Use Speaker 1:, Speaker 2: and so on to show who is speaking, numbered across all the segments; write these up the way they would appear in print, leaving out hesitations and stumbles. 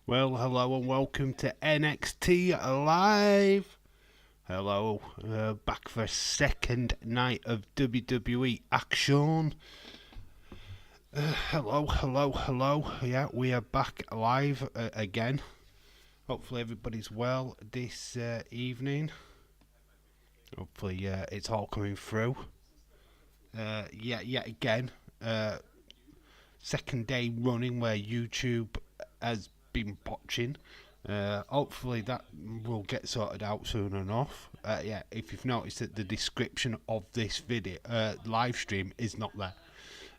Speaker 1: Well, hello and welcome to NXT Live. Hello, back for a second night of WWE action. Hello. Yeah, we are back live again. Hopefully everybody's well this evening. Hopefully it's all coming through. Yet again, second day running where YouTube has been botching. Hopefully that will get sorted out soon enough. If you've noticed that the description of this video live stream is not there.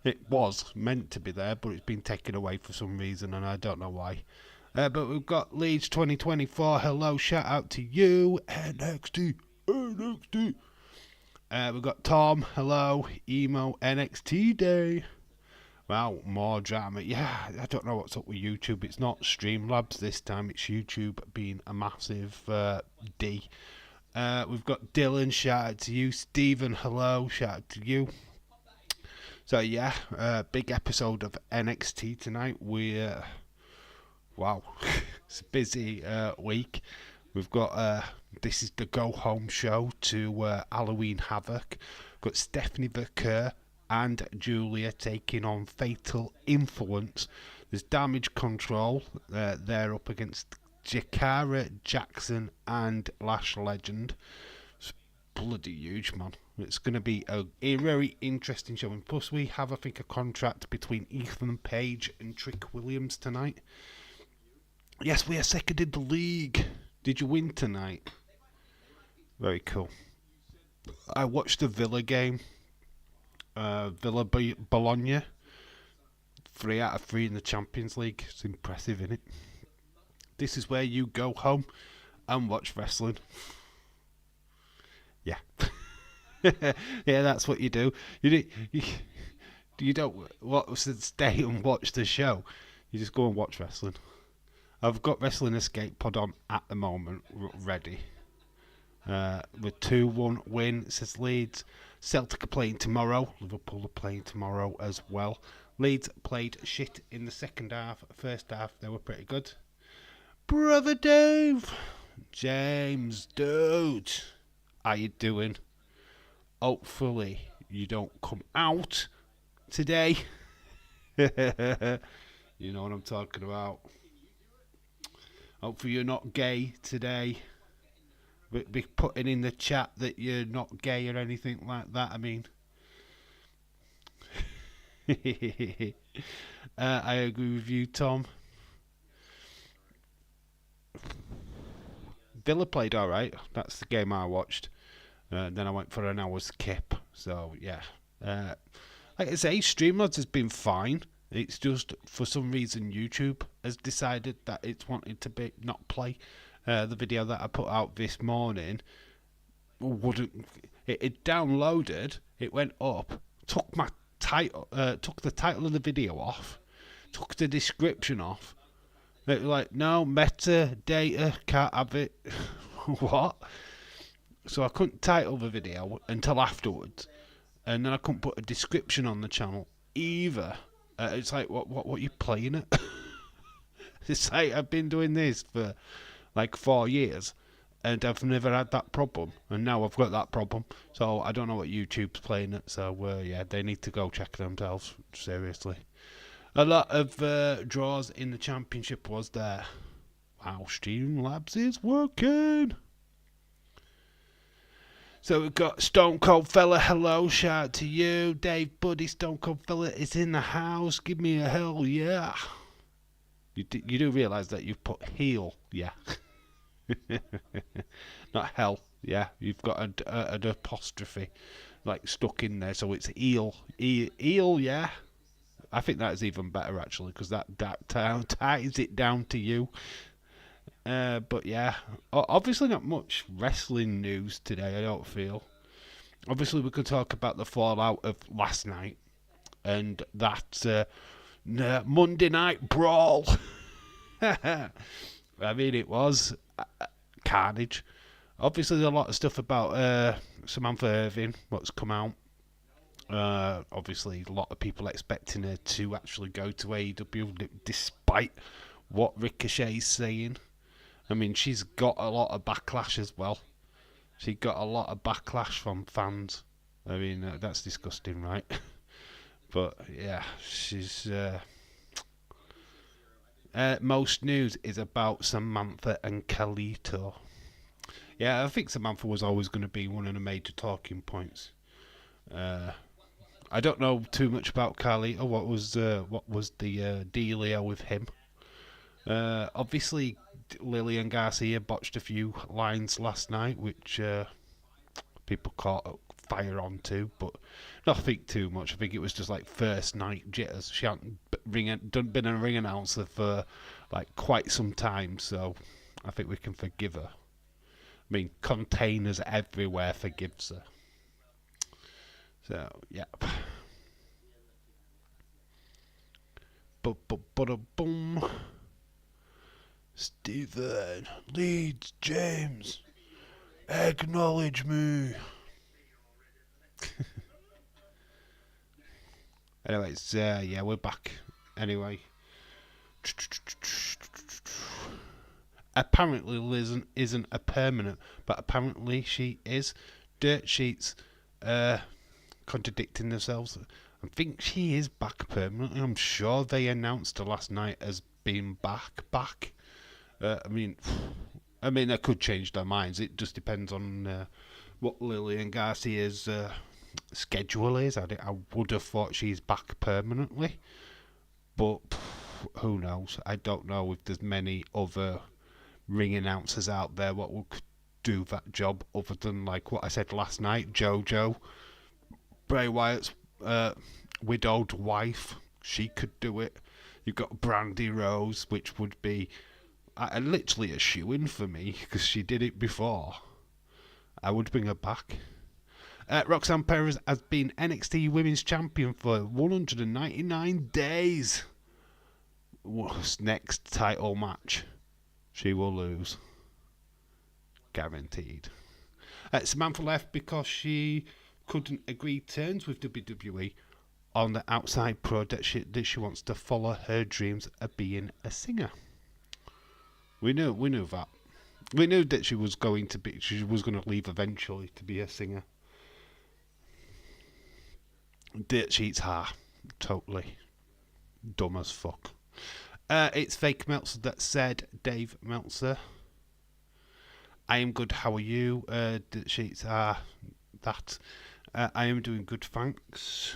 Speaker 1: It was meant to be there, but it's been taken away for some reason, and I don't know why. But we've got Leeds 2024. Hello, shout out to you, NXT. We've got Tom. Hello, Emo NXT Day. Wow, more drama. Yeah, I don't know what's up with YouTube. It's not Streamlabs this time. It's YouTube being a massive D. We've got Dylan. Shout out to you. Stephen. Hello. Shout out to you. So yeah, big episode of NXT tonight. Wow, it's a busy week. We've got this is the go home show to Halloween Havoc. We've got Stephanie Verker and Julia taking on Fatal Influence. There's Damage Control. They're up against Jakara Jackson and Lash Legend. It's bloody huge, man. It's going to be a very interesting show. And plus, we have, I think, a contract between Ethan Page and Trick Williams tonight. Yes, we are second in the league. Did you win tonight? Very cool. I watched the Villa game. Villa Bologna. 3 out of 3 in the Champions League. It's impressive, isn't it? This is where you go home and watch wrestling. Yeah. Yeah, that's what you do. You don't stay and watch the show. You just go and watch wrestling. I've got Wrestling Escape Pod on at the moment, ready. With 2-1 win, it says Leeds. Celtic are playing tomorrow. Liverpool are playing tomorrow as well. Leeds played shit in the second half. First half, they were pretty good. Brother Dave. James, dude. How you doing? Hopefully you don't come out today. You know what I'm talking about. Hopefully you're not gay today. Be putting in the chat that you're not gay or anything like that. I mean, I agree with you, Tom. Villa played all right. That's the game I watched. Then I went for an hour's skip. So yeah, like I say, Streamlabs has been fine. It's just for some reason YouTube has decided that it's wanted to not play. The video that I put out this morning wouldn't. It downloaded. It went up. Took my title. Took the title of the video off. Took the description off. It was like, no, metadata, can't have it. What? So I couldn't title the video until afterwards, and then I couldn't put a description on the channel either. It's like, what are you playing at? It's like, I've been doing this for like 4 years, and I've never had that problem, and now I've got that problem. So I don't know what YouTube's playing at. So yeah, they need to go check themselves, seriously. A lot of draws in the championship was there. Wow, Streamlabs is working. So we've got Stone Cold Fella. Hello, shout out to you. Dave Buddy, Stone Cold Fella is in the house. Give me a hell yeah. You do realise that you've put heel, yeah. Not hell, yeah. You've got an apostrophe like stuck in there, so it's eel, yeah. I think that is even better actually, because that ties it down to you. But yeah, obviously not much wrestling news today, I don't feel. Obviously we could talk about the fallout of last night and that Monday Night Brawl. I mean, it was carnage. Obviously there's a lot of stuff about Samantha Irving, what's come out. Obviously a lot of people expecting her to actually go to AEW, despite what Ricochet's saying. I mean, she's got a lot of backlash as well. She got a lot of backlash from fans. I mean, that's disgusting, right? But yeah, she's. Most news is about Samantha and Carlito. Yeah, I think Samantha was always going to be one of the major talking points. I don't know too much about Carlito. What was the dealio with him? Obviously, Lillian Garcia botched a few lines last night, which people caught fire on too, but nothing too much. I think it was just like first night jitters. She hadn't been a ring announcer for like quite some time, so I think we can forgive her. I mean, containers everywhere forgives her. So, yeah. Boom. Stephen Leeds James, acknowledge me. Anyways, yeah, we're back. Anyway, apparently Liz isn't a permanent, but apparently she is. Dirt sheets contradicting themselves. I think she is back permanently. I'm sure they announced her last night as being back. I mean, they could change their minds. It just depends on what Lillian Garcia's schedule is. I would have thought she's back permanently, but who knows? I don't know if there's many other ring announcers out there what would do that job other than like what I said last night. JoJo, Bray Wyatt's widowed wife, she could do it. You've got Brandy Rose, which would be literally a shoo-in for me because she did it before. I would bring her back. Roxanne Perez has been NXT Women's Champion for 199 days. What's next title match? She will lose. Guaranteed. Samantha left because she couldn't agree terms with WWE on the outside pro that she wants to follow her dreams of being a singer. We knew that. We knew that she was going to leave eventually to be a singer. Dirt sheets are totally dumb as fuck. It's Fake Meltzer that said, Dave Meltzer, I am good, how are you? Dirt sheets are that. I am doing good, thanks.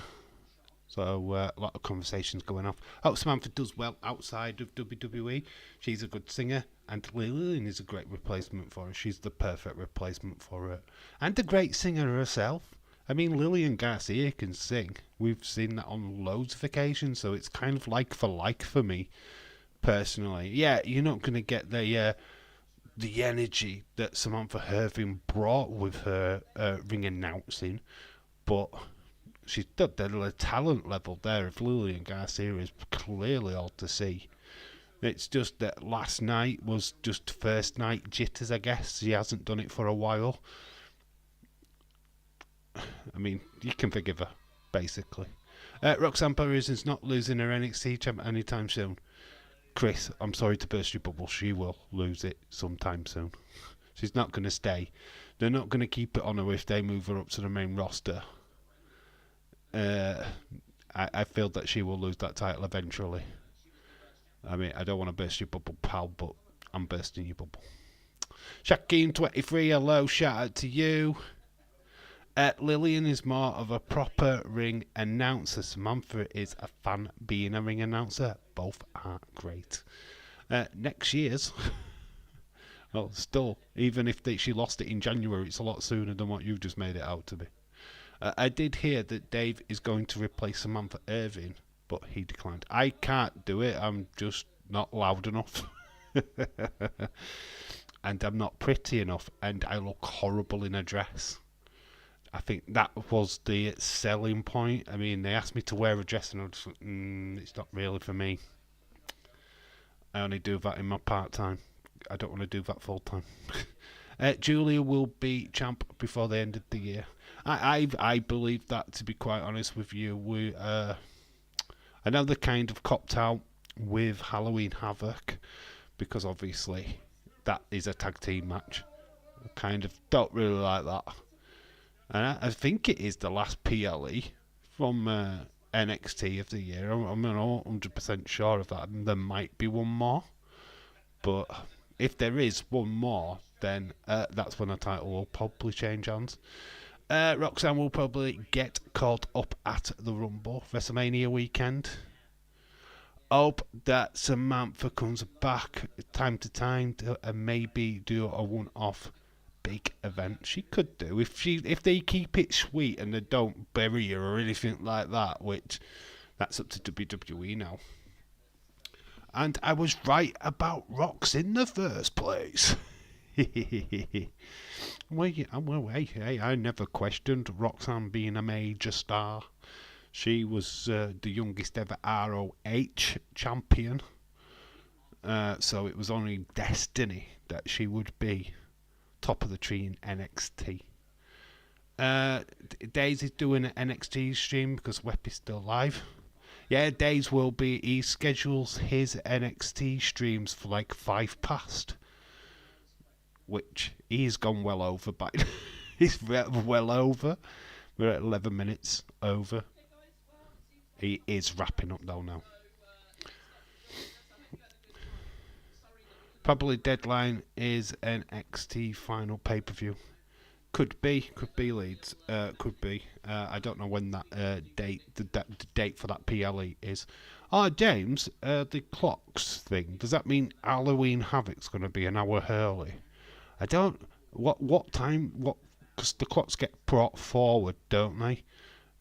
Speaker 1: So a lot of conversations going off. Hope Samantha does well outside of WWE. She's a good singer, and Lillian is a great replacement for her. She's the perfect replacement for her, and a great singer herself. I mean, Lillian Garcia can sing. We've seen that on loads of occasions, so it's kind of like for me, personally. Yeah, you're not going to get the energy that Samantha Irvin brought with her ring announcing, but she's got the talent level there of Lillian Garcia is clearly all to see. It's just that last night was just first night jitters, I guess. She hasn't done it for a while. I mean, you can forgive her, basically. Roxanne Perez is not losing her NXT champ anytime soon. Chris, I'm sorry to burst your bubble. She will lose it sometime soon. She's not going to stay. They're not going to keep it on her if they move her up to the main roster. I feel that she will lose that title eventually. I mean, I don't want to burst your bubble, pal, but I'm bursting your bubble. Shaquem23, hello, shout out to you. Lillian is more of a proper ring announcer. Samantha is a fan being a ring announcer. Both are great. Next year's, well, still, even if she lost it in January, it's a lot sooner than what you've just made it out to be. I did hear that Dave is going to replace Samantha Irvin, but he declined. I can't do it. I'm just not loud enough. And I'm not pretty enough, and I look horrible in a dress. I think that was the selling point. I mean, they asked me to wear a dress, and I was like, it's not really for me. I only do that in my part-time. I don't want to do that full-time. Julia will be champ before the end of the year. I believe that, to be quite honest with you. I know they kind of copped out with Halloween Havoc, because obviously that is a tag team match. I kind of don't really like that. And I think it is the last PLE from NXT of the year. I'm not 100% sure of that. There might be one more. But if there is one more, then that's when the title will probably change hands. Roxanne will probably get called up at the Rumble WrestleMania weekend. Hope that Samantha comes back time to time and maybe do a one-off big event. She could do if they keep it sweet and they don't bury her or anything like that, which that's up to WWE now. And I was right about Rox in the first place. Well, hey, I never questioned Roxanne being a major star. She was the youngest ever ROH champion. So it was only destiny that she would be top of the tree in NXT. Days is doing an NXT stream because Web is still live. Yeah, Days will be. He schedules his NXT streams for like 5 past, which he's gone well over by. He's well over. We're at 11 minutes over. He is wrapping up though now. Probably deadline is NXT final pay-per-view. Could be Leeds. Could be. I don't know when that date, the date for that PLE is. Oh, James, the clocks thing. Does that mean Halloween Havoc's going to be an hour early? I don't. What time? Because the clocks get brought forward, don't they?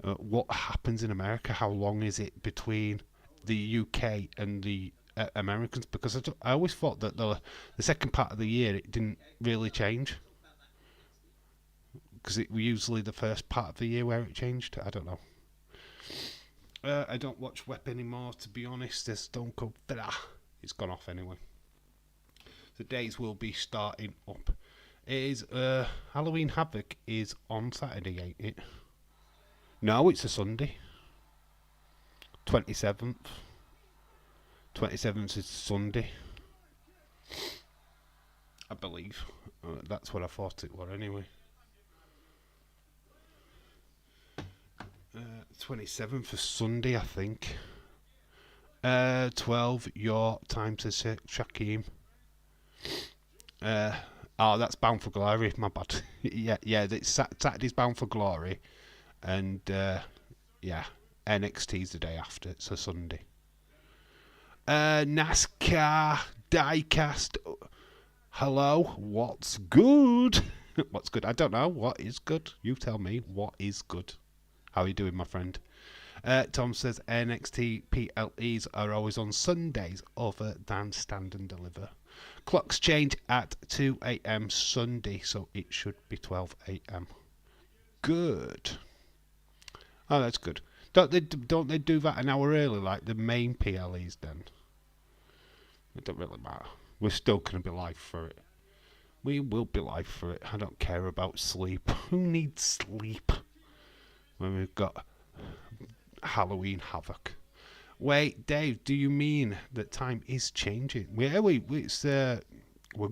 Speaker 1: What happens in America? How long is it between the UK and the Americans? Because I always thought that the second part of the year it didn't really change. Because it was usually the first part of the year where it changed. I don't know. I don't watch Web anymore, to be honest. There's Stone Cold. It's gone off anyway. The days will be starting up. It is Halloween Havoc is on Saturday, ain't it? No, it's a Sunday. 27th. 27th is Sunday. I believe. That's what I thought it were anyway. 27th for Sunday, I think. 12 your time to say Shaquem. That's Bound for Glory, my bad. yeah, it's Saturday's Bound for Glory. And, NXT's the day after. It's a Sunday. NASCAR Diecast. Hello, what's good? What's good? I don't know. What is good? You tell me. What is good? How are you doing, my friend? Tom says NXT PLEs are always on Sundays other than Stand and Deliver. Clocks change at 2 a.m. Sunday, so it should be 12 a.m. Good. Oh, that's good. Don't they do that an hour early like the main PLEs then? It don't really matter. We're still going to be live for it. We will be live for it. I don't care about sleep. Who needs sleep when we've got Halloween Havoc? Wait, Dave, do you mean that time is changing? We're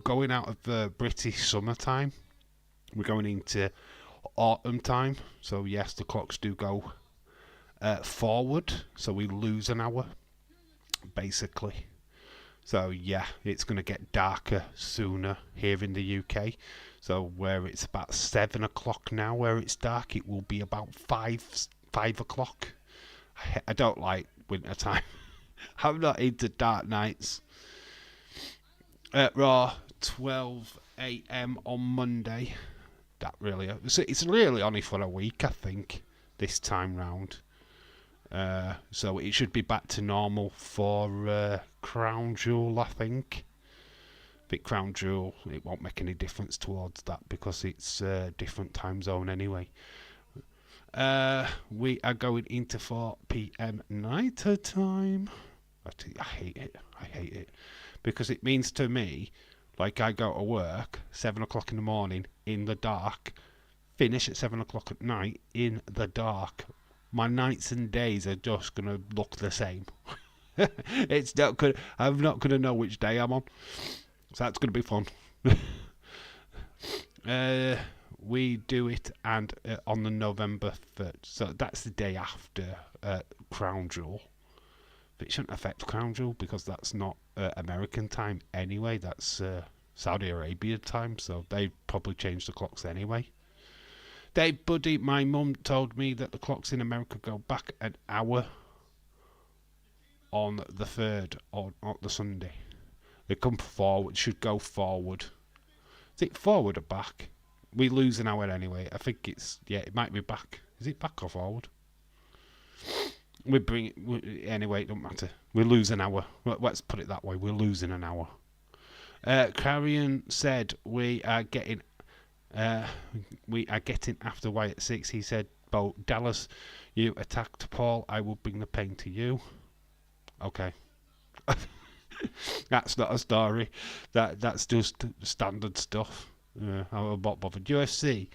Speaker 1: going out of British summertime. We're going into autumn time. So yes, the clocks do go forward. So we lose an hour, basically. So yeah, it's going to get darker sooner here in the UK. So where it's about 7 o'clock now, where it's dark, it will be about 5 o'clock. I don't like winter time. I'm not into dark nights. Raw, 12 a.m. on Monday. It's really only for a week, I think, this time round. So it should be back to normal for Crown Jewel, I think. But Crown Jewel, it won't make any difference towards that because it's a different time zone anyway. We are going into 4 p.m. night time. I hate it. Because it means to me, like I go to work 7 o'clock in the morning in the dark, finish at 7 o'clock at night in the dark. My nights and days are just going to look the same. It's not good. I'm not gonna know which day I'm on, so that's gonna be fun. We do it and on the November 3rd, so that's the day after Crown Jewel. But it shouldn't affect Crown Jewel because that's not American time anyway. That's Saudi Arabia time, so they probably changed the clocks anyway. Dave Buddy, my mum told me that the clocks in America go back an hour on the 3rd on the Sunday. They come forward, should go forward. Is it forward or back? We lose an hour anyway. I think it might be back. Is it back or forward? We bring it anyway. It don't matter. We lose an hour. Let's put it that way. We're losing an hour. Carrion said we are getting after Wyatt at 6. He said, "Bo Dallas, you attacked Paul. I will bring the pain to you." Okay. That's not a story. That's just standard stuff. I'm not bothered. UFC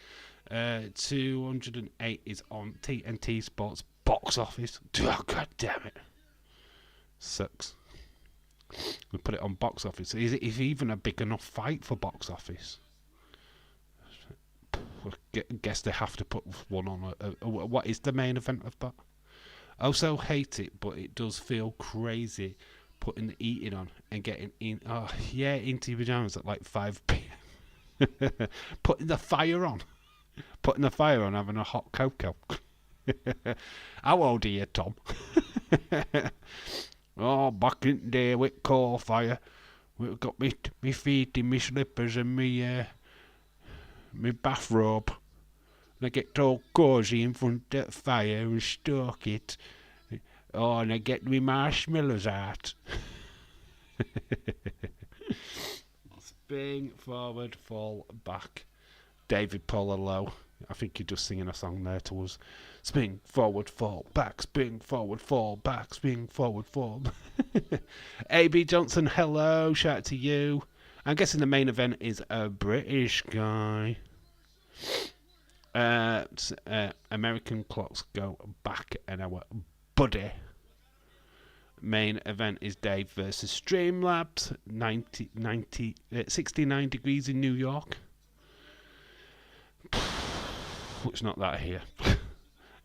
Speaker 1: 208 is on TNT Sports box office. Oh, God damn it. Sucks. We put it on box office. Is it even a big enough fight for box office? I guess they have to put one on. What is the main event of that? I also hate it, but it does feel crazy putting the eating on and getting in. Oh, yeah, into your pajamas at like 5 p.m. Putting the fire on. Having a hot cocoa. How old are you, Tom? Oh, back in the day with coal fire. We've got me feet in me slippers and me bathrobe. And I get all cosy in front of the fire and stoke it. Oh, and I get me marshmallows out. Spring, forward, fall, back. David Pololo. I think you're just singing a song there to us. Spin, forward, fall, back. Spin, forward, fall, back. Spin, forward, fall. AB Johnson, hello. Shout out to you. I'm guessing the main event is a British guy. American clocks go back an hour. Buddy. Main event is Dave versus Streamlabs. 69 degrees in New York. It's not that here.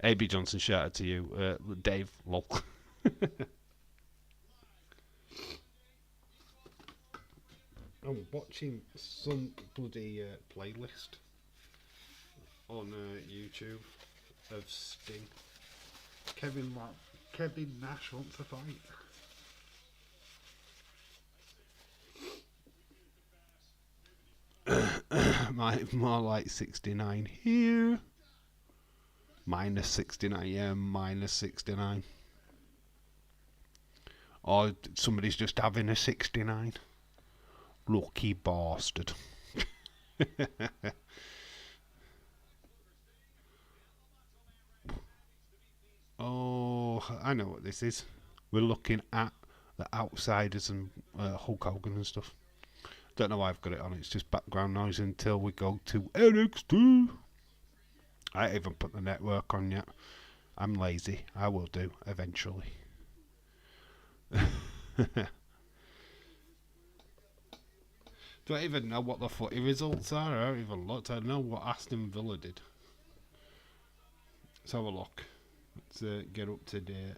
Speaker 1: AB Johnson, shout out to you. Dave, lol. I'm watching some bloody playlist on YouTube of Sting. Kevin Nash wants a fight. More like 69 here. Minus 69, yeah, minus 69. Or somebody's just having a 69. Lucky bastard. Oh, I know what this is. We're looking at the Outsiders and Hulk Hogan and stuff. Don't know why I've got it on. It's just background noise until we go to NXT. I ain't even put the network on yet. I'm lazy. I will do eventually. Do I even know what the footy results are? I don't even look. I know what Aston Villa did. Let's have a look. Let's get up to date.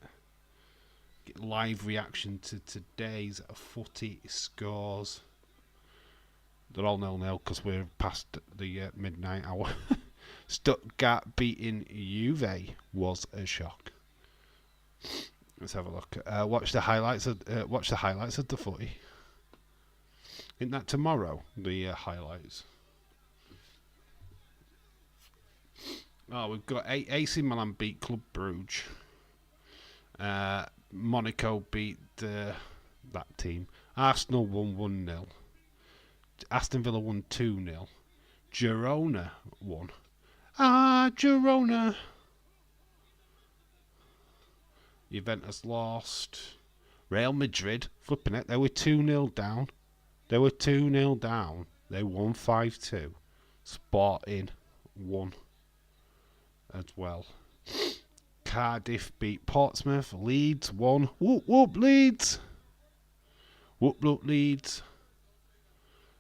Speaker 1: Get live reaction to today's footy scores. They're all 0-0 because we're past the midnight hour. Stuttgart beating Juve was a shock. Let's have a look. Watch the highlights of the footy. Isn't that tomorrow? The highlights. Oh, we've got AC Milan beat Club Brugge. Monaco beat that team. Arsenal won 1-0. Aston Villa won 2-0. Girona won. Girona. Juventus lost. Real Madrid, flipping it, they were 2-0 down. They won 5-2. Sporting won as well. Cardiff beat Portsmouth. Leeds won. Whoop whoop Leeds. Whoop whoop Leeds.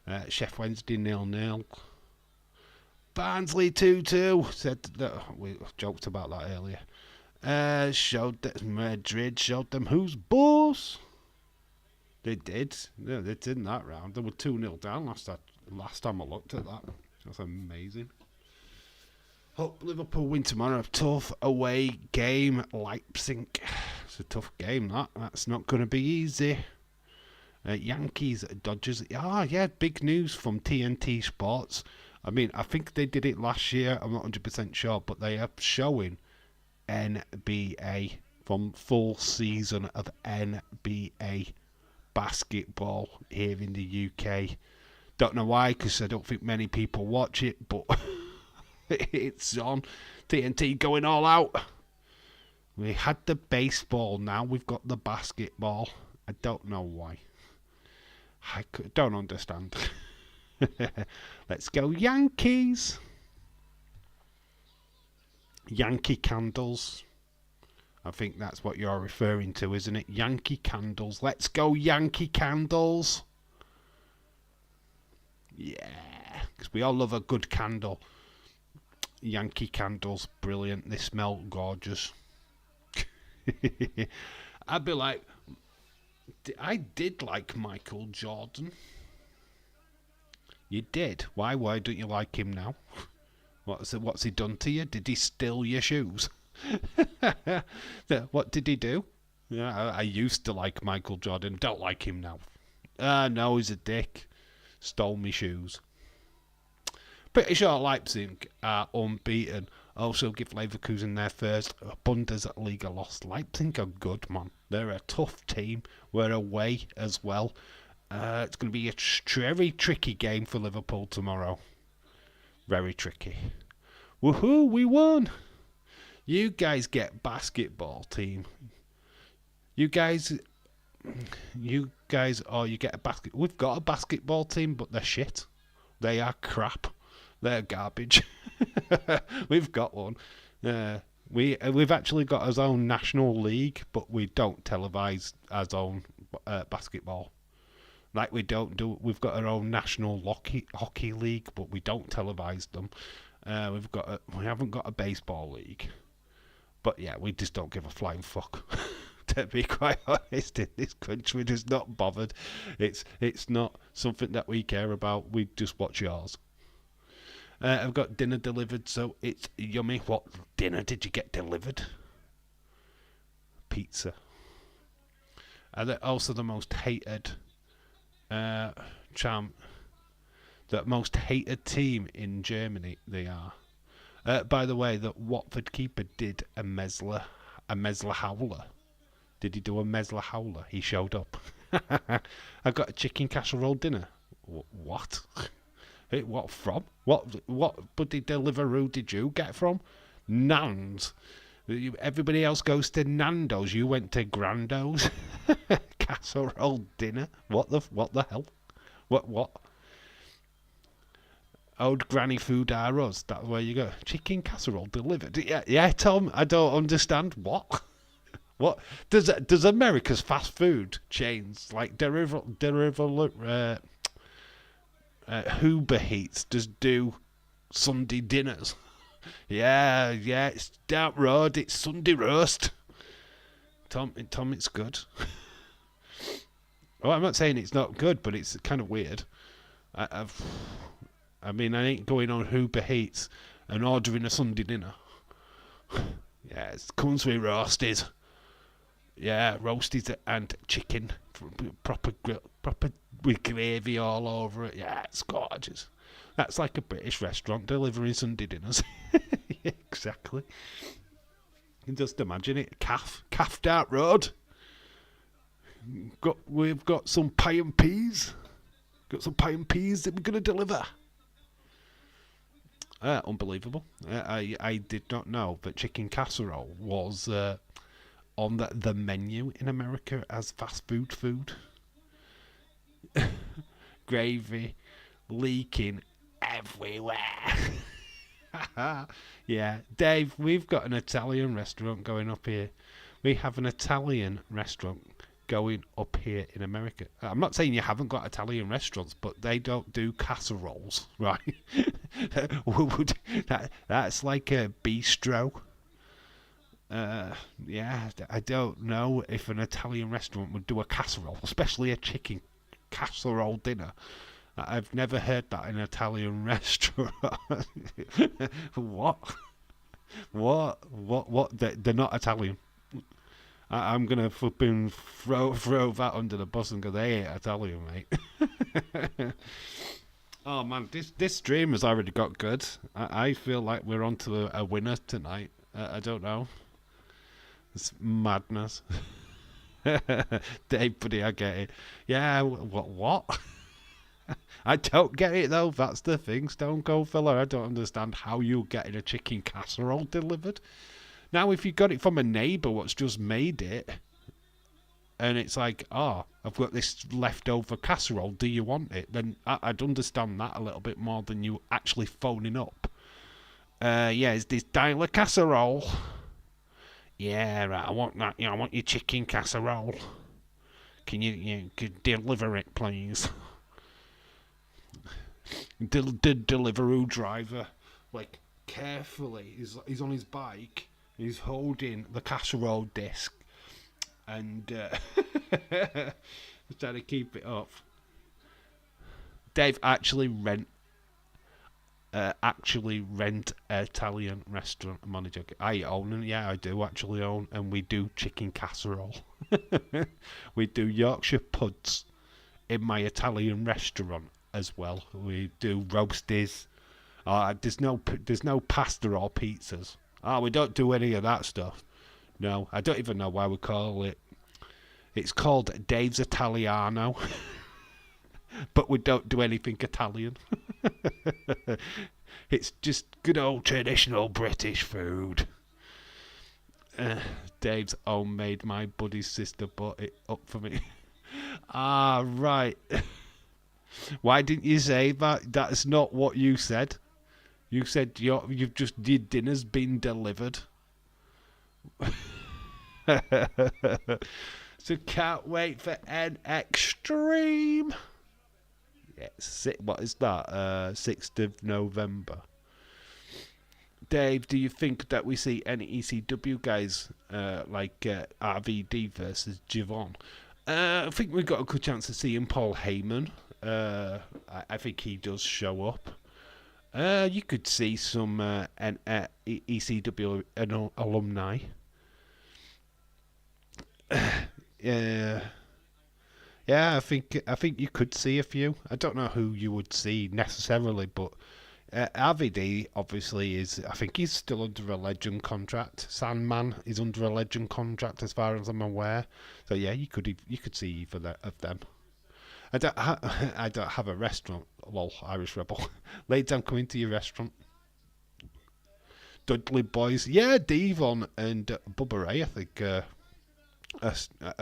Speaker 1: Sheff Wednesday 0-0. Barnsley 2-2. Said that we joked about that earlier. Showed that Madrid showed them who's boss. They did. Yeah, they did in that round. They were 2-0 down last time I looked at that. That's amazing. Hope Liverpool win tomorrow. Tough away game, Leipzig. It's a tough game, that. That's not going to be easy. Yankees, Dodgers. Yeah, big news from TNT Sports. I mean, I think they did it last year. I'm not 100% sure, but they are showing NBA from full season of NBA basketball here in the UK. Don't know why, because I don't think many people watch it, but it's on. TNT going all out. We had the baseball, now we've got the basketball. I don't know why. I don't understand. Let's go Yankees. Yankee candles. I think that's what you're referring to, isn't it? Yankee candles. Let's go Yankee candles. Yeah, because we all love a good candle. Yankee candles, brilliant. They smell gorgeous. I'd be like, I did like Michael Jordan. You did. Why don't you like him now? What's he done to you? Did he steal your shoes? What did he do? Yeah, I used to like Michael Jordan. Don't like him now. No, he's a dick. Stole me shoes. Pretty sure Leipzig are unbeaten. Also give Leverkusen their first Bundesliga loss. Leipzig are good, man. They're a tough team. We're away as well. It's going to be a very tricky game for Liverpool tomorrow. Very tricky. Woohoo, we won! You guys get basketball team. You guys, you get a basket. We've got a basketball team, but they're shit. They are crap. They're garbage. We've got one. We've actually got our own national league, but we don't televise our own basketball. Like we've got our own national hockey league, but we don't televise them. We haven't got a baseball league. But yeah, we just don't give a flying fuck. To be quite honest, in this country, we're just not bothered. It's not something that we care about. We just watch yours. I've got dinner delivered, so it's yummy. What dinner did you get delivered? Pizza. They're also the most hated the most hated team in Germany. They are. By the way, the Watford keeper did a Mesler howler. Did he do a Mesler howler? He showed up. I got a chicken casserole dinner. What? What from? What bloody Deliveroo did you get from? Nan's. Everybody else goes to Nando's. You went to Grando's. Casserole dinner. What the hell? What? Old Granny Food are us. That's where you go. Chicken casserole delivered. Yeah, Tom. I don't understand. What? What does America's fast food chains like Uber Eats just do Sunday dinners? Yeah, it's down road. It's Sunday roast. Tom, it's good. Well, I'm not saying it's not good, but it's kind of weird. I ain't going on Uber Eats and ordering a Sunday dinner. Yeah, it comes with roasted. Yeah, roasted and chicken, proper with gravy all over it. Yeah, it's gorgeous. That's like a British restaurant delivering Sunday dinners. Yeah, exactly. You can just imagine it. Calf Dart Road. We've got some pie and peas. Got some pie and peas that we're going to deliver. Unbelievable. I did not know that chicken casserole was on the menu in America as fast food. Gravy leaking everywhere. Yeah, Dave, we've got an Italian restaurant going up here. We have an Italian restaurant going up here in America. I'm not saying you haven't got Italian restaurants, but they don't do casseroles, right? That's like a bistro. Yeah, I don't know if an Italian restaurant would do a casserole, especially a chicken casserole dinner. I've never heard that in an Italian restaurant. What? What? They're not Italian. I'm gonna flipping throw that under the bus and go, they ain't Italian, mate. Oh man, this stream has already got good. I feel like we're on to a winner tonight. I don't know. It's madness. Dave, buddy, I get it. Yeah, what? I don't get it though. That's the thing, Stone Cold Fella. I don't understand how you're getting a chicken casserole delivered. Now, if you got it from a neighbour what's just made it, and it's like, oh, I've got this leftover casserole, do you want it? Then I'd understand that a little bit more than you actually phoning up. Yeah, is this dialer casserole? Yeah, right, I want that. I want your chicken casserole. Can you deliver it, please? Deliveroo driver, like, carefully, he's on his bike. He's holding the casserole disc and trying to keep it up. Dave, actually rent Italian restaurant. I'm only joking. I own them. Yeah, I do actually own, and we do chicken casserole. We do Yorkshire puds in my Italian restaurant as well. We do roasties. There's no pasta or pizzas. We don't do any of that stuff. No, I don't even know why we call it. It's called Dave's Italiano. But we don't do anything Italian. It's just good old traditional British food. Dave's homemade. My buddy's sister bought it up for me. Right. Why didn't you say that? That's not what you said. You said your dinner's been delivered. So can't wait for NXT. Yes, what is that? 6th of November. Dave, do you think that we see any ECW guys like RVD versus Javon? I think we've got a good chance of seeing Paul Heyman. I think he does show up. You could see some ECW alumni. Yeah, I think you could see a few. I don't know who you would see necessarily, but RVD obviously is. I think he's still under a Legend contract. Sandman is under a Legend contract, as far as I'm aware. So yeah, you could see either of them. I don't have a restaurant. Well, Irish Rebel. Late I'm coming to your restaurant. Dudley Boys. Yeah, Devon and Bubba Ray, I think, are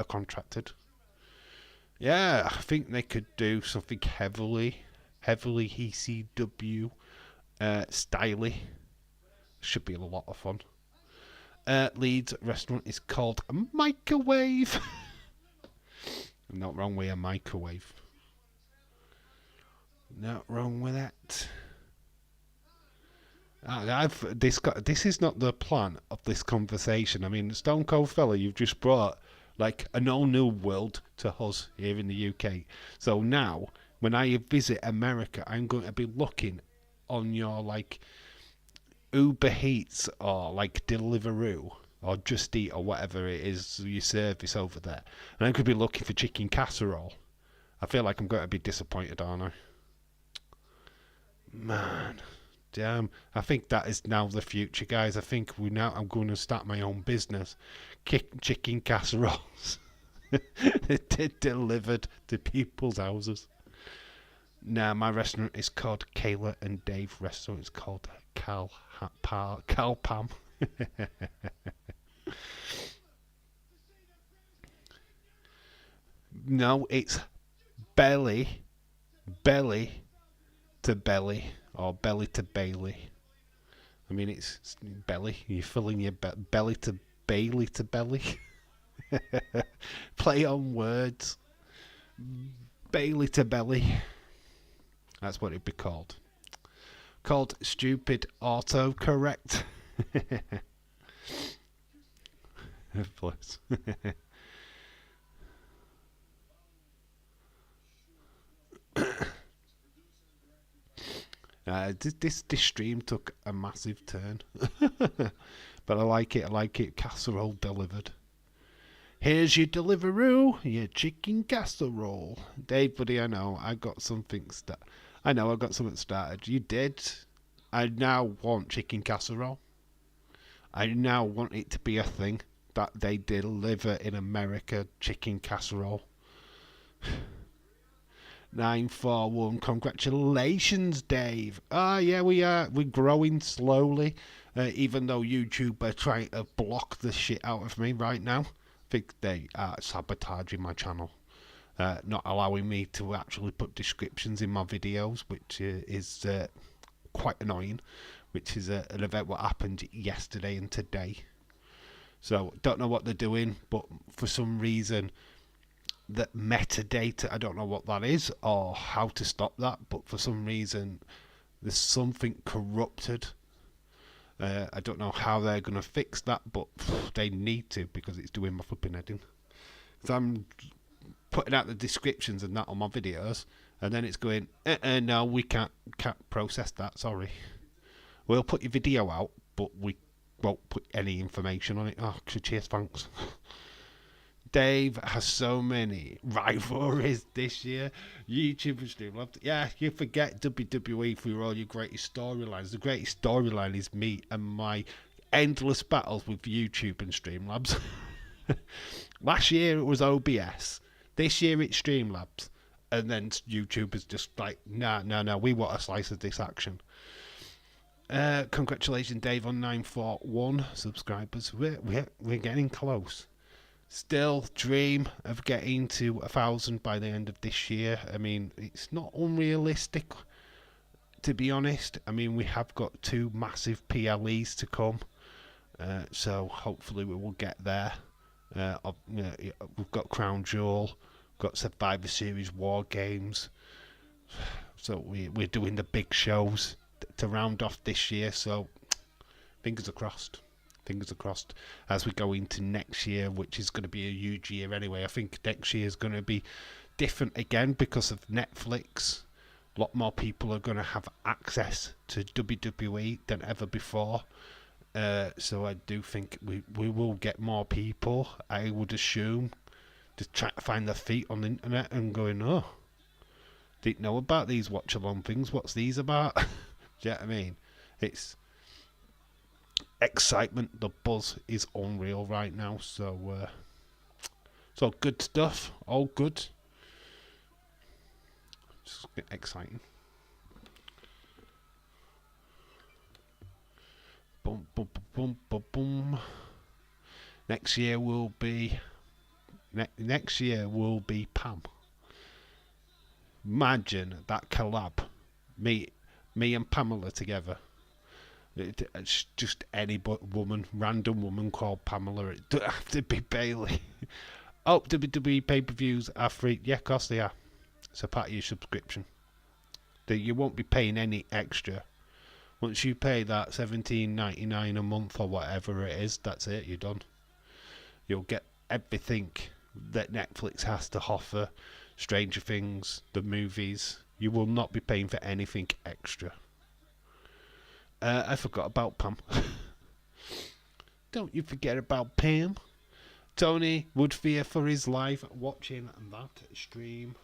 Speaker 1: contracted. Yeah, I think they could do something heavily ECW, styly. Should be a lot of fun. Leeds restaurant is called Microwave. Not wrong with a microwave. Not wrong with that. This is not the plan of this conversation. I mean, Stone Cold Fella, you've just brought like an all new world to us here in the UK. So now, when I visit America, I'm going to be looking on your like Uber Eats or like Deliveroo or Just Eat or whatever it is your service over there, and I could be looking for chicken casserole. I feel like I'm going to be disappointed, aren't I? Man, damn! I think that is now the future, guys. I think I'm going to start my own business, chicken casseroles delivered to people's houses. Now my restaurant is called Kayla and Dave. Restaurant is called Calpam. No, it's belly to belly or belly to Bailey. I mean, it's belly. You're filling your belly to Bailey to belly. Play on words. Bailey to belly. That's what it'd be called. Called stupid autocorrect. Plus. This stream took a massive turn. But I like it. I like it. Casserole delivered. Here's your Deliveroo, your chicken casserole. Dave, buddy, I know. I got something I know I got something started. You did. I now want chicken casserole. I now want it to be a thing that they deliver in America, chicken casserole. 941, congratulations, Dave. Yeah, we're growing slowly, even though YouTube are trying to block the shit out of me right now. I think they are sabotaging my channel, not allowing me to actually put descriptions in my videos, which is quite annoying, which is an event what happened yesterday and today. So don't know what they're doing, but for some reason that metadata, I don't know what that is or how to stop that, but for some reason there's something corrupted. I don't know how they're going to fix that, but they need to, because it's doing my flipping head in. So I'm putting out the descriptions and that on my videos, and then it's going, no, we can't process that, sorry. We'll put your video out, but we won't put any information on it. Oh, cheers, thanks. Dave has so many rivalries this year. YouTubers do love it. Yeah, you forget WWE for all your greatest storylines. The greatest storyline is me and my endless battles with YouTube and Streamlabs. Last year it was OBS. This year it's Streamlabs. And then YouTubers just like, nah, we want a slice of this action. Congratulations, Dave, on 941 subscribers. We're getting close. Still dream of getting to 1,000 by the end of this year. I mean, it's not unrealistic, to be honest. I mean, we have got 2 massive PLEs to come, so hopefully we will get there. We've got Crown Jewel, got Survivor Series War Games, so we're doing the big shows to round off this year. So fingers are crossed. Fingers are crossed as we go into next year, which is going to be a huge year anyway. I think next year is going to be different again because of Netflix. A lot more people are going to have access to WWE than ever before. So I do think we will get more people, I would assume, to try to find their feet on the internet and going, oh, didn't know about these watch-along things. What's these about? Do you know what I mean? It's excitement, the buzz is unreal right now, so good stuff, all good, just exciting. Boom, boom, boom, boom, boom. Next year will be Pam. Imagine that collab, me and Pamela together. It's just any random woman called Pamela. It doesn't have to be Bailey. Oh, WWE pay-per-views are free. Yeah, of course they are. It's a part of your subscription. You won't be paying any extra. Once you pay that $17.99 a month or whatever it is, that's it, you're done. You'll get everything that Netflix has to offer. Stranger Things, the movies. You will not be paying for anything extra. I forgot about Pam. Don't you forget about Pam. Tony would fear for his life watching that stream.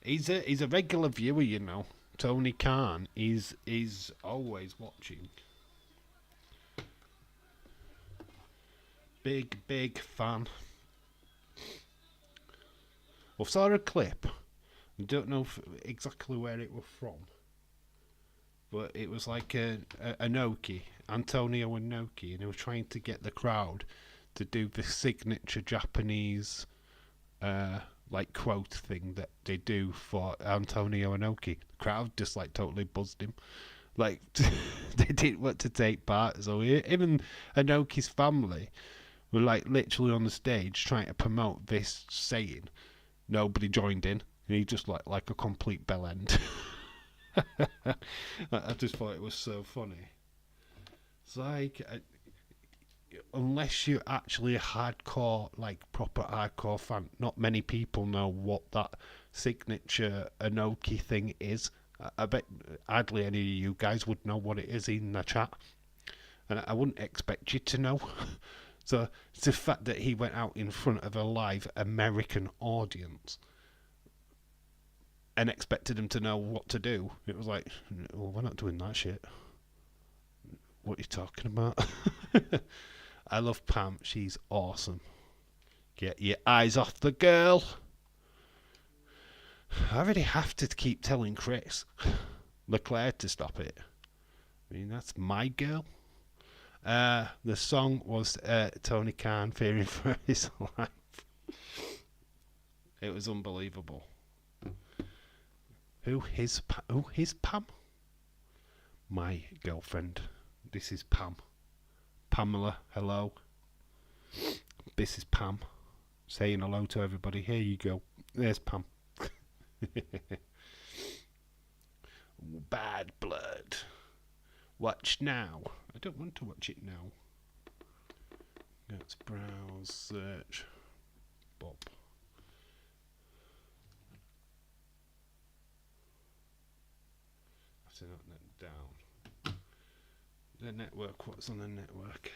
Speaker 1: He's a regular viewer, you know. Tony Khan is always watching. Big fan. Well, saw a clip. I don't know exactly where it was from. But it was like Inoki, Antonio Inoki, and he was trying to get the crowd to do the signature Japanese like quote thing that they do for Antonio Inoki. The crowd just like totally buzzed him. Like, they didn't want to take part. So even Inoki's family were like literally on the stage trying to promote this saying. Nobody joined in, and he just like a complete bell end. I just thought it was so funny. It's like, unless you're actually a hardcore, like proper hardcore fan, not many people know what that signature Inoki thing is. I bet hardly any of you guys would know what it is in the chat, and I wouldn't expect you to know. So it's the fact that he went out in front of a live American audience and expected them to know what to do. It was like, well, we're not doing that shit. What are you talking about? I love Pam. She's awesome. Get your eyes off the girl. I really have to keep telling Chris Leclerc to stop it. I mean, that's my girl. The song was Tony Khan fearing for his life. It was unbelievable. Who is Pam? My girlfriend. This is Pam. Pamela, hello. This is Pam. Saying hello to everybody. Here you go. There's Pam. Bad blood. Watch now. I don't want to watch it now. Let's browse, search. Bob. I've not that down. The network. What's on the network?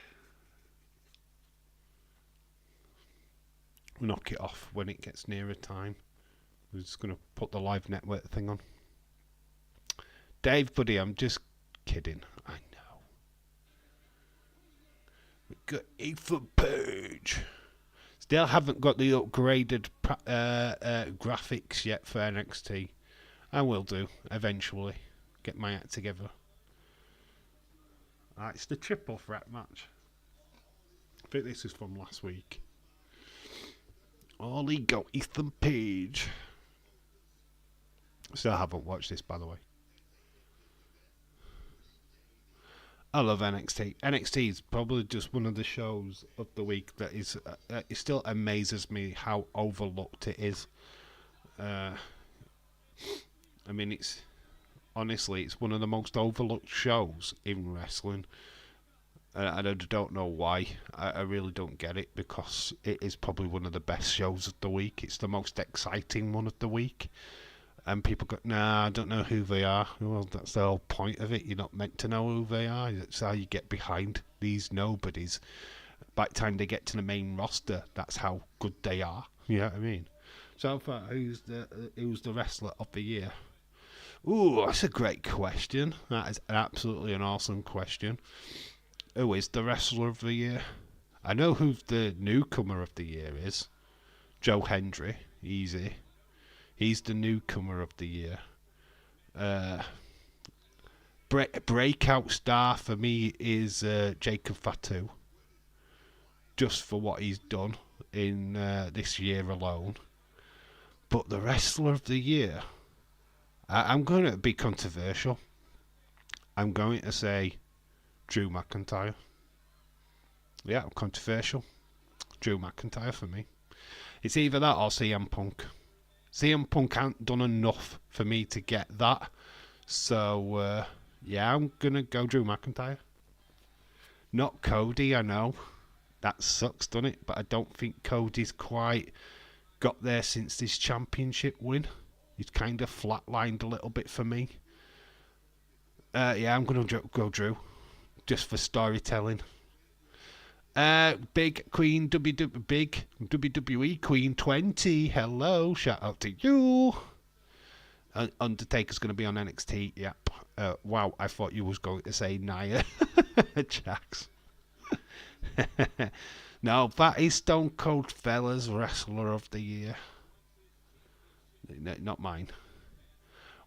Speaker 1: We'll knock it off when it gets nearer time. We're just going to put the live network thing on. Dave, buddy, I'm just kidding. I know. We got Ethan Page. Still haven't got the upgraded graphics yet for NXT. I will do eventually. Get my act together. It's the triple threat match. I think this is from last week. All ego, Ethan Page. Still haven't watched this, by the way. I love NXT. NXT is probably just one of the shows of the week that is. It still amazes me how overlooked it is. I mean, it's honestly, it's one of the most overlooked shows in wrestling. And I don't know why. I really don't get it, because it is probably one of the best shows of the week. It's the most exciting one of the week. And people go, nah, I don't know who they are. Well, that's the whole point of it. You're not meant to know who they are. That's how you get behind these nobodies. By the time they get to the main roster, that's how good they are. You know what I mean? So far, who's the wrestler of the year? Ooh, that's a great question. That is absolutely an awesome question. Who is the wrestler of the year? I know who the newcomer of the year is. Joe Hendry. Easy. He's the newcomer of the year. Breakout star for me is Jacob Fatu. Just for what he's done in this year alone. But the wrestler of the year, I'm going to be controversial. I'm going to say Drew McIntyre. Yeah, controversial. Drew McIntyre for me. It's either that or CM Punk. CM Punk hasn't done enough for me to get that. So, yeah, I'm going to go Drew McIntyre. Not Cody, I know. That sucks, doesn't it? But I don't think Cody's quite got there since this championship win. He's kind of flatlined a little bit for me. Yeah, I'm going to go Drew. Just for storytelling. Big Queen Big WWE Queen 20. Hello, shout out to you. Undertaker's going to be on NXT. Yep. Wow, I thought you was going to say Nia Jax. No, that is Stone Cold Fella's Wrestler of the Year. Not mine.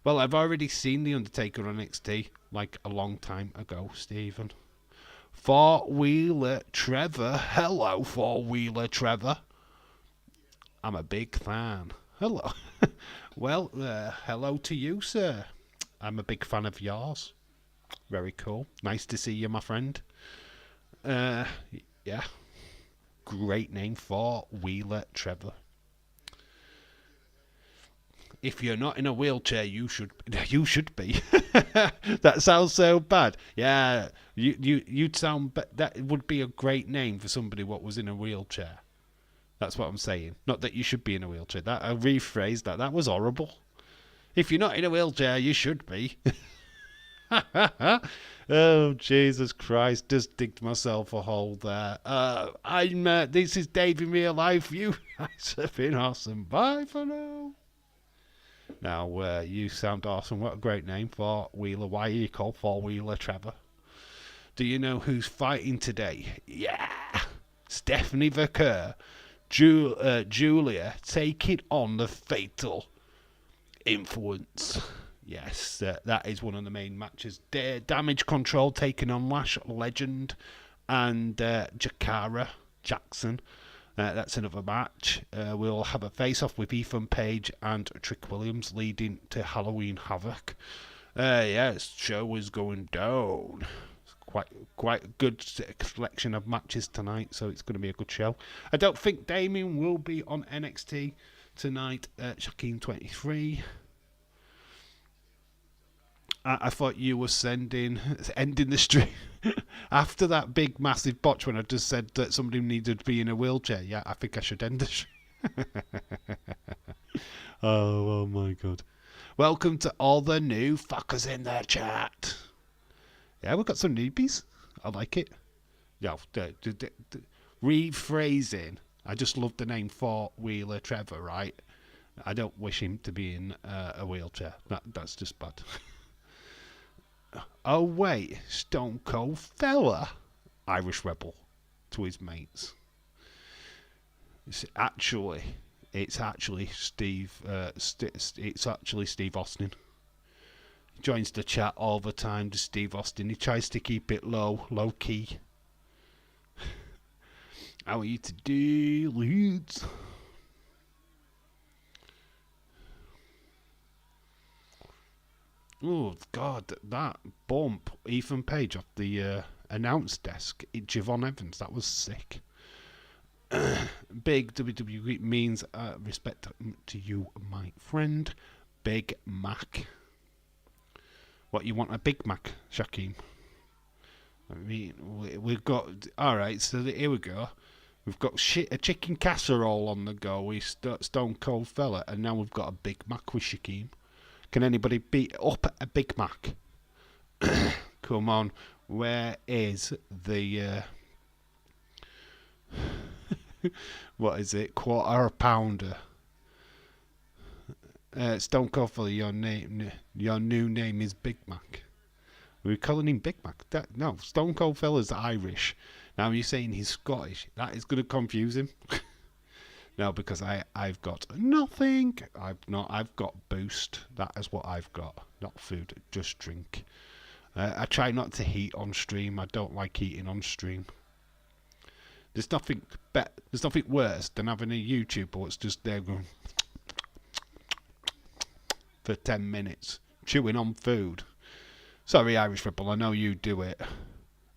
Speaker 1: Well, I've already seen The Undertaker on NXT like a long time ago, Stephen. Four-Wheeler Trevor. Hello, Four-Wheeler Trevor. I'm a big fan. Hello. Well, hello to you, sir. I'm a big fan of yours. Very cool. Nice to see you, my friend. Uh, yeah. Great name for Wheeler Trevor. If you're not in a wheelchair, you should be. That sounds so bad. Yeah, you'd sound. That would be a great name for somebody what was in a wheelchair. That's what I'm saying. Not that you should be in a wheelchair. That I rephrased that. That was horrible. If you're not in a wheelchair, you should be. Oh, Jesus Christ. Just digged myself a hole there. This is Dave in real life. You guys have been awesome. Bye for now. Now, you sound awesome. What a great name for Wheeler. Why are you called for Wheeler Trevor? Do you know who's fighting today? Yeah! Stephanie Vaquer. Julia taking on the Fatal Influence. Yes, that is one of the main matches. Damage Control taking on Lash Legend and Jakara Jackson. That's another match. We'll have a face-off with Ethan Page and Trick Williams leading to Halloween Havoc. Yes, show is going down. Quite a good selection of matches tonight, so it's going to be a good show. I don't think Damien will be on NXT tonight. Shaquem 23. I thought you were ending the stream after that big massive botch when I just said that somebody needed to be in a wheelchair. Yeah, I think I should end the stream. Oh my god. Welcome to all the new fuckers in the chat. Yeah, we've got some newbies. I like it. Yeah, rephrasing. I just love the name for Wheeler Trevor, right? I don't wish him to be in a wheelchair. That's just bad. Oh wait, Stone Cold Fella, Irish Rebel, to his mates. It's actually Steve. It's actually Steve Austin. He joins the chat all the time. To Steve Austin, he tries to keep it low key. How are you today, Leeds? Oh God, that bump Ethan Page off the announce desk. Javon Evans, that was sick. Big WWE means respect to you, my friend. Big Mac. What, you want a Big Mac, Shaquem? I mean, we've got... Alright, so here we go. We've got a chicken casserole on the go with Stone Cold Fella, and now we've got a Big Mac with Shaquem. Can anybody beat up a Big Mac? Come on, where is the... what is it? Quarter pounder. Stone Cold Fella, your new name is Big Mac. We're calling him Big Mac. No, Stone Cold Fella's Irish. Now you're saying he's Scottish. That is going to confuse him. No, because I've got nothing. I've got boost. That is what I've got. Not food, just drink. I try not to heat on stream. I don't like eating on stream. There's nothing worse than having a YouTuber that's just there going for 10 minutes, chewing on food. Sorry, Irish Rebel, I know you do it.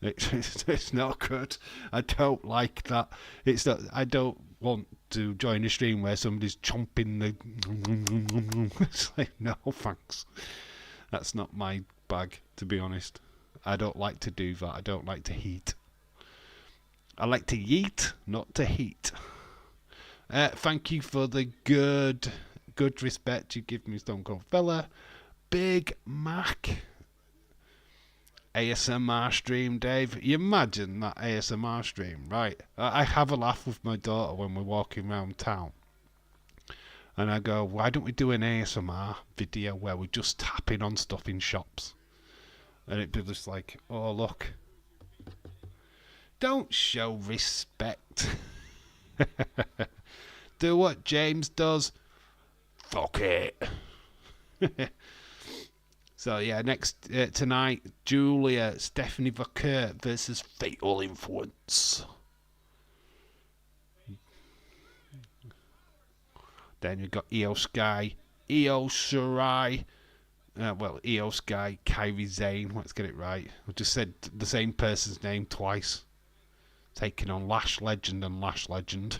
Speaker 1: It's not good. I don't like that. I don't want to join a stream where somebody's chomping the... It's like, no, thanks. That's not my bag, to be honest. I don't like to do that. I don't like to heat. I like to yeet, not to heat. Thank you for the good respect you give me, Stone Cold Fella. Big Mac. ASMR stream, Dave. You imagine that ASMR stream, right? I have a laugh with my daughter when we're walking around town. And I go, why don't we do an ASMR video where we're just tapping on stuff in shops? And it'd be just like, oh, look. Don't show respect. Do what James does. Fuck it. So yeah, next tonight, Julia Stephanie Vaquer versus Fatal Influence. Then you've got Io Sky, Io Shirai, well, Io Sky, Kairi Sane. Let's get it right. I just said the same person's name twice. Taking on Lash Legend and Lash Legend.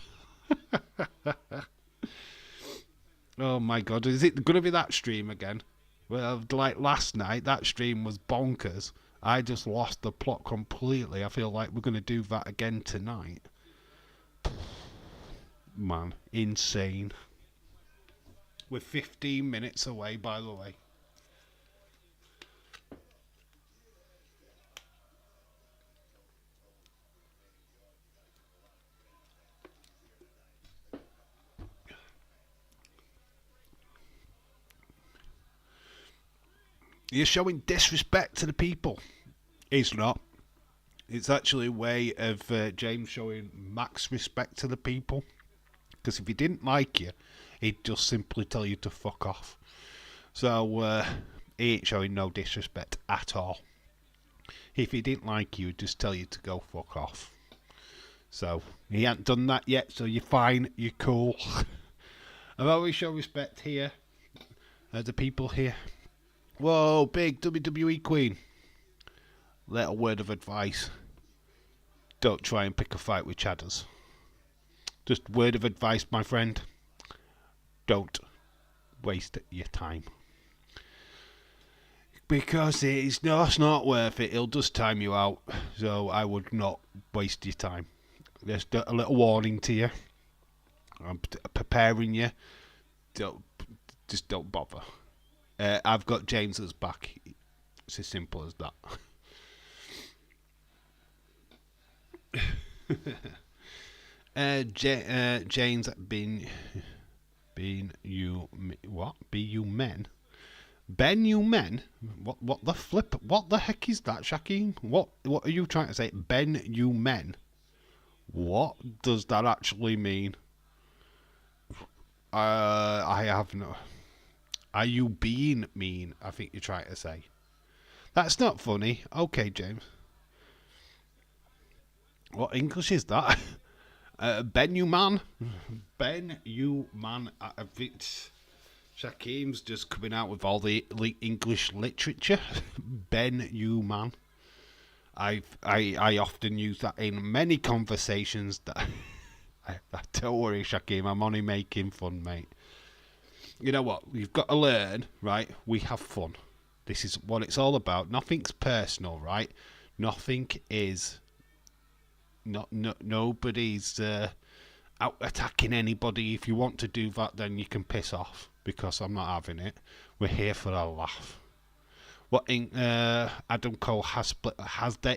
Speaker 1: Oh my god, is it going to be that stream again? Well, like last night, that stream was bonkers. I just lost the plot completely. I feel like we're going to do that again tonight. Man, insane. We're 15 minutes away, by the way. You're showing disrespect to the people. It's not. It's actually a way of James showing max respect to the people. Because if he didn't like you, he'd just simply tell you to fuck off. So he ain't showing no disrespect at all. If he didn't like you, he'd just tell you to go fuck off. So he hasn't done that yet, so you're fine, you're cool. I've always shown respect here. The people here. Whoa, big WWE queen. Little word of advice. Don't try and pick a fight with chadders. Just word of advice, my friend. Don't waste your time. Because it's not worth it. It'll just time you out. So I would not waste your time. Just a little warning to you. I'm preparing you. Just don't bother. I've got James's back. It's as simple as that. James been you what? Be you men? Ben you men? What the flip? What the heck is that, Shaquem? What are you trying to say? Ben you men? What does that actually mean? I have no. Are you being mean? I think you're trying to say. That's not funny. Okay, James. What English is that? Ben you man? Ben you man. Shaquem's just coming out with all the English literature. Ben you man. I often use that in many conversations. That don't worry, Shaquem. I'm only making fun, mate. You know what? You've got to learn, right? We have fun. This is what it's all about. Nothing's personal, right? Nothing is. Nobody's out attacking anybody. If you want to do that, then you can piss off because I'm not having it. We're here for a laugh. What Adam Cole has split?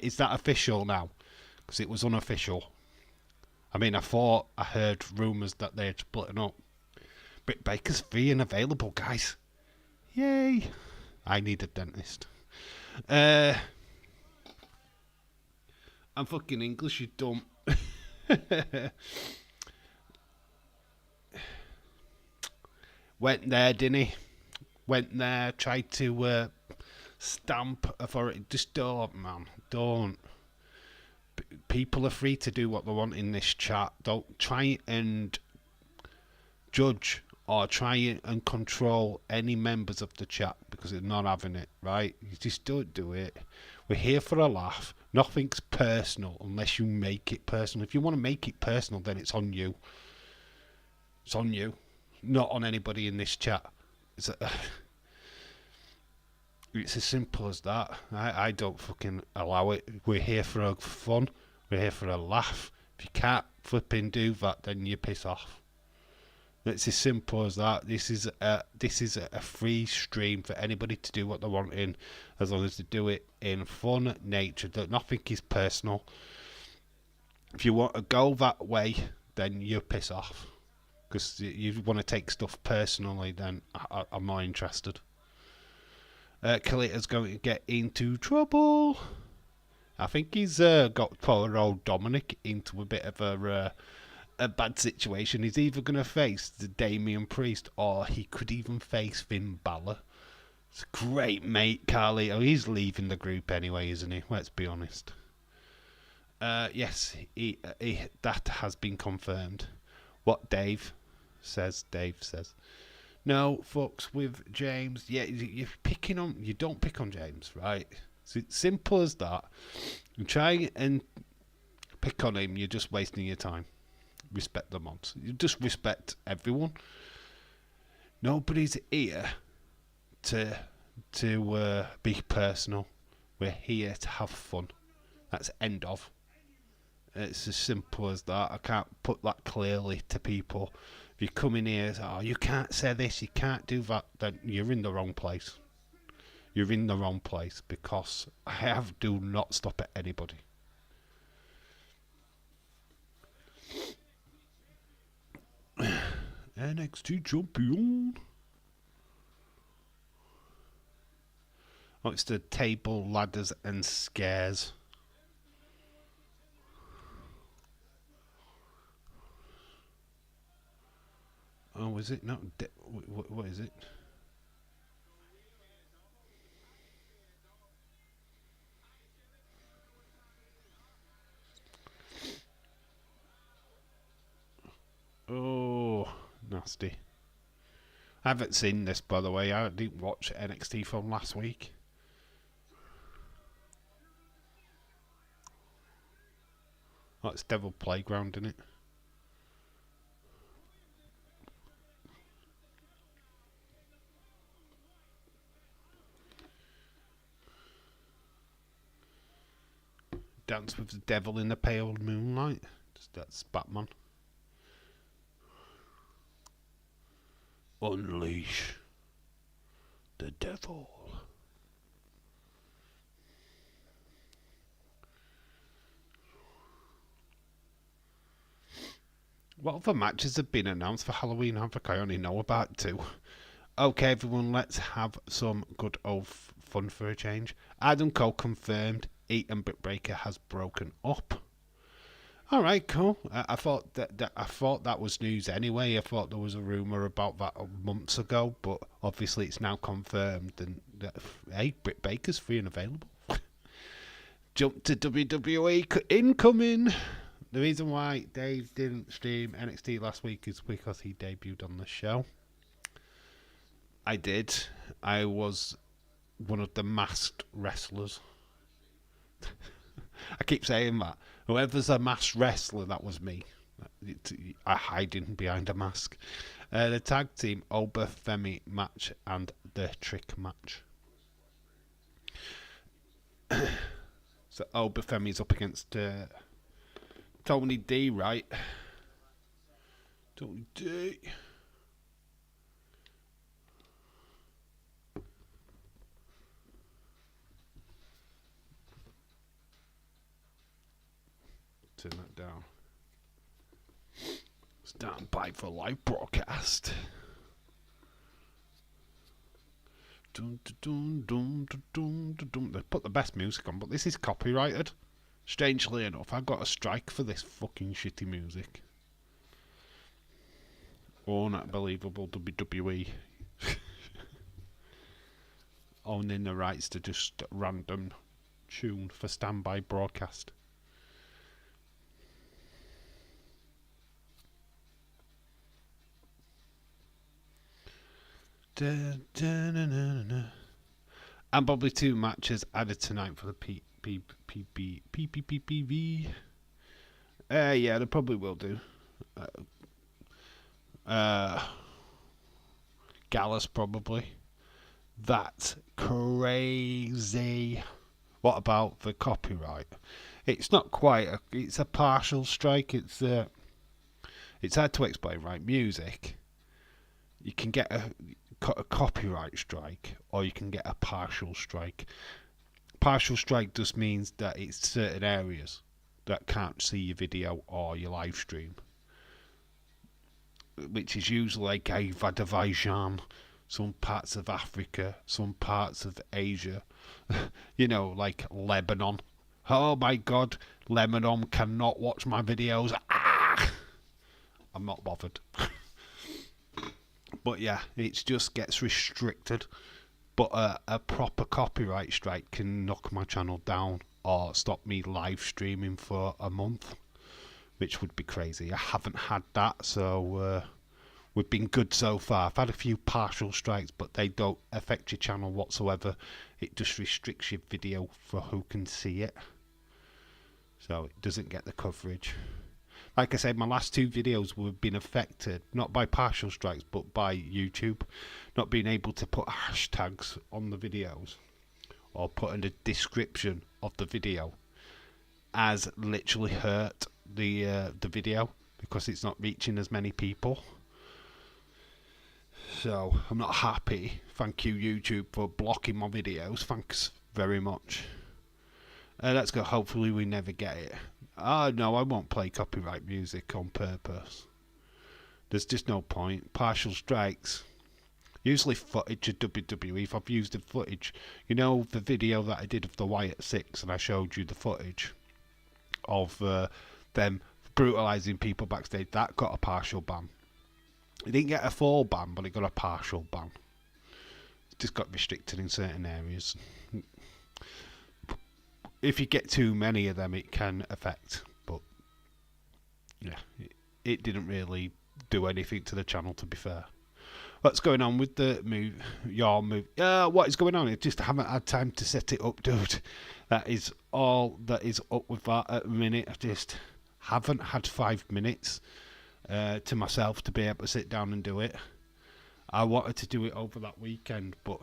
Speaker 1: Is that official now? Because it was unofficial. I mean, I heard rumours that they'd split up. Britt Baker's free and available, guys. Yay! I need a dentist. I'm fucking English, you dumb. Went there, didn't he? Went there, tried to stamp authority. Just don't, man. Don't. People are free to do what they want in this chat. Don't try and judge or try and control any members of the chat because they're not having it, right? You just don't do it. We're here for a laugh. Nothing's personal unless you make it personal. If you want to make it personal, then it's on you. It's on you, not on anybody in this chat. It's as simple as that. I don't fucking allow it. We're here for a fun. We're here for a laugh. If you can't flipping do that, then you piss off. It's as simple as that. This is a free stream for anybody to do what they want in, as long as they do it in fun nature. That nothing is personal. If you want to go that way, then you piss off. Because you want to take stuff personally, then I'm not interested. Kalita's going to get into trouble. I think he's got poor old Dominic into a bit of a bad situation. He's either going to face the Damian Priest or he could even face Finn Balor. It's a great mate, Carlito. He's leaving the group anyway, isn't he? Let's be honest. Yes, that has been confirmed. What Dave says. No, fucks with James. Yeah, you're picking on. You don't pick on James, right? It's simple as that. You try and pick on him. You're just wasting your time. Respect the mods. You just respect everyone. Nobody's here to be personal. We're here to have fun. That's end of. It's as simple as that. I can't put that clearly to people. If you come in here and say, oh, you can't say this, you can't do that, then you're in the wrong place. You're in the wrong place because do not stop at anybody. NXT champion. Oh, it's the table, ladders, and scares. Oh, is it? No, what is it? Oh, nasty. I haven't seen this, by the way. I didn't watch NXT from last week. Oh, it's Devil Playground, isn't it? Dance with the Devil in the Pale Moonlight. That's Batman. Unleash the Devil. What other matches have been announced for Halloween Havoc? I only know about 2. Okay, everyone, let's have some good old fun for a change. Adam Cole confirmed Eaton Britt Baker has broken up. All right, cool. I thought that was news anyway. I thought there was a rumor about that months ago, but obviously it's now confirmed. And hey, Britt Baker's free and available. Jump to WWE incoming. The reason why Dave didn't stream NXT last week is because he debuted on the show. I did. I was one of the masked wrestlers. I keep saying that. Whoever's a masked wrestler, that was me. I hiding behind a mask. The tag team Oba Femi match and the trick match. So Oba Femi's up against Tony D, right? Tony D. Turn that down. Stand by for live broadcast. Dun, dun, dun, dun, dun, dun, dun. They put the best music on, but this is copyrighted. Strangely enough, I got a strike for this fucking shitty music. Unbelievable WWE. Owning the rights to just random tune for standby broadcast. And probably 2 matches added tonight for the PPPV. Yeah, they probably will do. Gallus probably. That's crazy. What about the copyright? It's not quite. It's a partial strike. It's hard to explain, right? Music. You can get a copyright strike, or you can get a partial strike. Partial strike just means that it's certain areas that can't see your video or your live stream, which is usually like Azerbaijan, some parts of Africa, some parts of Asia, like Lebanon. Oh my God, Lebanon cannot watch my videos. I'm not bothered. But yeah, it just gets restricted. But a proper copyright strike can knock my channel down or stop me live streaming for a month, which would be crazy. I haven't had that, so We've been good so far. I've had a few partial strikes, but they don't affect your channel whatsoever. It just restricts your video for who can see it. So it doesn't get the coverage. Like I said, my last 2 videos have been affected, not by partial strikes, but by YouTube not being able to put hashtags on the videos or put in the description of the video, has literally hurt the video because it's not reaching as many people. So I'm not happy. Thank you, YouTube, for blocking my videos. Thanks very much. Let's go. Hopefully we never get it. No, I won't play copyright music on purpose. There's just no point. Partial strikes. Usually footage of WWE. If I've used the footage, you know the video that I did of the Wyatt 6, and I showed you the footage of them brutalising people backstage, that got a partial ban. It didn't get a full ban, but it got a partial ban. It just got restricted in certain areas. If you get too many of them, it can affect. But yeah, it didn't really do anything to the channel, to be fair. What's going on with the move? Your move? What is going on? I just haven't had time to set it up, dude. That is all that is up with that at the minute. I just haven't had 5 minutes to myself to be able to sit down and do it. I wanted to do it over that weekend, but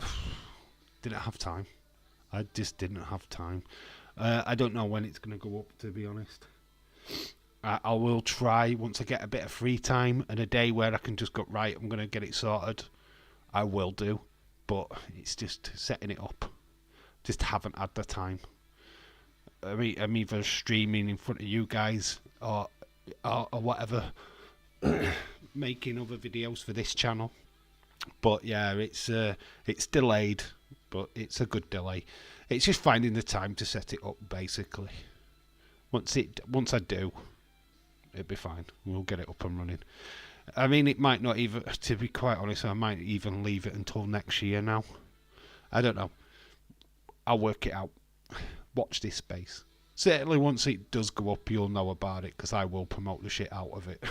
Speaker 1: didn't have time. I just didn't have time. I don't know when it's going to go up, to be honest. I will try once I get a bit of free time and a day where I can just go, right, I'm going to get it sorted. I will do, but it's just setting it up. Just haven't had the time. I mean, I'm either streaming in front of you guys or whatever, making other videos for this channel. But yeah, it's delayed, but it's a good delay. It's just finding the time to set it up, basically. Once I do, it'll be fine. We'll get it up and running. I mean, it might not even, to be quite honest, I might even leave it until next year now. I don't know. I'll work it out. Watch this space. Certainly once it does go up, you'll know about it, because I will promote the shit out of it.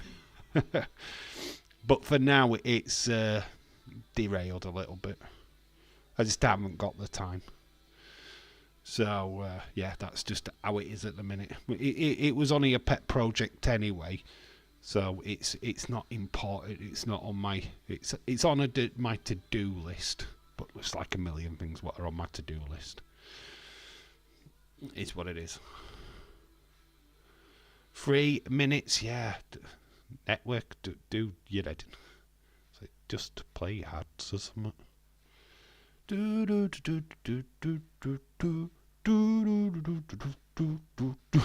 Speaker 1: But for now, it's derailed a little bit. I just haven't got the time. So yeah, that's just how it is at the minute. It was only a pet project anyway, so it's not important. It's not on my it's on my to-do list, but it's like a million things what are on my to-do list. It's what it is. 3 minutes, yeah. Network, do your head. So just play ads or something. Do do do do do do do do do do do do.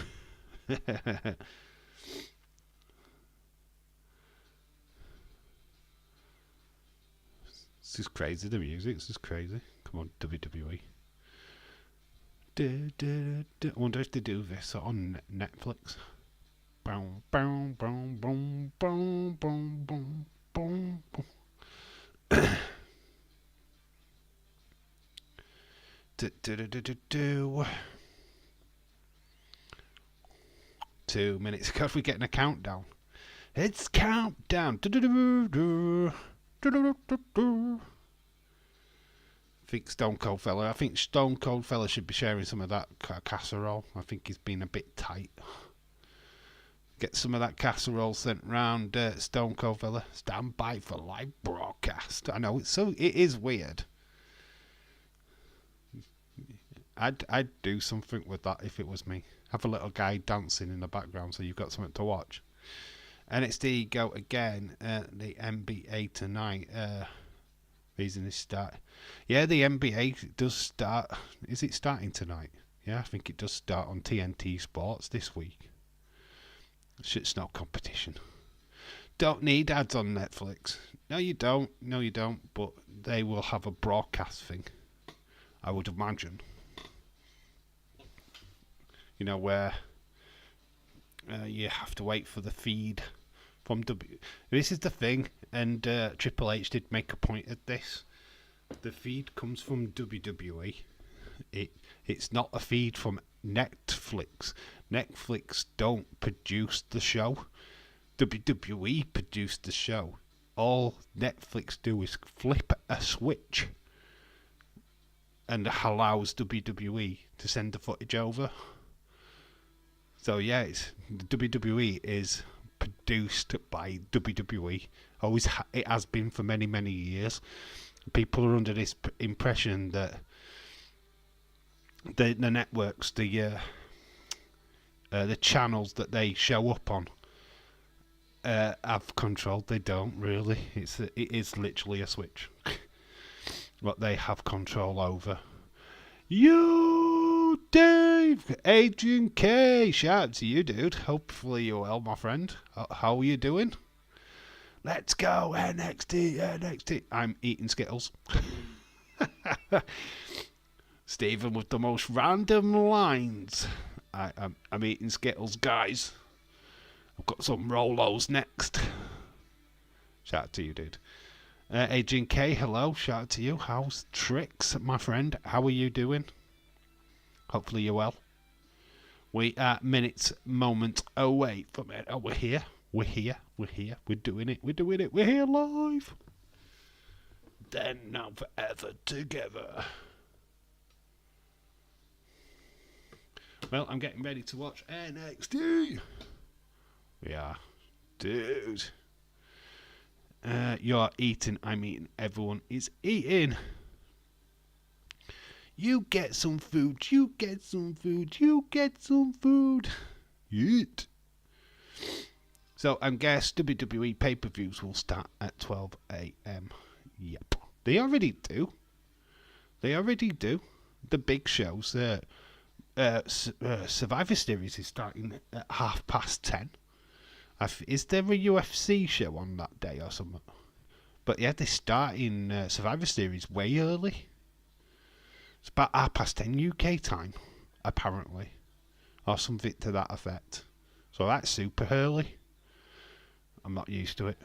Speaker 1: This is crazy. The music. This is crazy. Come on, WWE. I wonder if they do this on Netflix. Boom, boom, boom, boom, boom, boom, boom, boom, boom. Do. 2 minutes. God, we're getting a countdown. It's countdown. I think Stone Cold Fella. I think Stone Cold Fella should be sharing some of that casserole. I think he's been a bit tight. Get some of that casserole sent round, Stone Cold Fella. Stand by for live broadcast. I know it is weird. I'd do something with that if it was me. Have a little guy dancing in the background so you've got something to watch. NXT go again. The NBA tonight. Reason this start. Yeah, the NBA does start. Is it starting tonight? Yeah, I think it does start on TNT Sports this week. Shit's no competition. Don't need ads on Netflix. No, you don't. No, you don't. But they will have a broadcast thing, I would imagine. You know, where you have to wait for the feed from W. This is the thing, and Triple H did make a point of this. The feed comes from WWE. It's not a feed from Netflix. Netflix don't produce the show. WWE produced the show. all Netflix do is flip a switch and allows WWE to send the footage over. So yeah, WWE is produced by WWE. Always, it has been for many, many years. People are under this impression that the networks, the channels that they show up on, have control. They don't really. It is literally a switch. What they have control over. You, Dave, Agent K, shout out to you, dude. Hopefully you're well, my friend. How are you doing? Let's go, NXT, NXT. I'm eating Skittles. Stephen with the most random lines. I'm eating Skittles, guys. I've got some Rolos next. Shout out to you, dude. Agent K, hello. Shout out to you. How's Tricks, my friend? How are you doing? Hopefully you're well. We are moments away from it. Oh, we're here. We're here. We're doing it. We're here live. Then, now, forever together. Well, I'm getting ready to watch NXT. We are. Dude. You're eating, I'm eating, everyone is eating. You get some food, you get some food, you get some food. Eat. So, I guess WWE pay-per-views will start at 12 a.m. Yep. They already do. The big shows. Survivor Series is starting at 10:30. Is there a UFC show on that day or something? But yeah, they start in Survivor Series way early. It's about 10:30 UK time, apparently. Or something to that effect. So that's super early. I'm not used to it.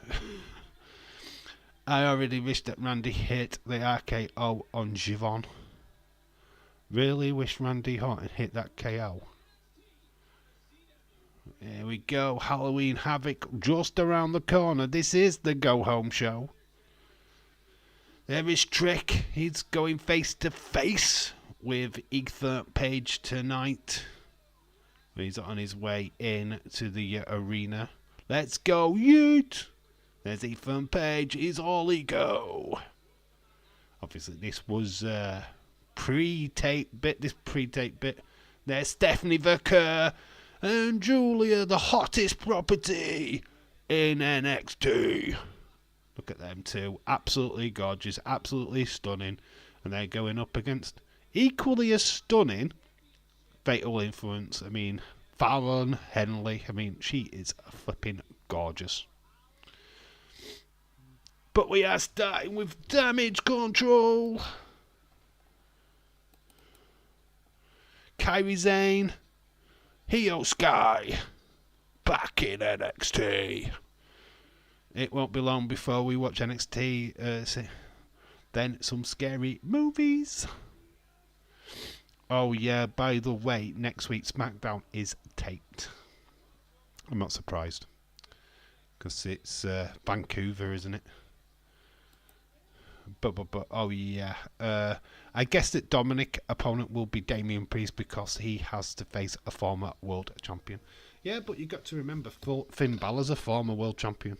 Speaker 1: I already wish that Randy hit the RKO on Jivon. Really wish Randy Orton hit that KO. Here we go, Halloween Havoc just around the corner. This is the Go Home Show. There is Trick. He's going face to face with Ethan Page tonight. He's on his way in to the arena. Let's go, Ute! There's Ethan Page. He's all ego. Obviously, this was pre-tape bit. There's Stephanie Verker. And Julia, the hottest property in NXT. Look at them two. Absolutely gorgeous. Absolutely stunning. And they're going up against equally as stunning Fatal Influence. I mean, Fallon Henley. I mean, she is flipping gorgeous. But we are starting with Damage Control. Kairi Sane. Hio Sky, back in NXT. It won't be long before we watch NXT, then some scary movies. Oh yeah, by the way, next week's SmackDown is taped. I'm not surprised, because it's Vancouver, isn't it? But oh yeah, I guess that Dominic opponent will be Damian Priest because he has to face a former world champion. Yeah, but you got to remember Finn Balor's a former world champion.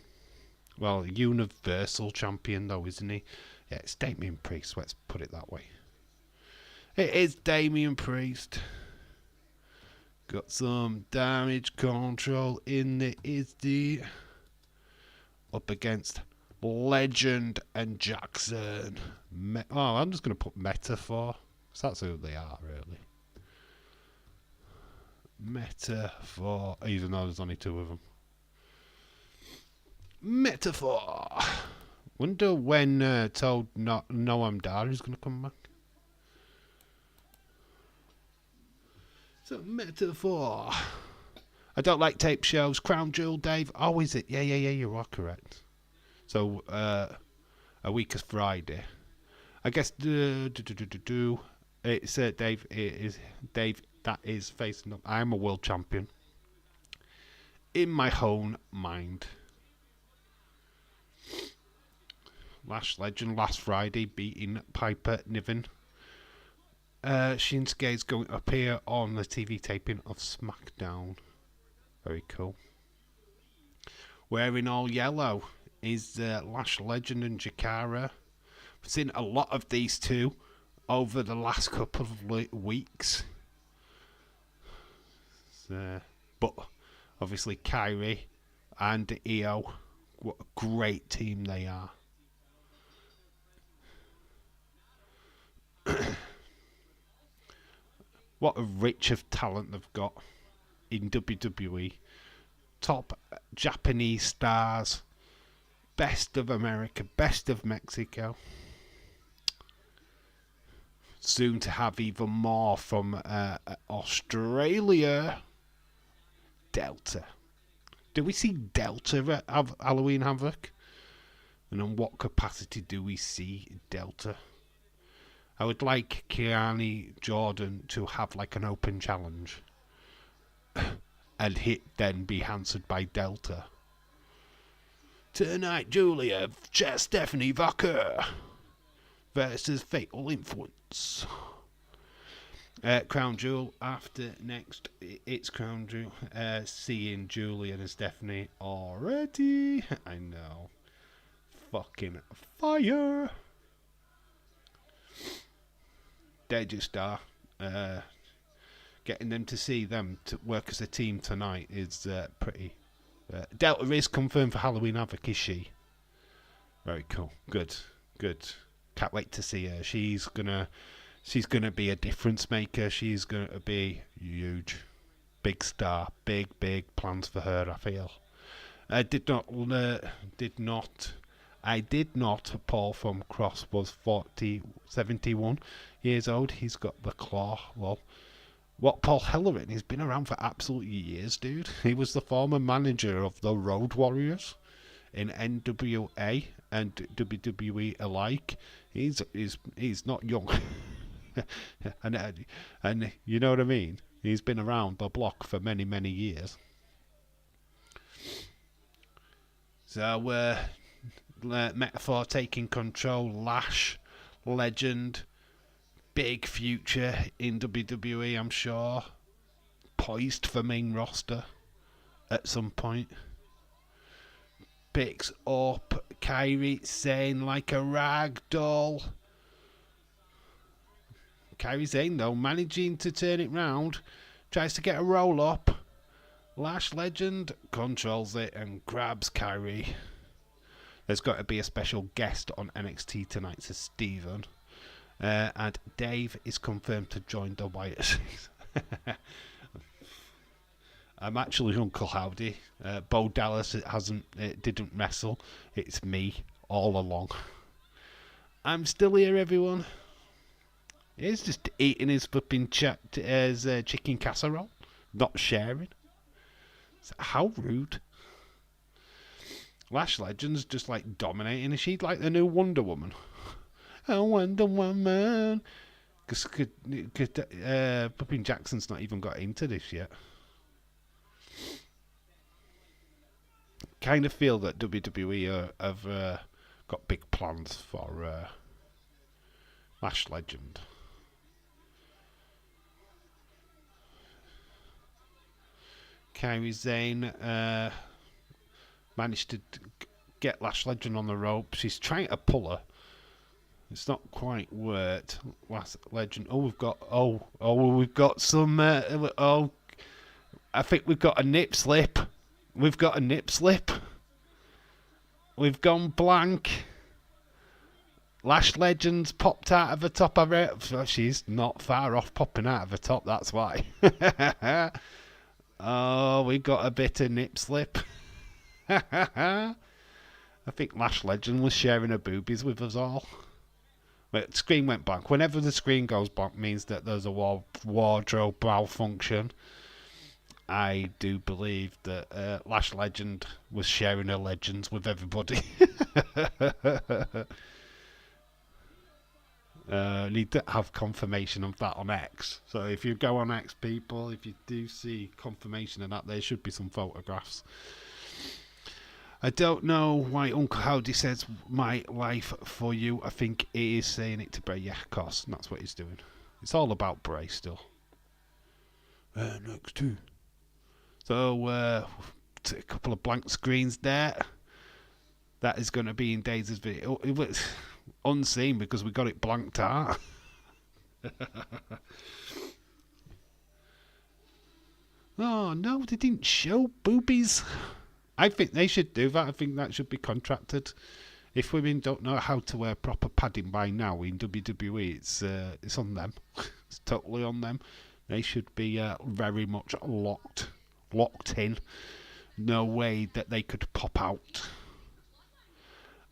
Speaker 1: Well, universal champion though, isn't he? Yeah, it's Damian Priest. Let's put it that way. It is Damian Priest. Got some Damage Control in the ISD up against Legend and Jackson. I'm just going to put Metaphor, because that's who they are, really. Metaphor, even though there's only two of them. Metaphor. Wonder when told Noam Dar is going to come back. So, Metaphor. I don't like tape shows. Crown Jewel, Dave. Oh, is it? Yeah, you are correct. So, a week is Friday. I guess, it's Dave, it is Dave that is facing up. I'm a world champion. In my own mind. Lash Legend last Friday beating Piper Niven. Shinsuke is going to appear on the TV taping of SmackDown. Very cool. Wearing all yellow is Lash Legend and Jakara. We've seen a lot of these two over the last couple of weeks. But obviously Kyrie and Io, what a great team they are. What a rich of talent they've got in WWE. Top Japanese stars, best of America, best of Mexico. Soon to have even more from Australia. Delta. Do we see Delta at Halloween Havoc? And in what capacity do we see Delta? I would like Kiani Jordan to have like an open challenge. And then be answered by Delta. Tonight, Julia, Stephanie Vacker versus Fatal Influence. Crown Jewel after next. It's Crown Jewel. Seeing Julia and Stephanie already. I know. Fucking fire. Deja Star. Getting them to see them to work as a team tonight is pretty. Delta is confirmed for Halloween Havoc, is she? Very cool. Good. Can't wait to see her. She's gonna be a difference maker. She's gonna be huge. Big star. Big plans for her, I feel. I did not. Paul from Cross was 71 years old. He's got the claw. Well, what Paul Ellering? He's been around for absolutely years, dude. He was the former manager of the Road Warriors in NWA and WWE alike. He's not young, and you know what I mean. He's been around the block for many years. So Metaphor taking control. Lash Legend. Big future in WWE, I'm sure. Poised for main roster at some point. Picks up Kairi Sane like a rag doll. Kairi Sane, though, managing to turn it round. Tries to get a roll up. Lash Legend controls it and grabs Kairi. There's got to be a special guest on NXT tonight, says Steven. And Dave is confirmed to join the Wyatt. I'm actually Uncle Howdy. Bo Dallas didn't wrestle. It's me all along. I'm still here, everyone. He's just eating his flipping chicken casserole, not sharing. How rude. Lash Legend's just like dominating. Is she like the new Wonder Woman? Oh, Wonder Woman. Because Puppin Jackson's not even got into this yet. Kind of feel that WWE have got big plans for Lash Legend. Kairi Sane managed to get Lash Legend on the rope. She's trying to pull her. It's not quite worked. Lash Legend. We've got some. I think we've got a nip slip. We've gone blank. Lash Legend's popped out of the top of it. She's not far off popping out of the top, that's why. We got a bit of nip slip. I think Lash Legend was sharing her boobies with us all. But the screen went blank. Whenever the screen goes blank means that there's a wardrobe malfunction. I do believe that Lash Legend was sharing her legends with everybody. Need to have confirmation of that on X. So if you go on X, people, if you do see confirmation of that, there should be some photographs. I don't know why Uncle Howdy says my life for you. I think he is saying it to Bray. Yeah, of course. That's what he's doing. It's all about Bray still. NXT. So, a couple of blank screens there. That is going to be in Daisy's video. It was unseen because we got it blanked out. Oh, no, they didn't show boobies. I think they should do that. I think that should be contracted. If women don't know how to wear proper padding by now in WWE, it's on them. It's totally on them. They should be very much locked in. No way that they could pop out.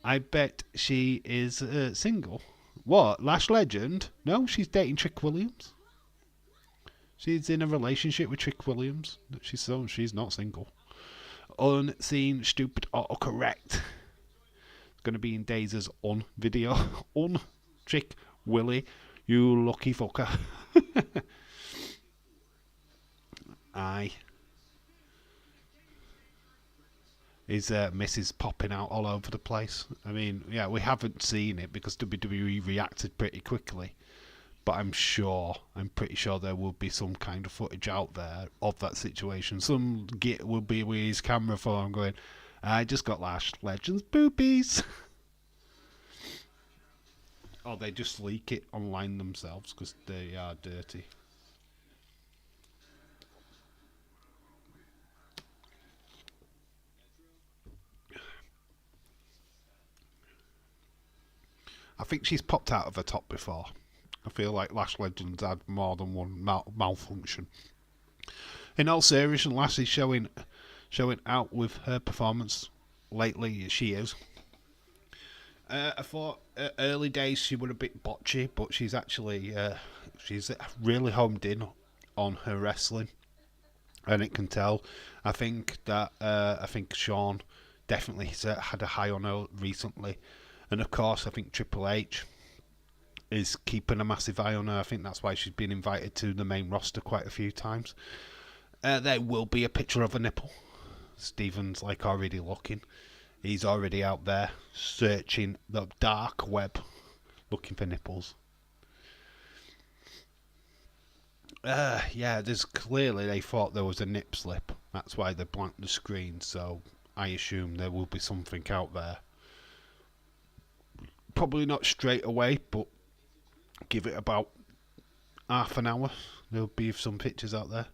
Speaker 1: I bet she is single. What? Lash Legend? No, she's dating Trick Williams. She's in a relationship with Trick Williams. She's not single. Unseen, stupid, autocorrect. It's going to be in Daisy's video. Trick Willie, you lucky fucker. Aye. His missus popping out all over the place. I mean, yeah, we haven't seen it because WWE reacted pretty quickly. But I'm pretty sure there will be some kind of footage out there of that situation. Some git will be with his camera phone going, I just got Lash Legends boobies. Or they just leak it online themselves because they are dirty. I think she's popped out of her top before. I feel like Lash Legends had more than one malfunction. In all seriousness, Lassie's showing out with her performance lately. She is. I thought early days she was a bit botchy, but she's actually she's really homed in on her wrestling, and it can tell. I think Sean definitely had a high on her recently, and of course I think Triple H is keeping a massive eye on her. I think that's why she's been invited to the main roster quite a few times. There will be a picture of a nipple. Steven's already looking. He's already out there searching the dark web looking for nipples. There's clearly they thought there was a nip slip. That's why they blanked the screen, so I assume there will be something out there. Probably not straight away, but give it about half an hour. There'll be some pictures out there.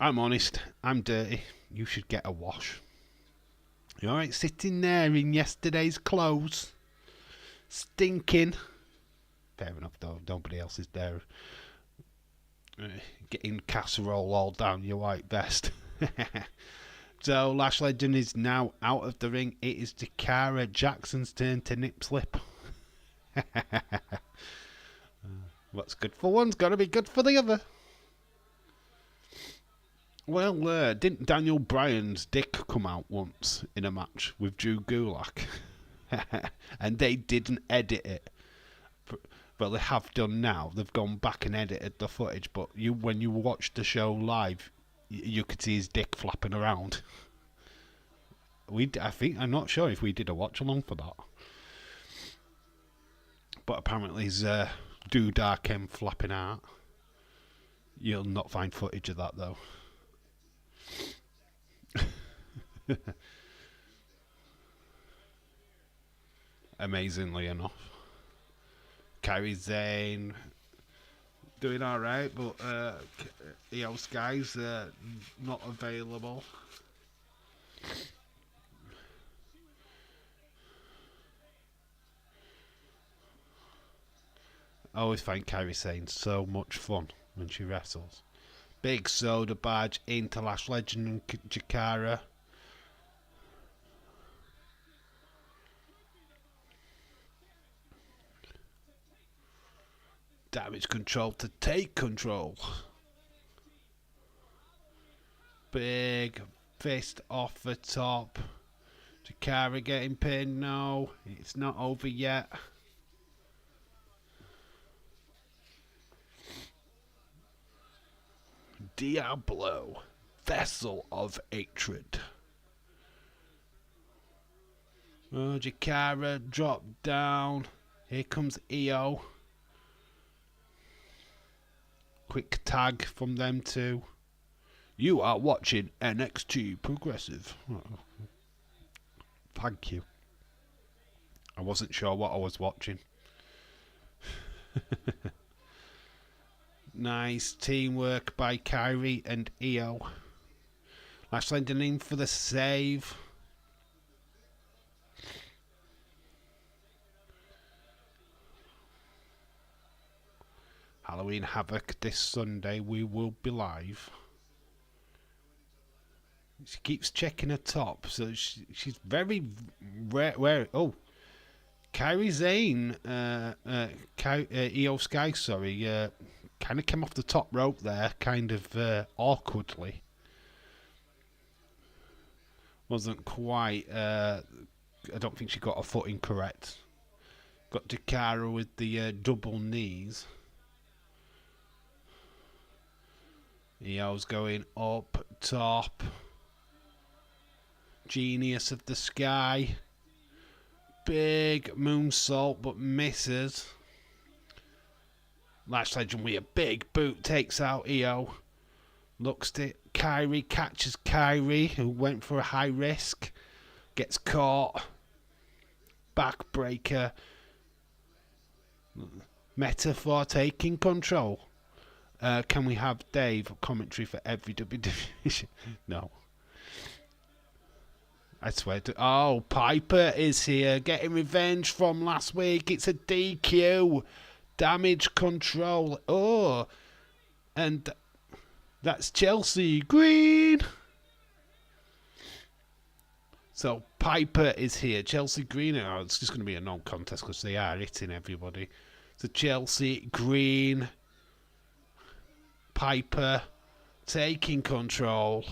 Speaker 1: I'm honest, I'm dirty. You should get a wash. You alright sitting there in yesterday's clothes? Stinking. Fair enough though, nobody else is there. Getting casserole all down your white vest. So Lash Legend is now out of the ring. It is Jakara Jackson's turn to nip slip. What's good for one's got to be good for the other. Well, didn't Daniel Bryan's dick come out once in a match with Drew Gulak? And they didn't edit it. Well, they have done now. They've gone back and edited the footage, but when you watch the show live, you could see his dick flapping around. I'm not sure if we did a watch along for that. But apparently his doodah came flapping out. You'll not find footage of that though. Amazingly enough. Kairi Sane doing alright, but Io Sky's not available. I always find Kairi Sane so much fun when she wrestles. Big soda badge into Lash Legend and Jakara. Damage control to take control. Big fist off the top. Jakara getting pinned. No, it's not over yet. Diablo, vessel of hatred. Jakara dropped down. Here comes Io. Quick tag from them two. You are watching NXT Progressive. Oh, thank you. I wasn't sure what I was watching. Nice teamwork by Kyrie and Io. Lash landing in for the save. Halloween Havoc this Sunday. We will be live. She keeps checking her top, so she's very rare. Oh, Kairi Sane, Io Sky, sorry, kind of came off the top rope there, kind of awkwardly. Wasn't quite. I don't think she got her footing correct. Got Jakara with the double knees. Io's going up top. Genius of the Sky. Big moonsault, but misses. Lash Legend with a big boot takes out Io. Looks to Kyrie, catches Kyrie, who went for a high risk. Gets caught. Backbreaker. Metaphor taking control. Can we have Dave commentary for every WWE? No. I swear to... Oh, Piper is here, getting revenge from last week. It's a DQ. Damage control. Oh. And that's Chelsea Green. So, Piper is here. Chelsea Green. Oh, it's just going to be a non-contest because they are hitting everybody. So, Chelsea Green. Piper taking control.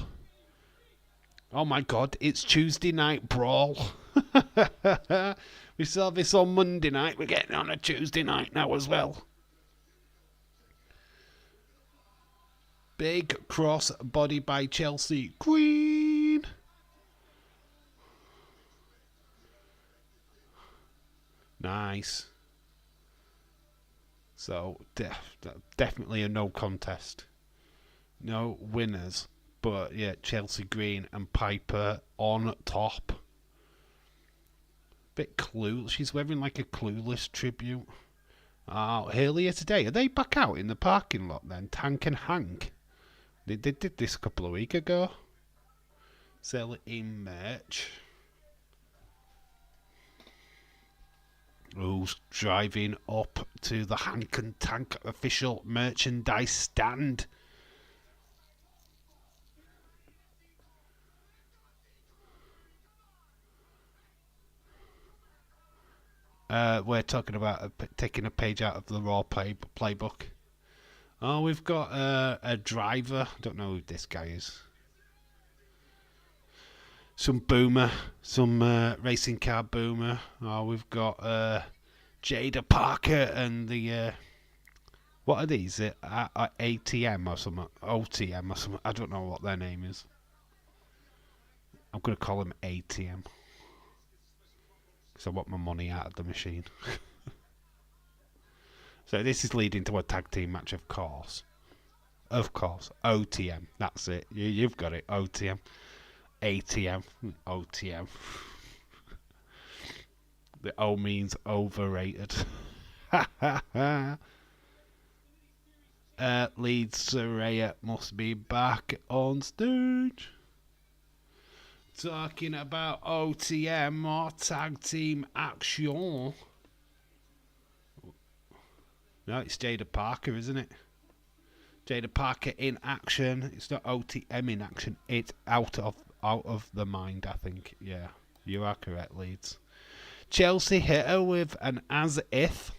Speaker 1: Oh my God, it's Tuesday Night Brawl. We saw this on Monday night. We're getting on a Tuesday night now as well. Big cross body by Chelsea Green. Nice. So, definitely a no contest. No winners. But, yeah, Chelsea Green and Piper on top. Bit clueless. She's wearing like a Clueless tribute. Oh, earlier today. Are they back out in the parking lot then? Tank and Hank. They did this a couple of weeks ago. Selling merch. Who's driving up to the Hank and Tank official merchandise stand? We're talking about taking a page out of the Raw playbook. Oh, we've got a driver. I don't know who this guy is. Some boomer. Some racing car boomer. Oh, we've got Jada Parker and the... what are these? ATM or something? OTM or something? I don't know what their name is. I'm going to call them ATM. Because I want my money out of the machine. So this is leading to a tag team match, of course. Of course. OTM. That's it. You've got it. OTM. ATM. OTM. The O means overrated. Lead Saraya must be back on stage. Talking about OTM or tag team action. No, it's Jada Parker, isn't it? Jada Parker in action. It's not OTM in action. It's out of the mind, I think. Yeah, you are correct, Leeds. Chelsea hit her with an as if.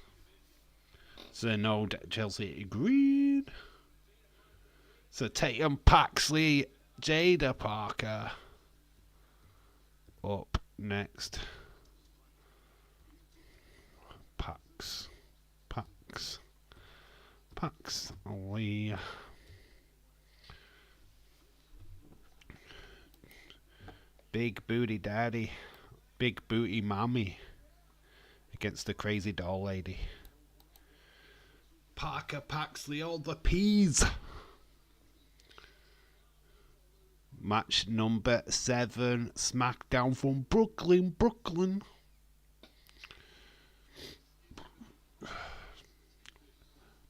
Speaker 1: So no Chelsea Green. So Tatum Paxley, Jada Parker. Up next. Pax Lee. Big booty daddy Big booty mommy against the crazy doll lady. Parker Paxley, all the peas. Match number 7, SmackDown from Brooklyn.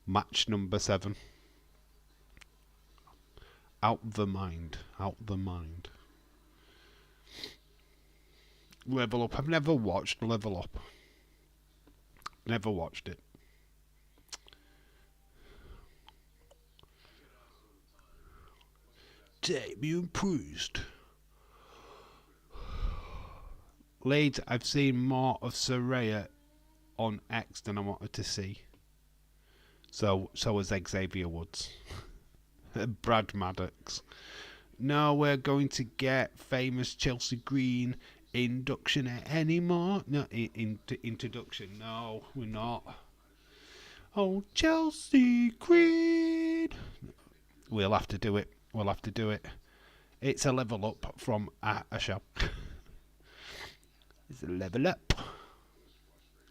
Speaker 1: Match number 7. Out the mind. Level Up. I've never watched Level Up. Never watched it. Damien Priest. Late, I've seen more of Saraya on X than I wanted to see. So has Xavier Woods. Brad Maddox. No, we're going to get famous Chelsea Green induction anymore. No, introduction. No, we're not. Oh, Chelsea Green. We'll have to do it. It's a level up from a shop. It's a level up.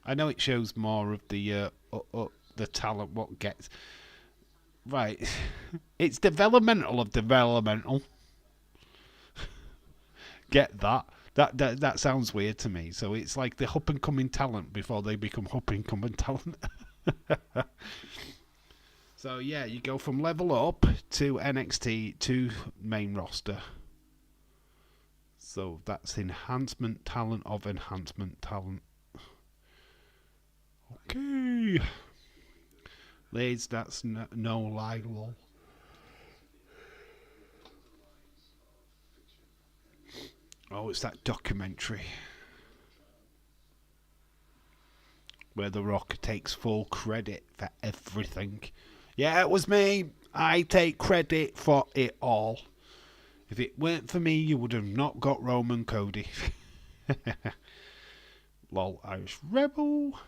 Speaker 1: I know it shows more of the talent, what gets. Right. It's developmental of developmental. Get that? That sounds weird to me. So it's like the up and coming talent before they become up and coming talent. So yeah, you go from level up to NXT to main roster. So that's enhancement talent of enhancement talent. Okay. Ladies, that's no lie, lol. Oh, it's that documentary where The Rock takes full credit for everything. Yeah, it was me. I take credit for it all. If it weren't for me, you would have not got Roman Cody. Lol, Irish Rebel.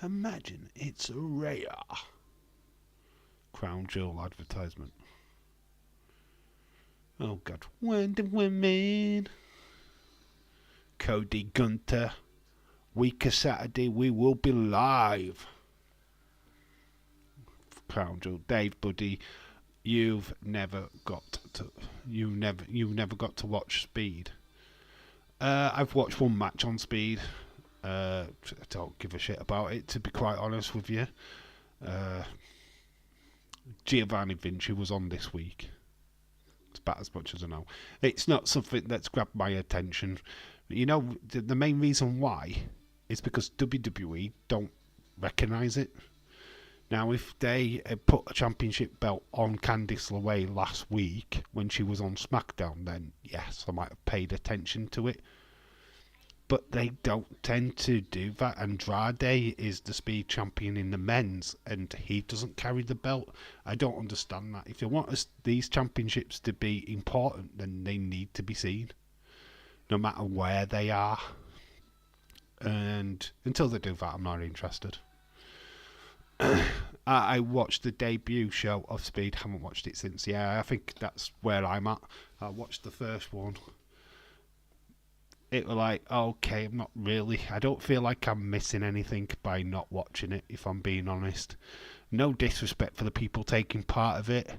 Speaker 1: Imagine it's rare. Crown Jewel advertisement. Oh God, Wonder Woman. Cody Gunter. Week of Saturday, we will be live. Crown Jewel, Dave, buddy, you've never got to watch Speed. I've watched one match on Speed. I don't give a shit about it, to be quite honest with you. Giovanni Vinci was on this week. It's about as much as I know. It's not something that's grabbed my attention. You know, the main reason why is because WWE don't recognise it. Now, if they put a championship belt on Candice LeRae last week when she was on SmackDown, then yes, I might have paid attention to it. But they don't tend to do that. Andrade is the Speed champion in the men's, and he doesn't carry the belt. I don't understand that. If you want these championships to be important, then they need to be seen, no matter where they are. And until they do that, I'm not interested. I watched the debut show of Speed. Haven't watched it since. Yeah, I think that's where I'm at. I watched the first one. It was like, okay, I don't feel like I'm missing anything by not watching it, if I'm being honest. No disrespect for the people taking part of it.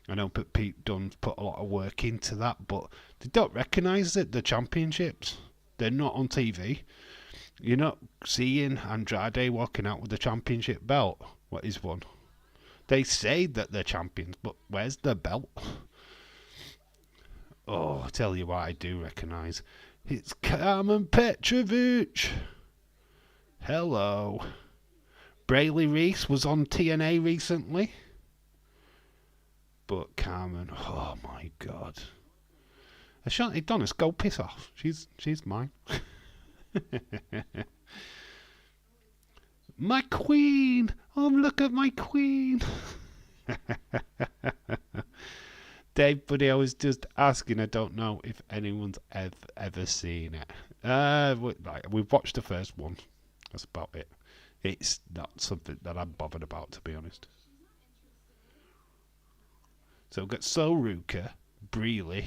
Speaker 1: I know Pete Dunne's put a lot of work into that, but they don't recognise it, the championships. They're not on TV. You're not seeing Andrade walking out with the championship belt. What is one? They say that they're champions, but where's the belt? Oh, I tell you what I do recognise. It's Carmen Petrovich. Hello. Brayley Reese was on TNA recently. But Carmen, oh my God. Ashanti Donis, go piss off. She's mine. My queen! Oh, look at my queen! Dave, buddy, I was just asking. I don't know if anyone's ever seen it. We've watched the first one. That's about it. It's not something that I'm bothered about, to be honest. So we've got Sol Ruka, Breeley,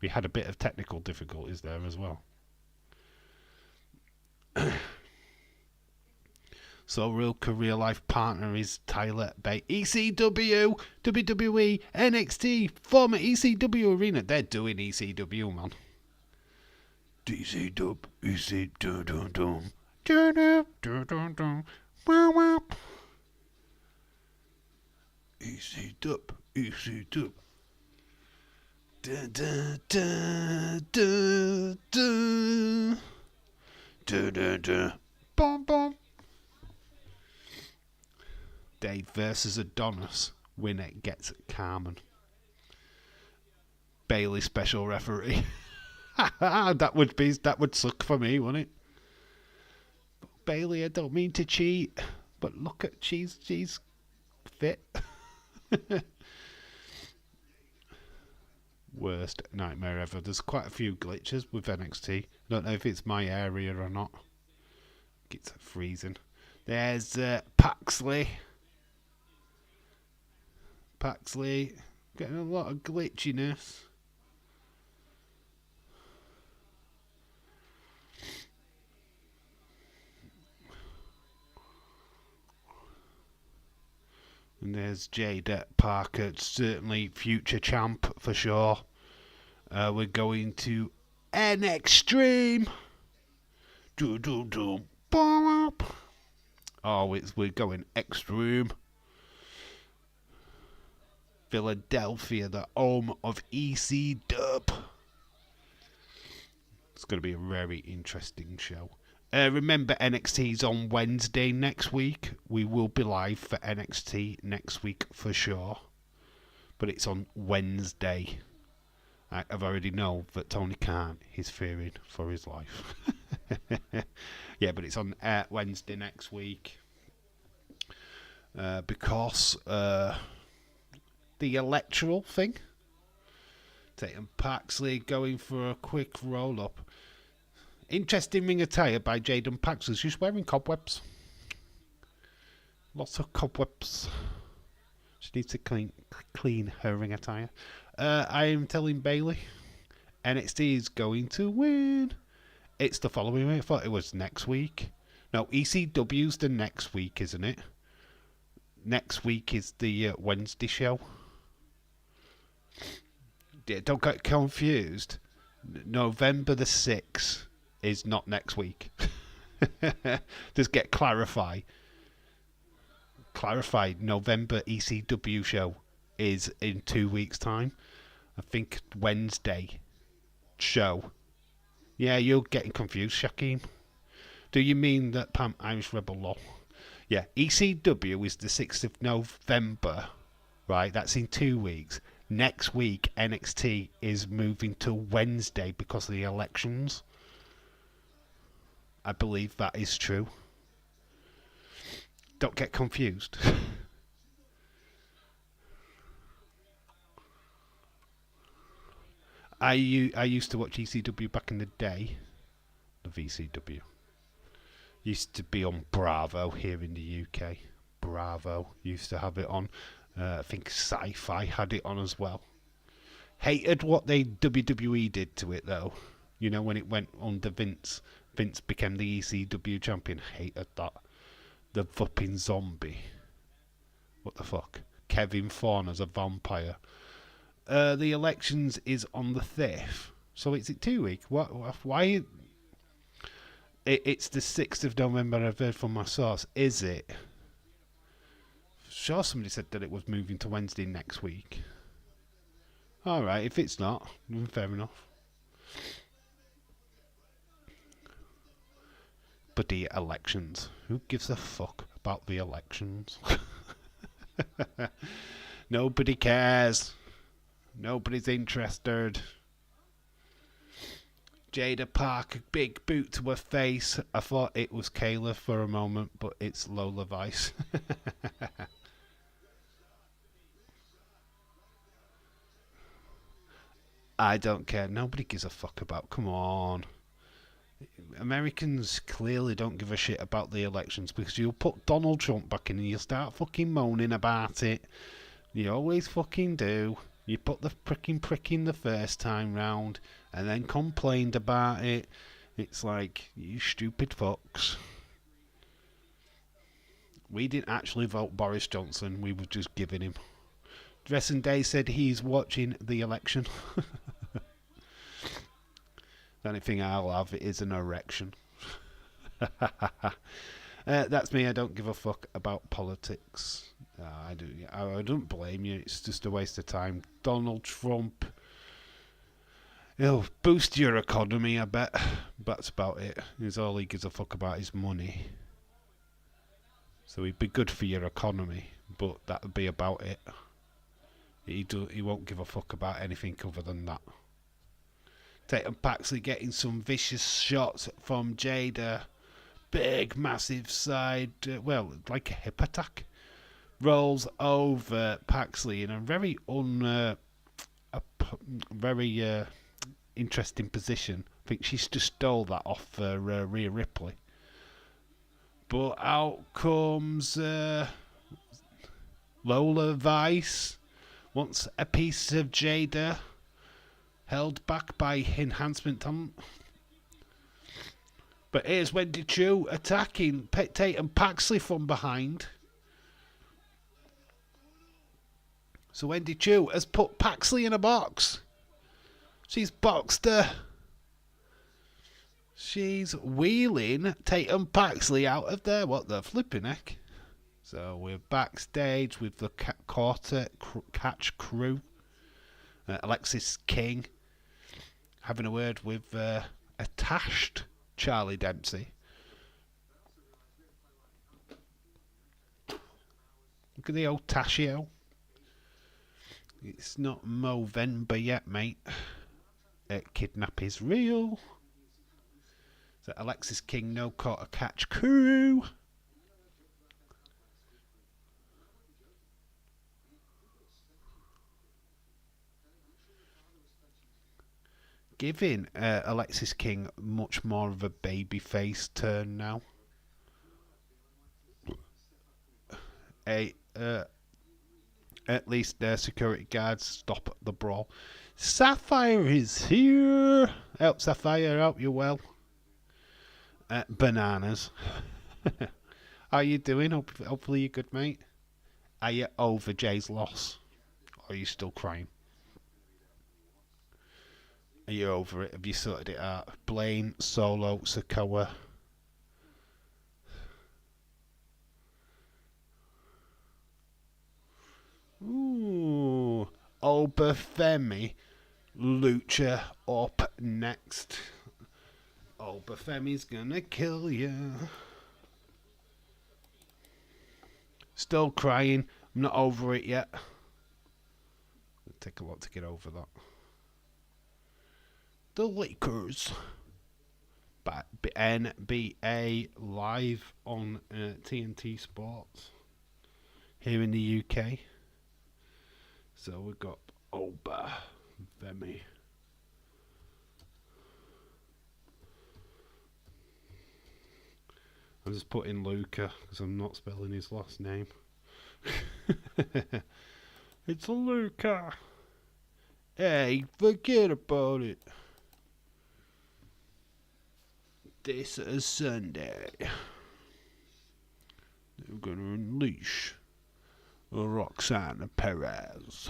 Speaker 1: We had a bit of technical difficulties there as well. So real career life partner is Tyler Bate. ECW, WWE, NXT, former ECW arena. They're doing ECW, man. DC dub, EC dum dum dum. Dum dum dum dum. Wow wow. EC dub, EC dub. Da da da da da. Da da da. Bum bum. Dave versus Adonis. Winner gets Carmen. Bailey special referee. that would suck for me, wouldn't it? But Bailey, I don't mean to cheat, but look at she's fit. Worst nightmare ever. There's quite a few glitches with NXT. I don't know if it's my area or not. It's freezing. There's Paxley. Paxley getting a lot of glitchiness. And there's Jada Parker, certainly future champ for sure. We're going to NXtreme. Oh, we're going Extreme. Philadelphia, the home of EC Dub. It's going to be a very interesting show. Remember, NXT's on Wednesday next week. We will be live for NXT next week for sure. But it's on Wednesday. I've already know that Tony Khan is fearing for his life. Yeah, but it's on Wednesday next week. Because the electoral thing. Tatum Paxley going for a quick roll-up. Interesting ring attire by Jaden Paxley. She's wearing cobwebs. Lots of cobwebs. She needs to clean her ring attire. I am telling Bailey, NXT is going to win. It's the following week. I thought it was next week. No, ECW's the next week, isn't it? Next week is the Wednesday show. Don't get confused. November the 6th is not next week. Just get clarified. November ECW show is in 2 weeks' time. I think Wednesday show. Yeah, you're getting confused, Shaquem. Do you mean that Pam Irish Rebel Law? Yeah, ECW is the 6th of November. Right, that's in 2 weeks. Next week, NXT is moving to Wednesday because of the elections. I believe that is true. Don't get confused. I used to watch ECW back in the day. The VCW. Used to be on Bravo here in the UK. Bravo used to have it on. I think Sci-Fi had it on as well. Hated what they WWE did to it though. You know, when it went under Vince. Vince became the ECW champion. Hated that. The fucking zombie. What the fuck? Kevin Thorne as a vampire. The elections is on the 5th. So it's 2 weeks. Why? It's the 6th of November, I've heard from my source. Is it? Sure, somebody said that it was moving to Wednesday next week. Alright, if it's not, then fair enough. But the elections. Who gives a fuck about the elections? Nobody cares. Nobody's interested. Jada Parker, big boot to her face. I thought it was Kayla for a moment, but it's Lola Vice. I don't care. Nobody gives a fuck about. Come on. Americans clearly don't give a shit about the elections because you'll put Donald Trump back in and you'll start fucking moaning about it. You always fucking do. You put the freaking prick in the first time round and then complained about it. It's like, you stupid fucks. We didn't actually vote Boris Johnson, we were just giving him. Dressing Day said he's watching the election. The only thing I'll have is an erection. That's me. I don't give a fuck about politics. I don't blame you. It's just a waste of time. Donald Trump. He'll boost your economy, I bet. That's about it. He's all he gives a fuck about is money. So he'd be good for your economy, but that would be about it. He won't give a fuck about anything other than that. Tatum Paxley getting some vicious shots from Jada. Big, massive side, like a hip attack. Rolls over Paxley in a very interesting position. I think she's just stole that off Rhea Ripley. But out comes Lola Vice. Wants a piece of Jada. Held back by enhancement talent. But here's Wendy Chu attacking Tatum Paxley from behind. So Wendy Chu has put Paxley in a box. She's boxed her. She's wheeling Tatum Paxley out of there. What the flipping heck? So we're backstage with the quarter catch crew. Alexis King having a word with attached Charlie Dempsey. Look at the old Tashio. It's not Movember yet, mate. Kidnap is real. So Alexis King, no quarter catch crew. Giving Alexis King much more of a babyface turn now. At least their security guards stop at the brawl. Sapphire is here. Help Sapphire out, you well. Bananas. How you doing? Hopefully you're good, mate. Are you over Jay's loss? Or are you still crying? Are you over it? Have you sorted it out? Blaine, Solo, Sikoa. Ooh. Obafemi. Lucha up next. Obafemi's gonna kill you. Still crying. I'm not over it yet. It'll take a lot to get over that. The Lakers. But NBA live on TNT Sports here in the UK. So we've got Obafemi. I'm just putting Luca because I'm not spelling his last name. It's Luca. Hey, forget about it. This is Sunday. They're going to unleash Roxanne Perez.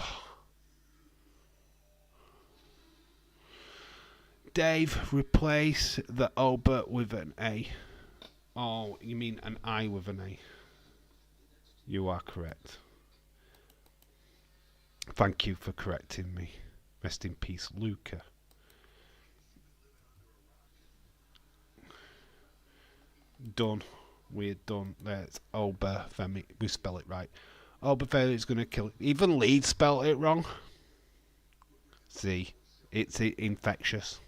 Speaker 1: Dave, replace the Oba with an A. Oh, you mean an I with an A? You are correct. Thank you for correcting me. Rest in peace, Luca. Done. We're done. There's Obafemi. We spell it right. Obafemi is going to kill it. Even Leeds spelled it wrong. See, it's infectious.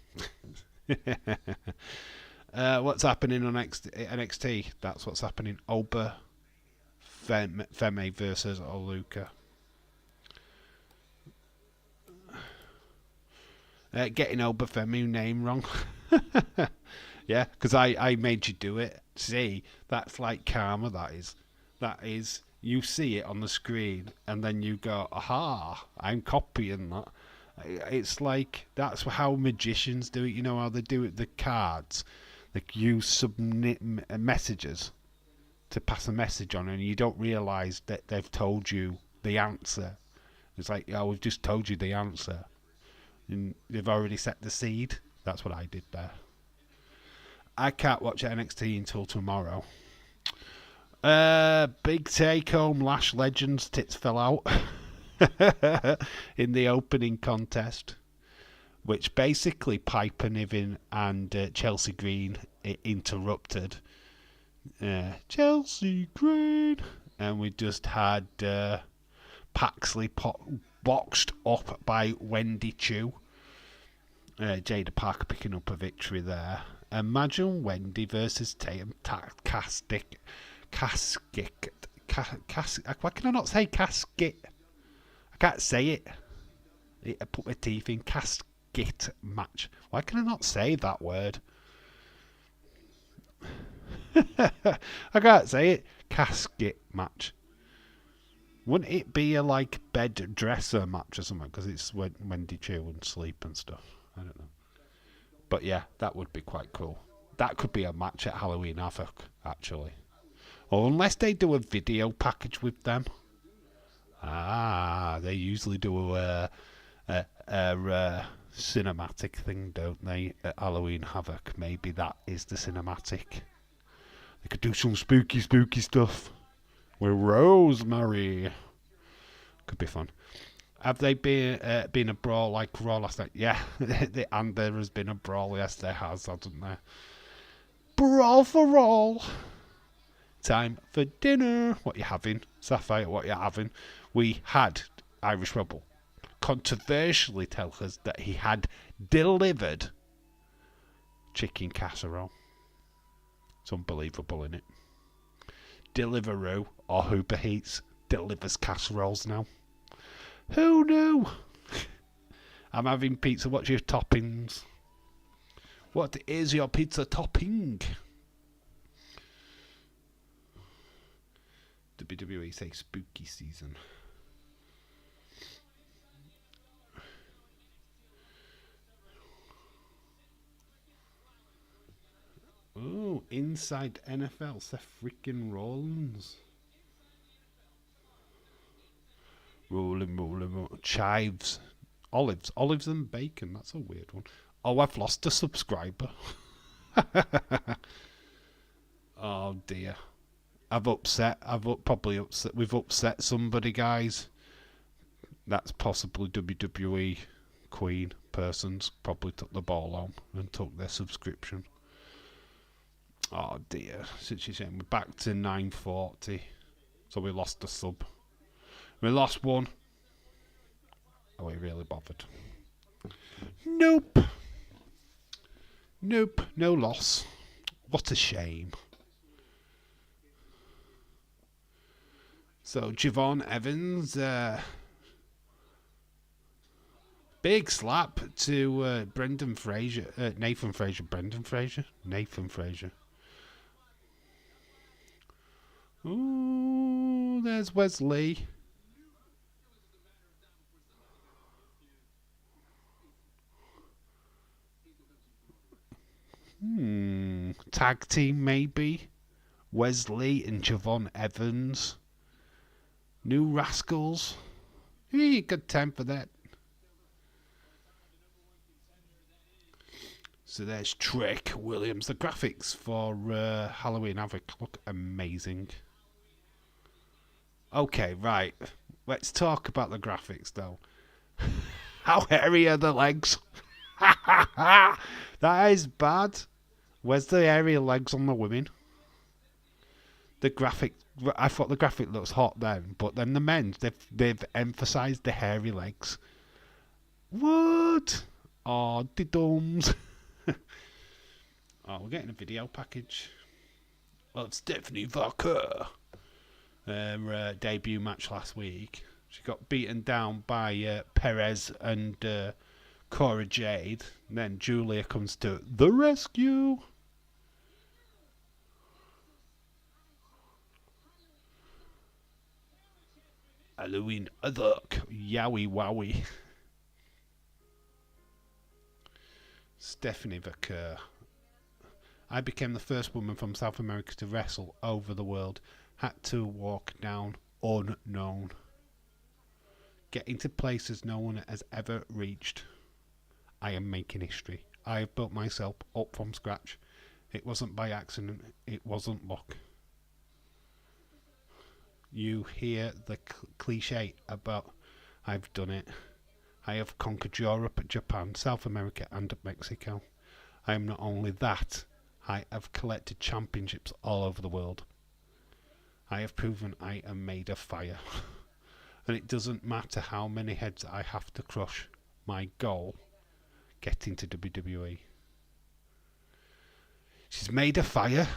Speaker 1: What's happening on NXT? That's what's happening. Obafemi versus Luca. Getting Obafemi name wrong. Yeah, because I made you do it. See, that's like karma, that is. That is You see it on the screen, and then you go, aha, I'm copying that. It's like, that's how magicians do it. You know how they do it, the cards. Like, you submit messages to pass a message on, and you don't realise that they've told you the answer. It's like, oh, we've just told you the answer. And they've already set the seed. That's what I did there. I can't watch NXT until tomorrow. Big take home. Lash Legends tits fell out in the opening contest, which basically Piper Niven and Chelsea Green interrupted. Chelsea Green, and we just had Paxley boxed up by Wendy Chu. Jada Parker picking up a victory there. Imagine Wendy versus Tatum Casket. Why can I not say casket? I can't say it. I put my teeth in. Casket match. Why can I not say that word? I can't say it. Casket match. Wouldn't it be a like bed dresser match or something? Because it's Wendy Chu and sleep and stuff. I don't know. But yeah, that would be quite cool. That could be a match at Halloween Havoc, actually. Or unless they do a video package with them. They usually do a cinematic thing, don't they? At Halloween Havoc. Maybe that is the cinematic. They could do some spooky stuff with Rosemary. Could be fun. Have they been a brawl like Raw last night? Yeah, and there has been a brawl. Yes, there has, hasn't there? Brawl for all. Time for dinner. What you having, Sapphire? What you having? We had Irish Rebel controversially tell us that he had delivered chicken casserole. It's unbelievable, isn't it? Deliveroo or Uber Eats delivers casseroles now. Who knew? I'm having pizza. What's your toppings? What is your pizza topping? WWE say spooky season. Oh, inside NFL, Seth freaking Rollins. Rolling. Chives. Olives and bacon. That's a weird one. Oh, I've lost a subscriber. Oh dear. We've upset somebody, guys. That's possibly WWE Queen persons. Probably took the ball home and took their subscription. Oh dear. Since you're saying we're back to 940. So we lost a sub. We lost one. Are we really bothered? Nope. No loss. What a shame. So Javon Evans, big slap to Nathan Fraser. Ooh, there's Wesley. Tag team maybe. Wesley and Javon Evans. New Rascals. Good time for that. So there's Trick Williams. The graphics for Halloween Havoc look amazing. Okay, right. Let's talk about the graphics though. How hairy are the legs? That is bad. Where's the hairy legs on the women? The graphic, I thought the graphic looks hot then, but then the men's, they've emphasised the hairy legs. What? Oh, the dums. Oh, we're getting a video package. Well, it's Stephanie Vaca. Her debut match last week. She got beaten down by Perez and Cora Jade. And then Julia comes to the rescue. Halloween look. Yowie wowie. Stephanie Vaquer. I became the first woman from South America to wrestle over the world. Had to walk down unknown. Getting to places no one has ever reached. I am making history. I have built myself up from scratch. It wasn't by accident. It wasn't luck. You hear the cliche about I've done it. I have conquered Europe, Japan, South America and Mexico. I am not only that, I have collected championships all over the world. I have proven I am made of fire. And it doesn't matter how many heads I have to crush. My goal, getting to WWE. She's made of fire.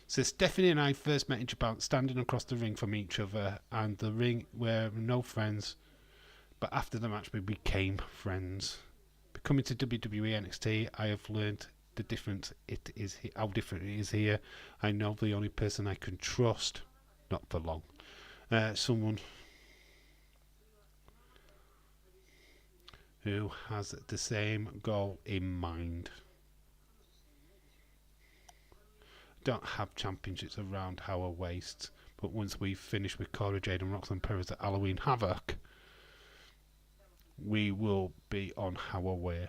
Speaker 1: So Stephanie and I first met in Japan, standing across the ring from each other, and the ring were no friends. But after the match, we became friends. Coming to WWE NXT, I have learned the difference it is, how different it is here. I know the only person I can trust, not for long, someone who has the same goal in mind. Don't have championships around our waists, but once we finish with Cora Jade and Roxanne Perez at Halloween Havoc, we will be on our way.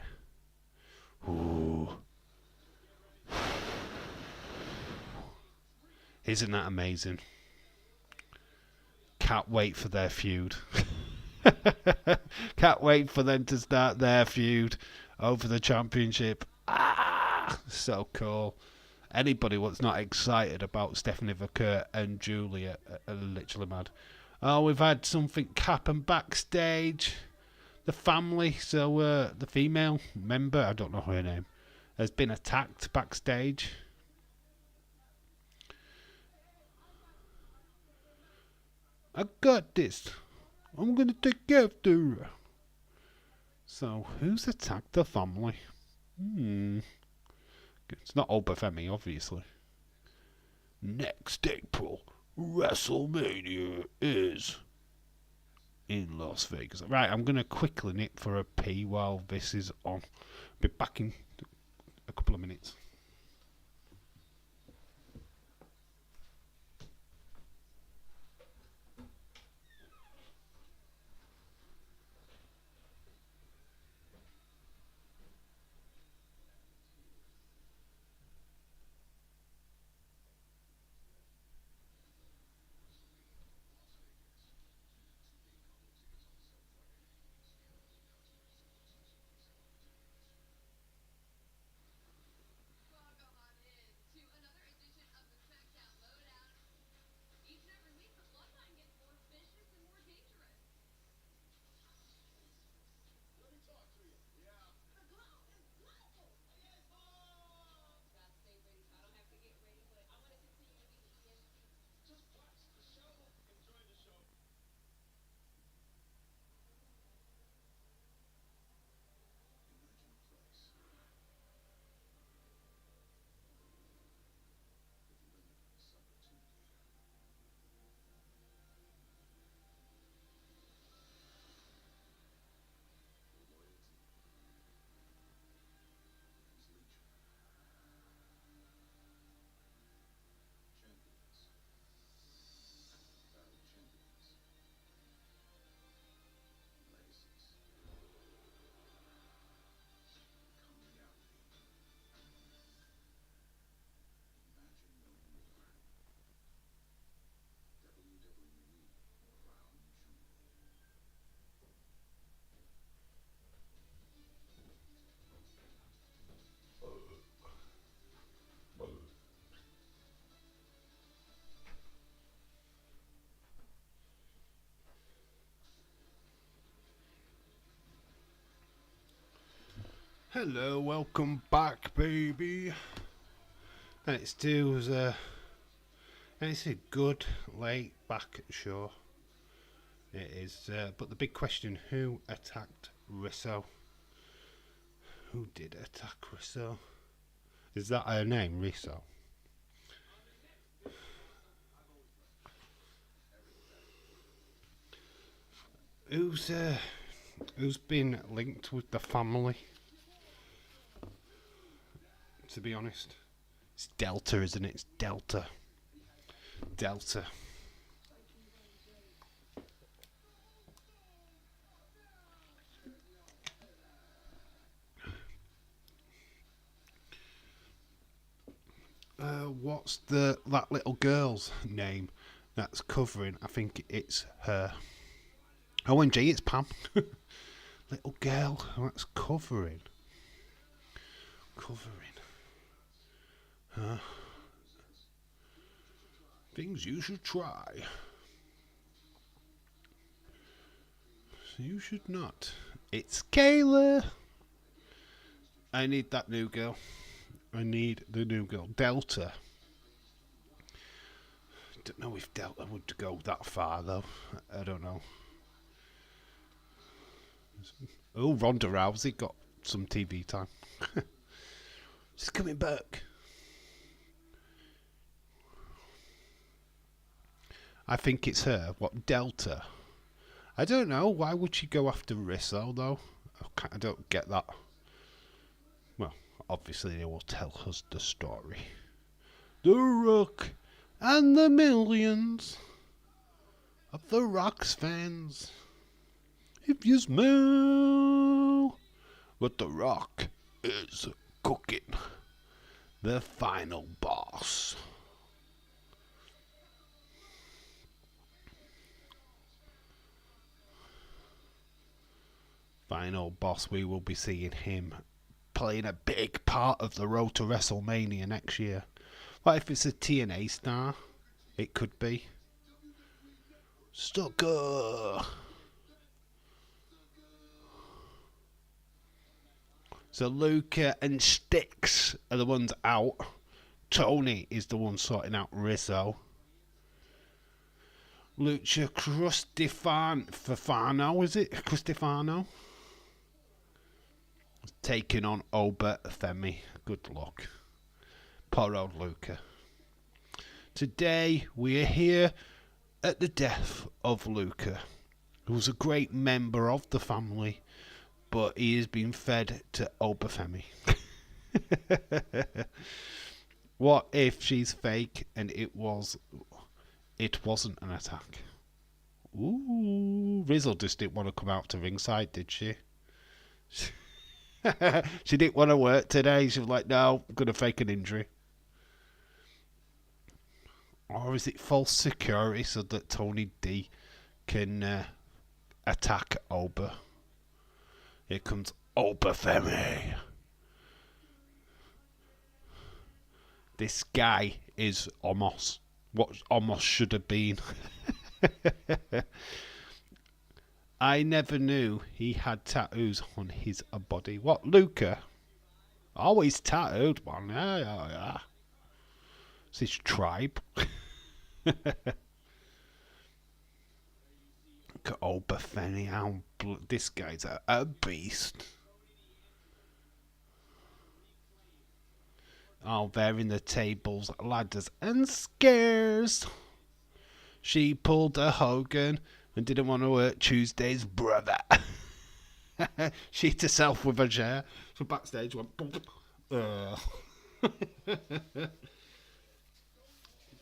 Speaker 1: Ooh. Isn't that amazing? Can't wait for their feud. Can't wait for them to start their feud over the championship. Ah, so cool. Anybody that's not excited about Stephanie Vaquer and Julia are literally mad. Oh, we've had something happen backstage. The family, so the female member, I don't know her name, has been attacked backstage. I got this. I'm going to take care of her. So, who's attacked the family? It's not Obafemi, obviously. Next April, WrestleMania is in Las Vegas. Right, I'm going to quickly nip for a pee while this is on. Be back in a couple of minutes. Hello, welcome back, baby. And it's a good late back show. It is, but the big question: who attacked Risso? Who did attack Risso? Is that her name, Risso? Who's been linked with the family? To be honest, it's Delta, isn't it? It's Delta. Delta. What's that little girl's name that's covering? I think it's her. OMG, it's Pam. Little girl that's covering. Huh? Things you should try. You should not. It's Kayla. I need that new girl. I need the new girl. Delta. Don't know if Delta would go that far though. I don't know. Oh, Ronda Rousey got some TV time. She's coming back. I think it's her. What, Delta? I don't know. Why would she go after Risso though? I don't get that. Well, obviously they will tell us the story. The Rock and the millions of the Rock's fans. If you smell what the Rock is cooking, the final boss. Final boss, we will be seeing him playing a big part of the road to WrestleMania next year. What if it's a TNA star? It could be. Stucker. So Luca and Styx are the ones out. Tony is the one sorting out Rizzo. Lucha Crustifano, is it? Crustifano? Taking on Oba Femi. Good luck. Poor old Luca. Today we are here at the death of Luca, who was a great member of the family, but he has been fed to Oba Femi. What if she's fake and it wasn't an attack? Ooh, Rizzo just didn't want to come out to ringside, did she? She didn't want to work today. She was like, no, I'm going to fake an injury. Or is it false security so that Tony D can attack Oba? Here comes Oba Femi. This guy is Omos. What Omos should have been. I never knew he had tattoos on his body. What, Luca? Always tattooed, man. Yeah. It's his tribe. Look at Oba Femi. This guy's a beast. Oh, they're in the tables, ladders, and scares. She pulled a Hogan and didn't want to hurt Tuesday's brother. She hit herself with a chair. So backstage went.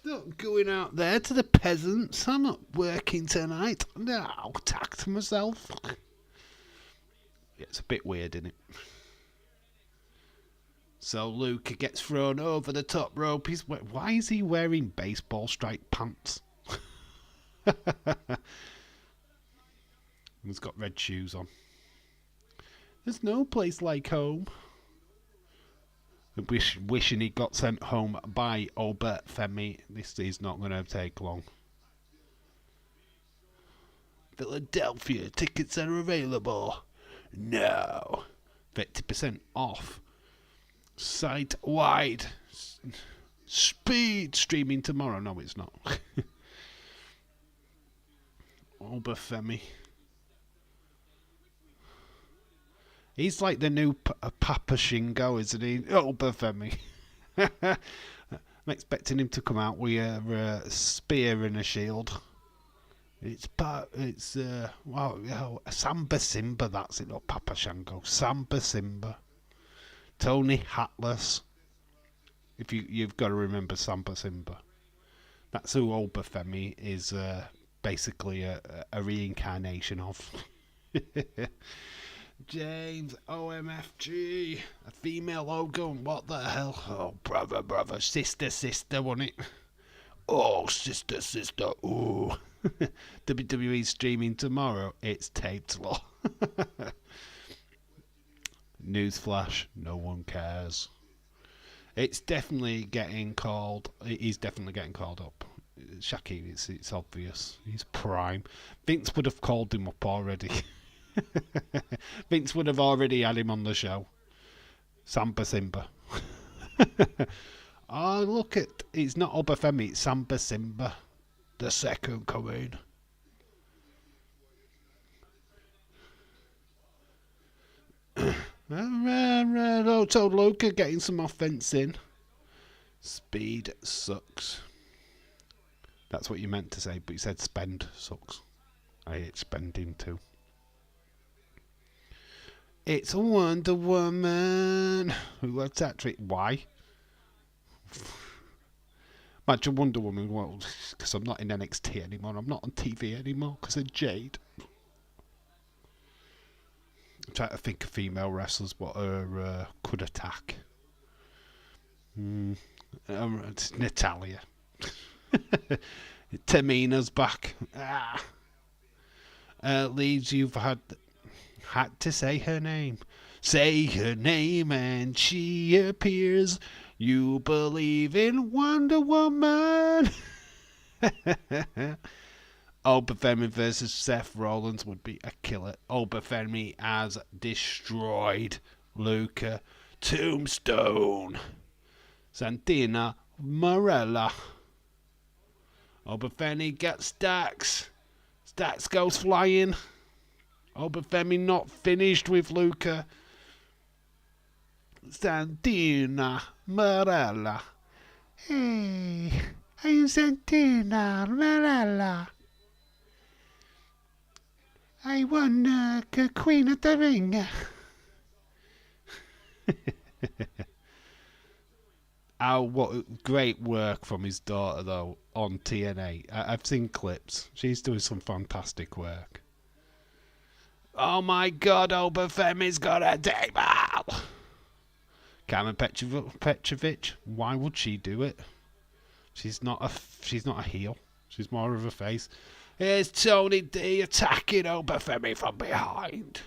Speaker 1: Not going out there to the peasants. I'm not working tonight. No, I'll attack myself. Yeah, it's a bit weird, isn't it? So Luca gets thrown over the top rope. Why is he wearing baseball striped pants? He's got red shoes on. There's no place like home. Wishing he got sent home by Oba Femi. This is not going to take long. Philadelphia, tickets are available. No. 50% off. Site wide. Speed streaming tomorrow. No, it's not. Oba Femi. He's like the new Papa Shingo, isn't he? Oba Femi. I'm expecting him to come out with a spear and a shield. Samba Simba, that's it, not Papa Shango. Samba Simba. Tony Hatless. If you've got to remember Samba Simba. That's who Obafemi is basically a reincarnation of. James OMFG, a female logo, and what the hell? Oh, brother, sister, wasn't it? Oh, sister, ooh. WWE streaming tomorrow, it's taped law. Newsflash, no one cares. It's definitely getting called, he's definitely getting called up. Shaki, it's obvious. He's prime. Vince would have called him up already. Vince would have already had him on the show. Samba Simba. Oh, look it's not Obafemi, it's Samba Simba. The second coming. So Luca getting some offense in. Speed sucks. That's what you meant to say, but you said spend sucks. I hate spending too. It's a Wonder Woman who attacked it. Why? Imagine Wonder Woman. Well, because I'm not in NXT anymore. I'm not on TV anymore because of Jade. I'm trying to think of female wrestlers what could attack. It's Natalia. Tamina's back. Leaves you've had to say her name. Say her name and she appears. You believe in Wonder Woman. Obafemi versus Seth Rollins would be a killer. Obafemi has destroyed Luca. Tombstone. Santina Marella. Obafemi gets Stacks. Stacks goes flying. Obafemi not finished with Luca. Santina Marella. Hey, I'm Santina Marella. I won Queen of the Ring. What great work from his daughter though on TNA. I've seen clips. She's doing some fantastic work. Oh my God, Obafemi's got a table. Carmen Petrovic. Why would she do it? She's not a heel. She's more of a face. Here's Tony D attacking Obafemi from behind.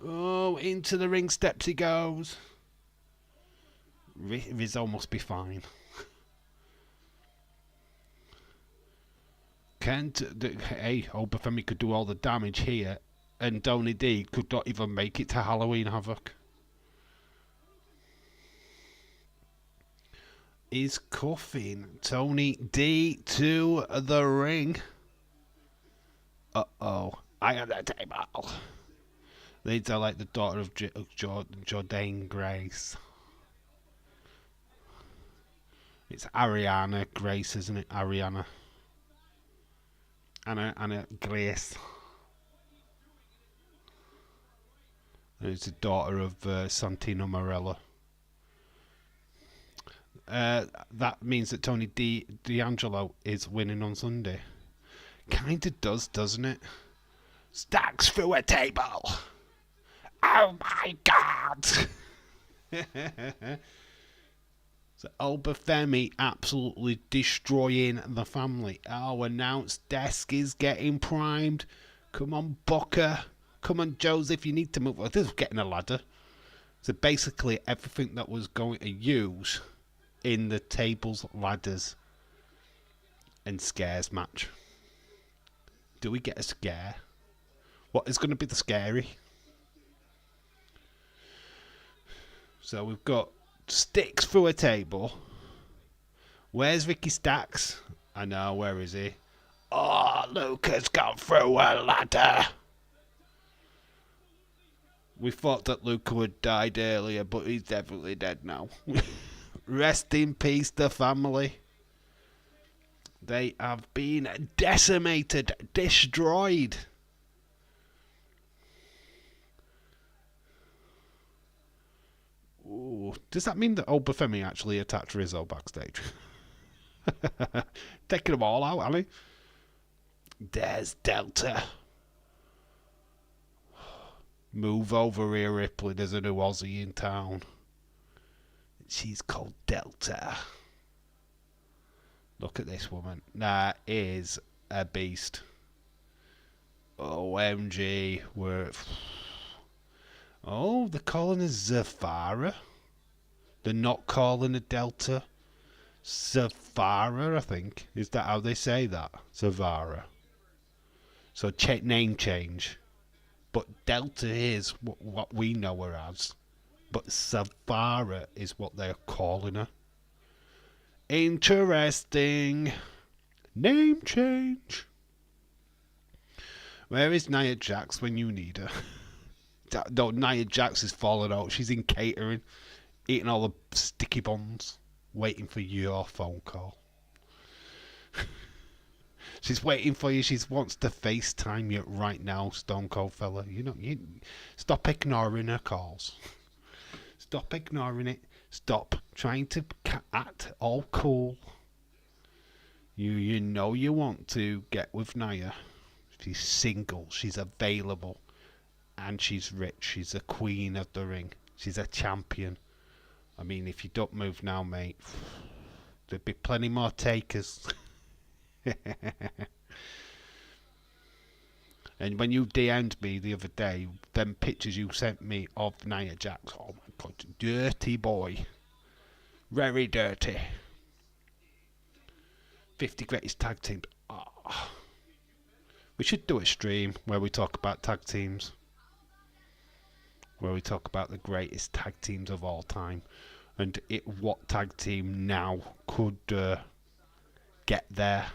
Speaker 1: Oh, into the ring steps he goes. Rizzo must be fine. Hey, Obafemi could do all the damage here, and Tony D could not even make it to Halloween Havoc. Is cuffing Tony D to the ring. Uh-oh. I am the table. These are like the daughter of Jordane Grace. It's Ariana Grace, isn't it? Ariana. Anna Grace. And it's the daughter of Santino Marella. That means that Tony D'Angelo is winning on Sunday. Kinda does, doesn't it? Stacks through a table. Oh my God! So Obafemi absolutely destroying the family. Our announce desk is getting primed. Come on, Booker. Come on, Joseph. You need to move. This is getting a ladder. So basically, everything that was going to use in the tables, ladders, and scares match. Do we get a scare? What is going to be the scary? So we've got sticks through a table. Where's Ricky Stacks? I know, where is he? Oh, Luca's gone through a ladder. We thought that Luca had died earlier, but he's definitely dead now. Rest in peace, the family. They have been decimated, destroyed. Ooh, does that mean that Obafemi actually attacked Rizzo backstage? Taking them all out, hasn't he? There's Delta. Move over here, Ripley. There's a new Aussie in town. She's called Delta. Look at this woman. That is a beast. OMG. Oh, they're calling her Zafara. They're not calling her Delta. Zafara, I think. Is that how they say that? Zavara. So name change. But Delta is what we know her as. But Zavara is what they're calling her. Interesting. Name change. Where is Nia Jax when you need her? No, Nia Jax is falling out. She's in catering, eating all the sticky buns, waiting for your phone call. She's waiting for you. She wants to FaceTime you right now, Stone Cold fella. You stop ignoring her calls. Stop ignoring it. Stop trying to act all cool. You know you want to get with Nia. She's single. She's available. And she's rich. She's a queen of the ring. She's a champion. I mean, if you don't move now, mate, there'd be plenty more takers. And when you DM'd me the other day, them pictures you sent me of Nia Jax, oh my god, dirty boy. Very dirty. 50 greatest tag teams. Oh. We should do a stream where we talk about tag teams. Where we talk about the greatest tag teams of all time. And what tag team now could get there.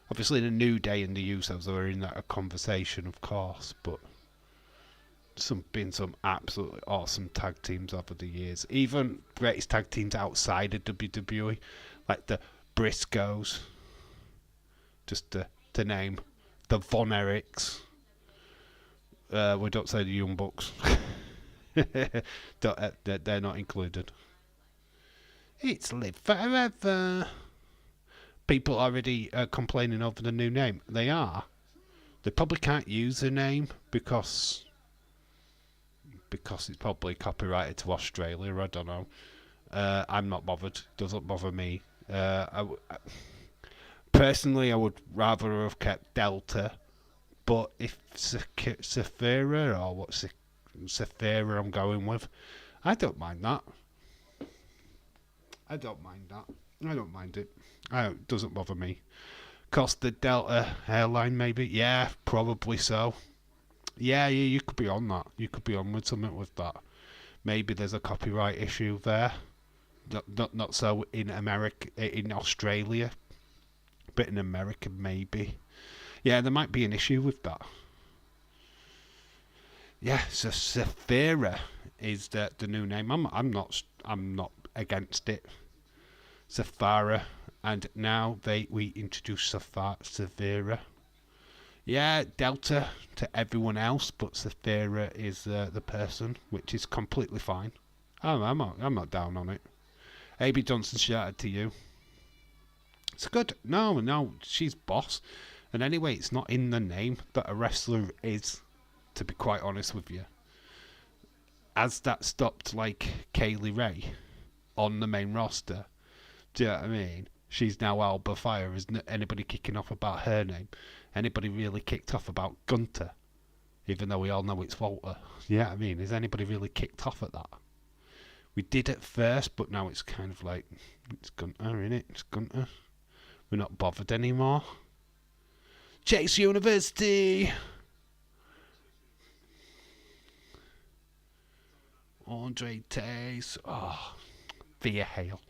Speaker 1: Obviously, the New Day and the Usos are in that conversation, of course, but been some absolutely awesome tag teams over the years. Even greatest tag teams outside of WWE, like the Briscoes, just to name, the Von Erichs. We don't say the Young Bucks. They're not included. It's Live Forever. People already complaining over the new name. They are. They probably can't use the name because it's probably copyrighted to Australia. I don't know. I'm not bothered. Doesn't bother me. Personally, I would rather have kept Delta. But if Saphira or what's Saphira I'm going with, I don't mind that. I don't mind it. It doesn't bother me. Cost the Delta airline, maybe? Yeah, probably so. Yeah, you could be on that. You could be on with something with that. Maybe there's a copyright issue there. Not so in America, in Australia, but in America maybe. Yeah, there might be an issue with that. Yeah, so Saphira is the new name. I'm not against it. Saphira, and now we introduce Saphira. Yeah, Delta to everyone else, but Saphira is the person, which is completely fine. I'm not down on it. AB Johnson shouted to you. It's good. No, she's boss. And anyway, it's not in the name that a wrestler is, to be quite honest with you. As that stopped like Kaylee Ray on the main roster, do you know what I mean? She's now Alba Fire. Isn't anybody kicking off about her name? Anybody really kicked off about Gunter? Even though we all know it's Walter. Yeah, I mean, is anybody really kicked off at that? We did at first, but now it's kind of like, it's Gunter, innit? It's Gunter. We're not bothered anymore. Chase University! Andre Tace. Oh, Thea Hale.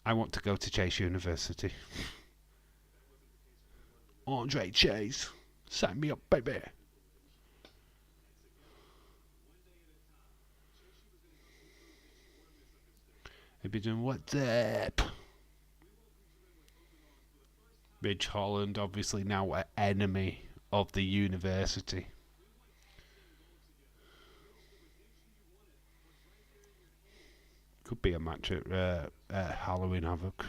Speaker 1: I want to go to Chase University. Andre Chase. Sign me up, baby. He'd be doing, what's up? Ridge Holland, obviously now an enemy of the university. Could be a match at Halloween Havoc.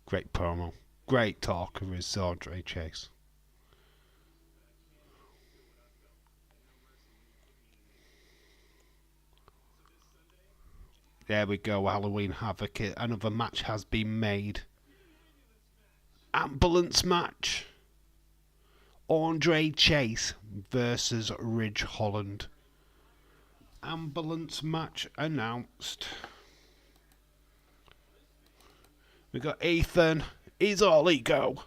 Speaker 1: Great promo. Great talker is Andre Chase. There we go, Halloween Havoc. Another match has been made. Ambulance match. Andre Chase versus Ridge Holland. Ambulance match announced. We got Ethan. He's all ego.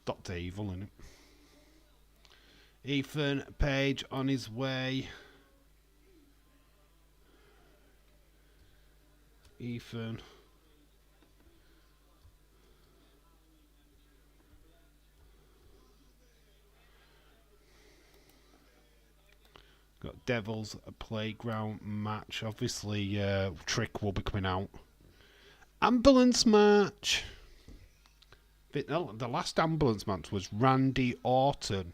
Speaker 1: Dr. Evil, innit? Ethan Page on his way. Ethan. Got Devil's Playground match. Obviously, Trick will be coming out. Ambulance match. The last ambulance match was Randy Orton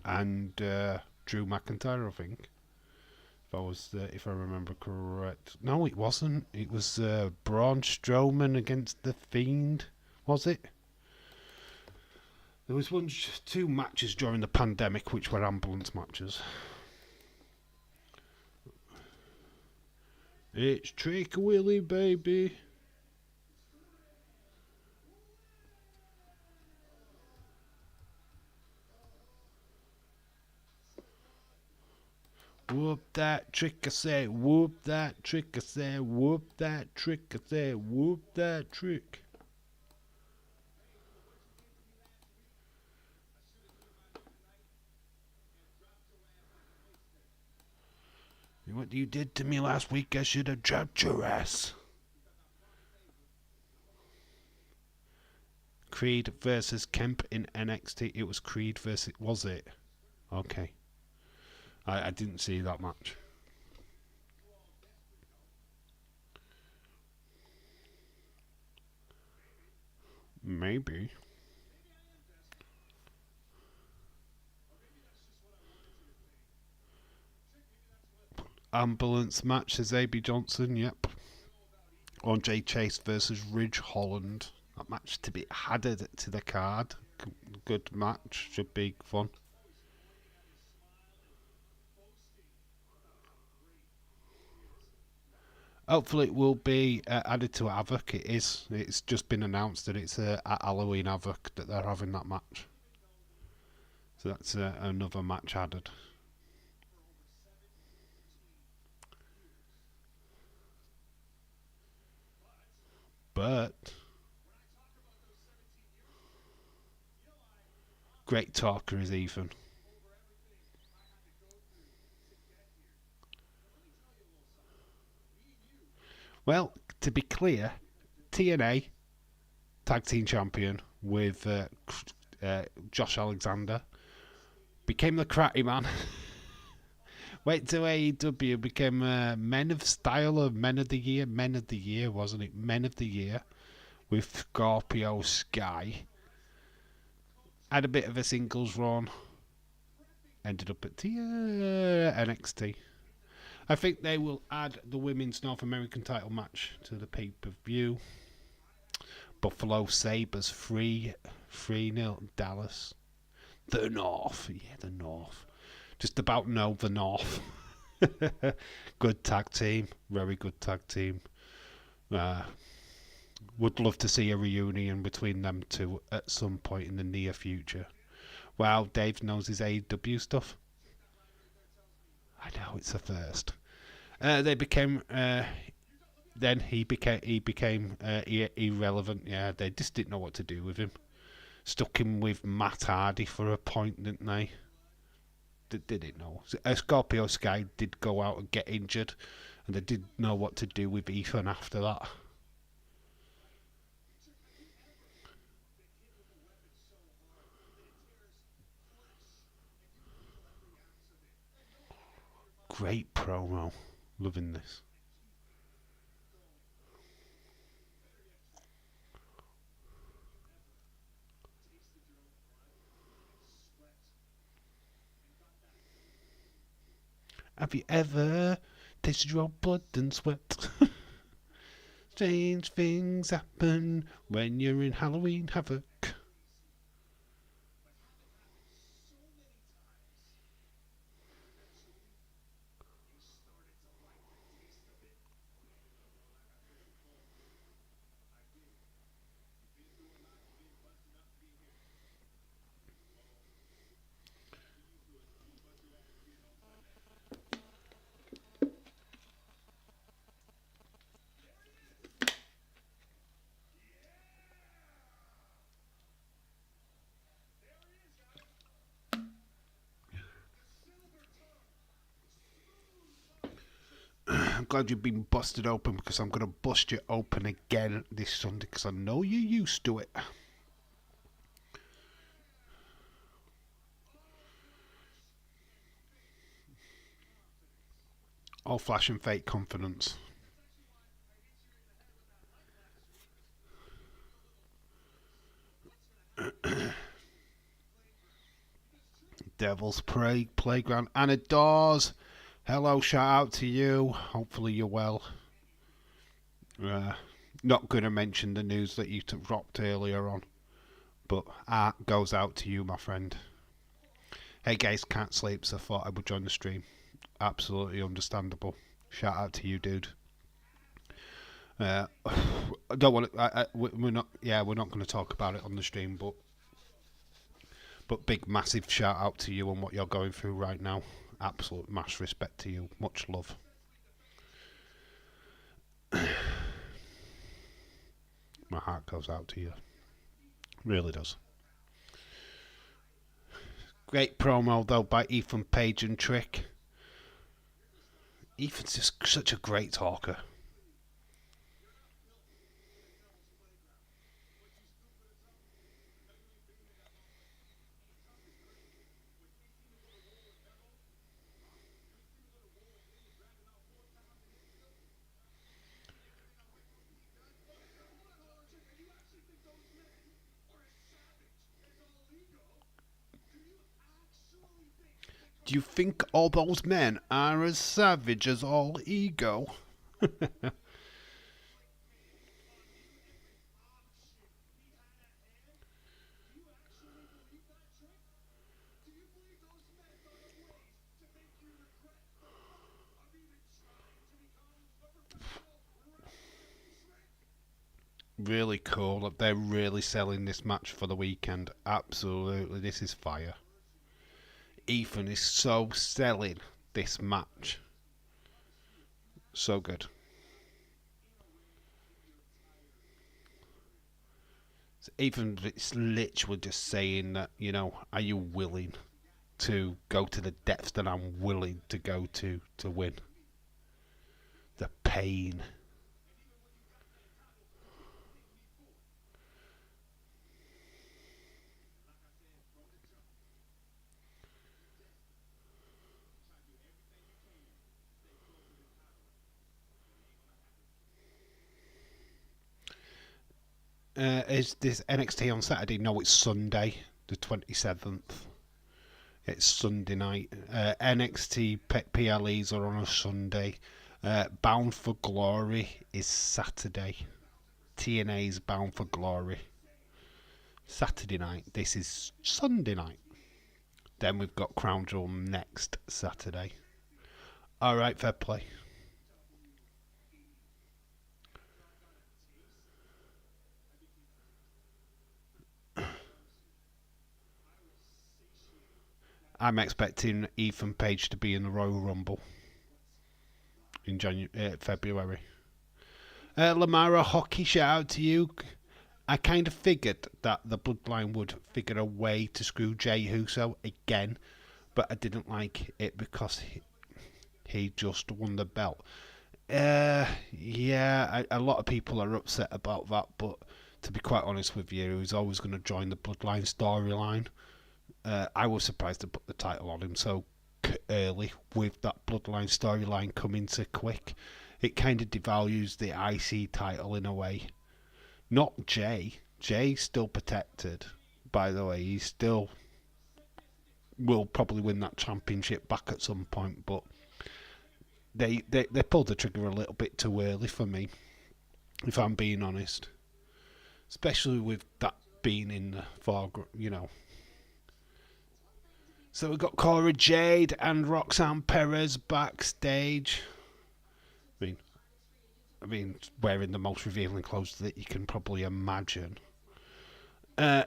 Speaker 1: and Drew McIntyre, I think. If I remember correct. No, it wasn't. It was Braun Strowman against the Fiend. Was it? There was two matches during the pandemic which were ambulance matches. It's Trick Willie, baby. Whoop that trick, I say. Whoop that trick, I say. Whoop that trick, I say. Whoop that trick. What you did to me last week, I should have dropped your ass. Creed versus Kemp in NXT. It was Creed versus... Was it? Okay. I didn't see that match. Maybe. Ambulance match, says A.B. Johnson, yep. Andre Chase versus Ridge Holland. That match to be added to the card. Good match, should be fun. Hopefully it will be added to Havoc. It is. It's just been announced that it's at Halloween Havoc that they're having that match. So that's another match added. But great talker is Ethan. Well, to be clear, TNA Tag Team Champion with Josh Alexander became the Karate Man. Wait till AEW became Men of Style or Men of the Year, wasn't it? Men of the Year with Scorpio Sky. Had a bit of a singles run. Ended up at NXT. I think they will add the Women's North American title match to the pay-per-view. Buffalo Sabres 3-0 Dallas. The North. Yeah, the North. Just about know the North. Good tag team. Very good tag team. Would love to see a reunion between them two at some point in the near future. Wow, Dave knows his AEW stuff. I know, it's a first. They became... then he became irrelevant. Yeah, they just didn't know what to do with him. Stuck him with Matt Hardy for a point, didn't they? didn't know. Scorpio Sky did go out and get injured, and they didn't know what to do with Ethan after that. Great promo. Loving this. Have you ever tasted your blood and sweat? Strange things happen when you're in Halloween Havoc. I'm glad you've been busted open because I'm going to bust you open again this Sunday because I know you're used to it. All flash and fake confidence. Devil's Playground. Anna Dawes. Hello, shout out to you. Hopefully you're well. Not going to mention the news that you dropped earlier on, but art goes out to you, my friend. Hey guys, can't sleep, so I thought I would join the stream. Absolutely understandable. Shout out to you, dude. I don't want to. We're not. Yeah, we're not going to talk about it on the stream, but big, massive shout out to you on what you're going through right now. Absolute mass respect to you. Much love. My heart goes out to you. Really does. Great promo though by Ethan Page and Trick. Ethan's just such a great talker. Do you think all those men are as savage as all ego? Really cool. They're really selling this match for the weekend. Absolutely, this is fire. Ethan is so selling this match. So good. Ethan, it's literally just saying that, are you willing to go to the depths that I'm willing to go to win? The pain. Is this NXT on Saturday? No, it's Sunday, the 27th. It's Sunday night. NXT PLEs are on a Sunday. Bound for Glory is Saturday. TNA's Bound for Glory. Saturday night. This is Sunday night. Then we've got Crown Jewel next Saturday. Alright, fair play. I'm expecting Ethan Page to be in the Royal Rumble in February. Lamara Hockey, shout out to you. I kind of figured that the Bloodline would figure a way to screw Jey Uso again, but I didn't like it because he just won the belt. Yeah, a lot of people are upset about that, but to be quite honest with you, he's always going to join the Bloodline storyline. I was surprised to put the title on him so early with that Bloodline storyline coming so quick. It kind of devalues the IC title in a way. Not Jay. Jay's still protected, by the way. He still will probably win that championship back at some point, but they pulled the trigger a little bit too early for me, if I'm being honest. Especially with that being in the foreground, you know. So we've got Cora Jade and Roxanne Perez backstage. I mean, wearing the most revealing clothes that you can probably imagine.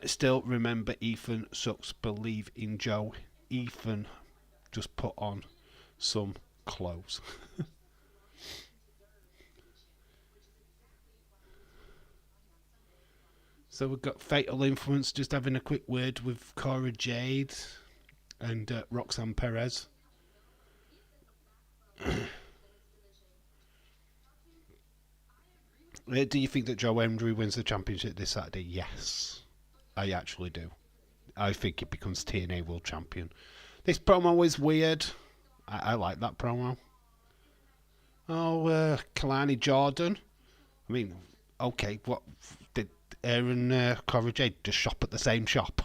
Speaker 1: Still, remember, Ethan sucks. Believe in Joe. Ethan just put on some clothes. So we've got Fatal Influence just having a quick word with Cora Jade and Roxanne Perez. Do you think that Joe Hendry wins the championship this Saturday? Yes, I actually do. I think he becomes TNA World Champion. This promo is weird. I like that promo. Oh, Kalani Jordan. I mean, okay, what did Aaron Cora Jade just shop at the same shop?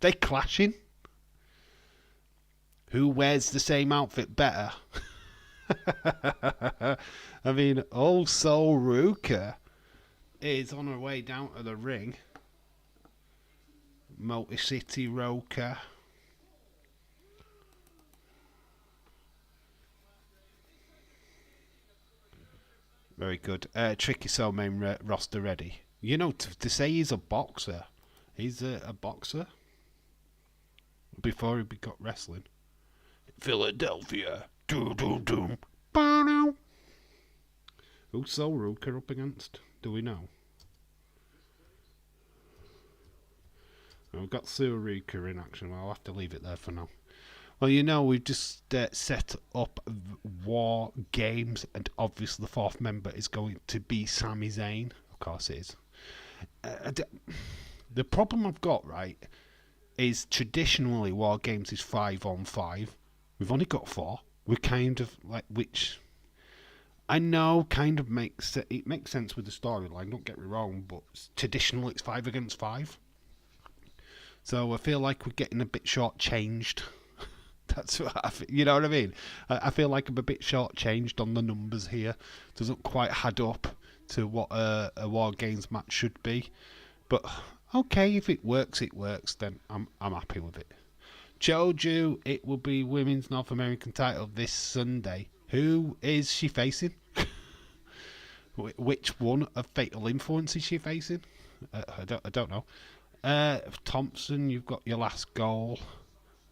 Speaker 1: They clashing? Who wears the same outfit better? I mean, old Soul Ruka is on her way down to the ring. Motor City Roker. Very good. Tricky Soul main roster ready. You know, to say he's a boxer. He's a boxer. Before he got wrestling. Philadelphia. Doom, doom, doom. Bow. Who's Soul Ruka up against? Do we know? We've got Ruka in action. I'll have to leave it there for now. Well, you know, we've just set up War Games, and obviously the fourth member is going to be Sami Zayn. Of course it is. The problem I've got, right, is traditionally War Games is 5-on-5. We've only got 4. We're kind of like, which I know kind of makes sense with the storyline, don't get me wrong, but traditionally it's 5 against 5. So I feel like we're getting a bit short-changed. That's what you know what I mean? I feel like I'm a bit short-changed on the numbers here. Doesn't quite add up to what a War Games match should be. But okay, if it works, then I'm happy with it. Joju, it will be Women's North American title this Sunday. Who is she facing? Which one of Fatal Influence is she facing? I don't know. Thompson, you've got your last goal.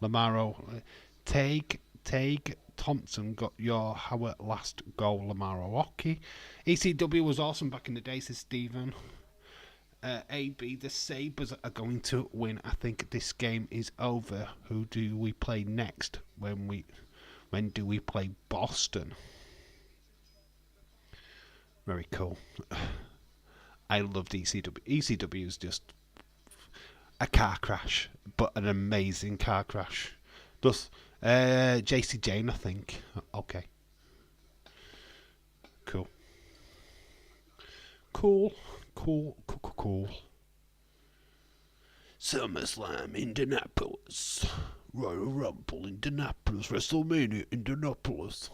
Speaker 1: Lamaro, Take Thompson got your last goal. Lamaro, okay. ECW was awesome back in the day, says Stephen. AB, the Sabres are going to win. I think this game is over. Who do we play next? When do we play Boston? Very cool. I loved ECW. ECW is just a car crash, but an amazing car crash. Thus, JC Jane, I think. Okay. Cool. SummerSlam, Indianapolis. Royal Rumble, Indianapolis. WrestleMania, Indianapolis.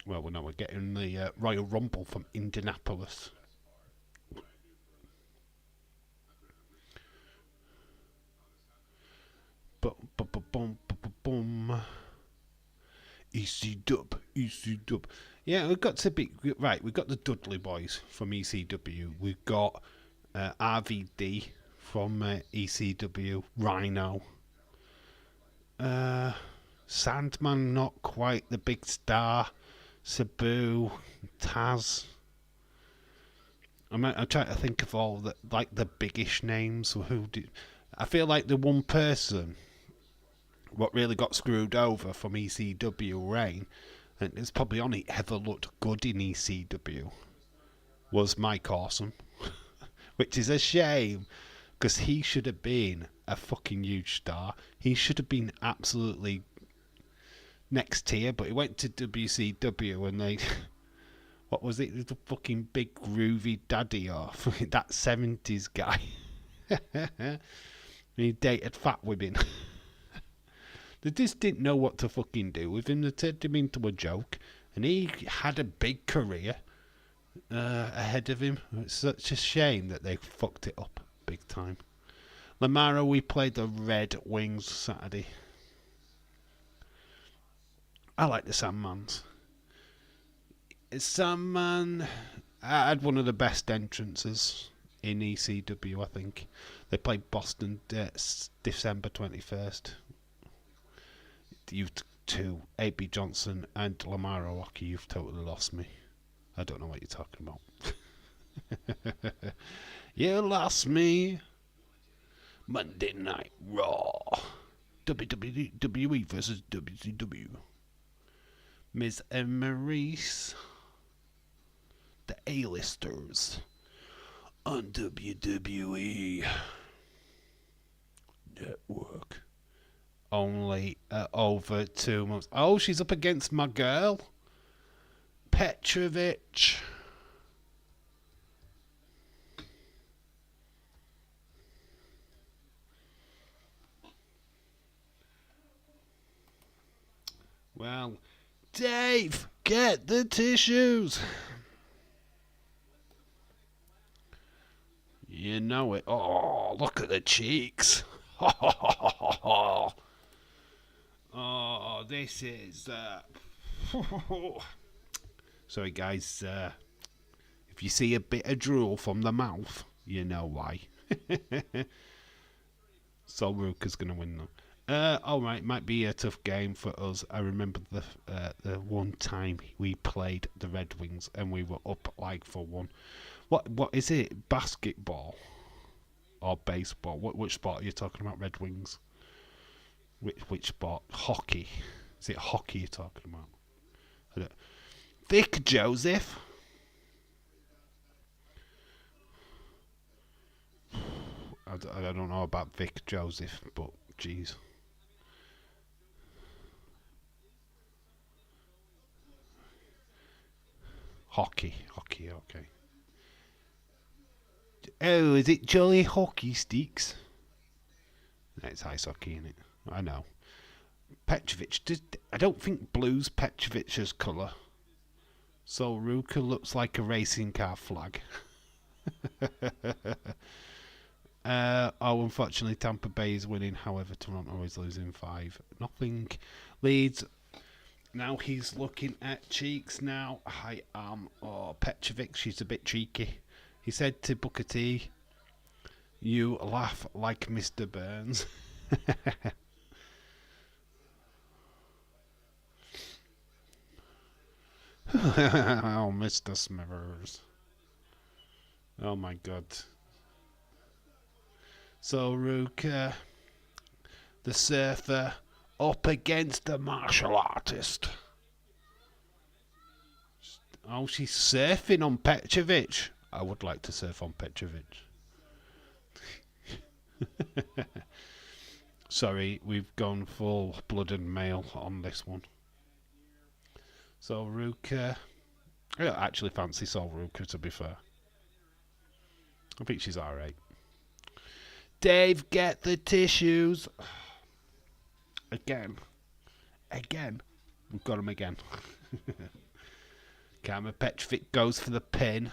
Speaker 1: Well, we know we're getting the Royal Rumble from Indianapolis. Boom. EC Dub. Yeah, we've got to be right. We've got the Dudley Boys from ECW. We've got RVD from ECW. Rhino. Sandman, not quite the big star. Sabu, Taz. I'm trying to think of all the biggish names. I feel like the one person what really got screwed over from ECW reign, and it's probably only ever looked good in ECW, was Mike Awesome, which is a shame because he should have been a fucking huge star. He should have been absolutely next tier, but he went to WCW and they. What was it? The fucking big groovy daddy or that 70s guy. He dated fat women. They just didn't know what to fucking do with him. They turned him into a joke. And he had a big career ahead of him. It's such a shame that they fucked it up big time. Lamaro, we played the Red Wings Saturday. I like the Sandmans. Sandman had one of the best entrances in ECW, I think. They played Boston December 21st. You've two, A.B. Johnson and Lamaro Hockey, you've totally lost me. I don't know what you're talking about. You lost me. Monday Night Raw. WWE versus WCW. Miz and Maurice. The A-listers on WWE Network. Only over 2 months. Oh, she's up against my girl, Petrovich. Well, Dave, get the tissues. You know it. Oh, look at the cheeks. Oh, this is... Sorry, guys. If you see a bit of drool from the mouth, you know why. So Ruka's going to win, though. Alright, might be a tough game for us. I remember the one time we played the Red Wings and we were up like for one. What is it? Basketball or baseball? Which sport are you talking about? Red Wings. Which sport? Hockey. Is it hockey you're talking about? Vic Joseph. I don't know about Vic Joseph, but jeez. Hockey, okay. Oh, is it Jolly Hockey Sticks? It's ice hockey, isn't it? I know. Petrovich, I don't think blue's Petrovich's colour. So Ruka looks like a racing car flag. Unfortunately, Tampa Bay is winning. However, Toronto is losing 5-0. Leeds. Now he's looking at cheeks now. I am. Petrovic, she's a bit cheeky. He said to Booker T, "You laugh like Mr. Burns." Oh, Mr. Smithers. Oh my God. So Ruka, the surfer, up against the martial artist. Oh, she's surfing on Petrovic. I would like to surf on Petrovic. Sorry, we've gone full blood and male on this one. So Ruka, I don't actually fancy Sol Ruka, to be fair. I think she's alright. Dave, get the tissues. Again. We've got him again. Karma Petrovic goes for the pin.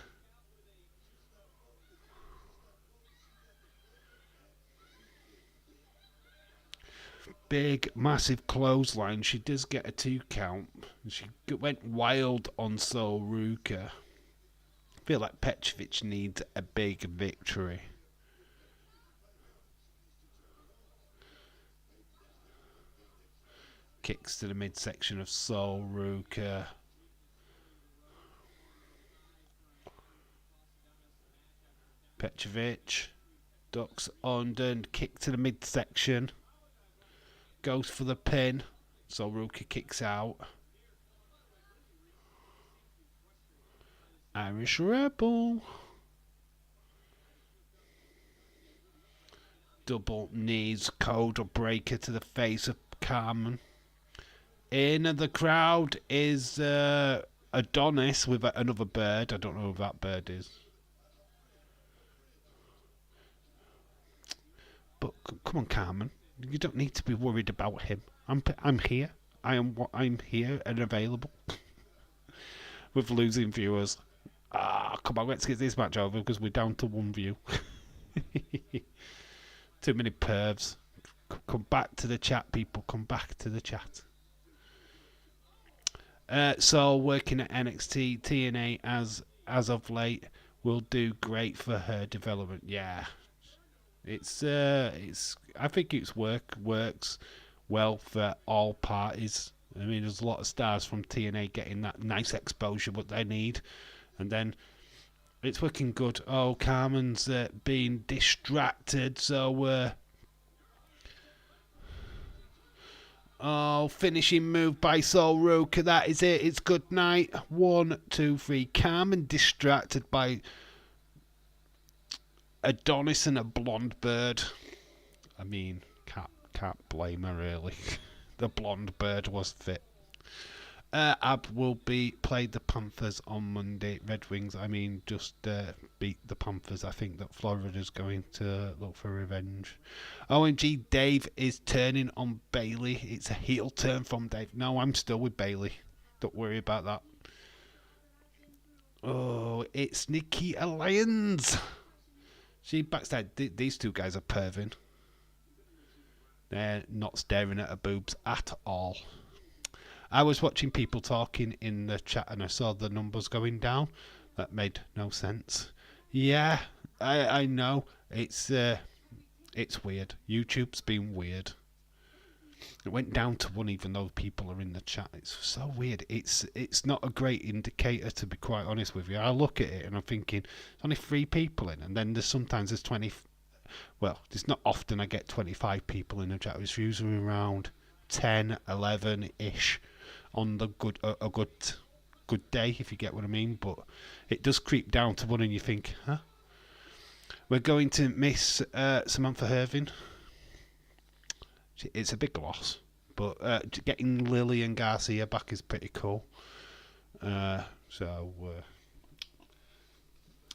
Speaker 1: Big, massive clothesline. She does get a 2 count. She went wild on Sol Ruka. I feel like Petrovic needs a big victory. Kicks to the midsection of Sol Ruka. Petrovic ducks under and kick to the midsection. goes for the pin. So Ruka kicks out. Irish Rebel. Double knees, code breaker to the face of Carmen. In the crowd is Adonis with another bird. I don't know who that bird is. But come on, Carmen. You don't need to be worried about him. I'm here. I'm here and available. With losing viewers. Come on, let's get this match over because we're down to one view. Too many pervs. Come back to the chat, people. Come back to the chat. So working at NXT, TNA as of late will do great for her development. Yeah, it's I think it's works well for all parties. I mean, there's a lot of stars from TNA getting that nice exposure what they need, and then it's working good. Oh, Carmen's being distracted, so oh, finishing move by Sol Ruka. That is it. It's good night. 1, 2, 3. Carmen distracted by Adonis and a blonde bird. I mean, can't blame her really. The blonde bird was fit. Ab will play the Panthers on Monday. Red Wings, I mean, just beat the Panthers. I think that Florida's going to look for revenge. OMG, Dave is turning on Bailey. It's a heel turn from Dave. No, I'm still with Bailey. Don't worry about that. Oh, it's Nikki Lyons. She backstage. These two guys are perving. They're not staring at her boobs at all. I was watching people talking in the chat and I saw the numbers going down. That made no sense. Yeah, I know. It's weird. YouTube's been weird. It went down to 1 even though people are in the chat. It's so weird. It's not a great indicator, to be quite honest with you. I look at it and I'm thinking, there's only 3 people in, and then there's 20. Well, it's not often I get 25 people in the chat. It's usually around 10, 11-ish on the a good day, if you get what I mean. But it does creep down to 1 and you think, huh? We're going to miss Samantha Irvin. It's a big loss, but getting Lillian Garcia back is pretty cool. So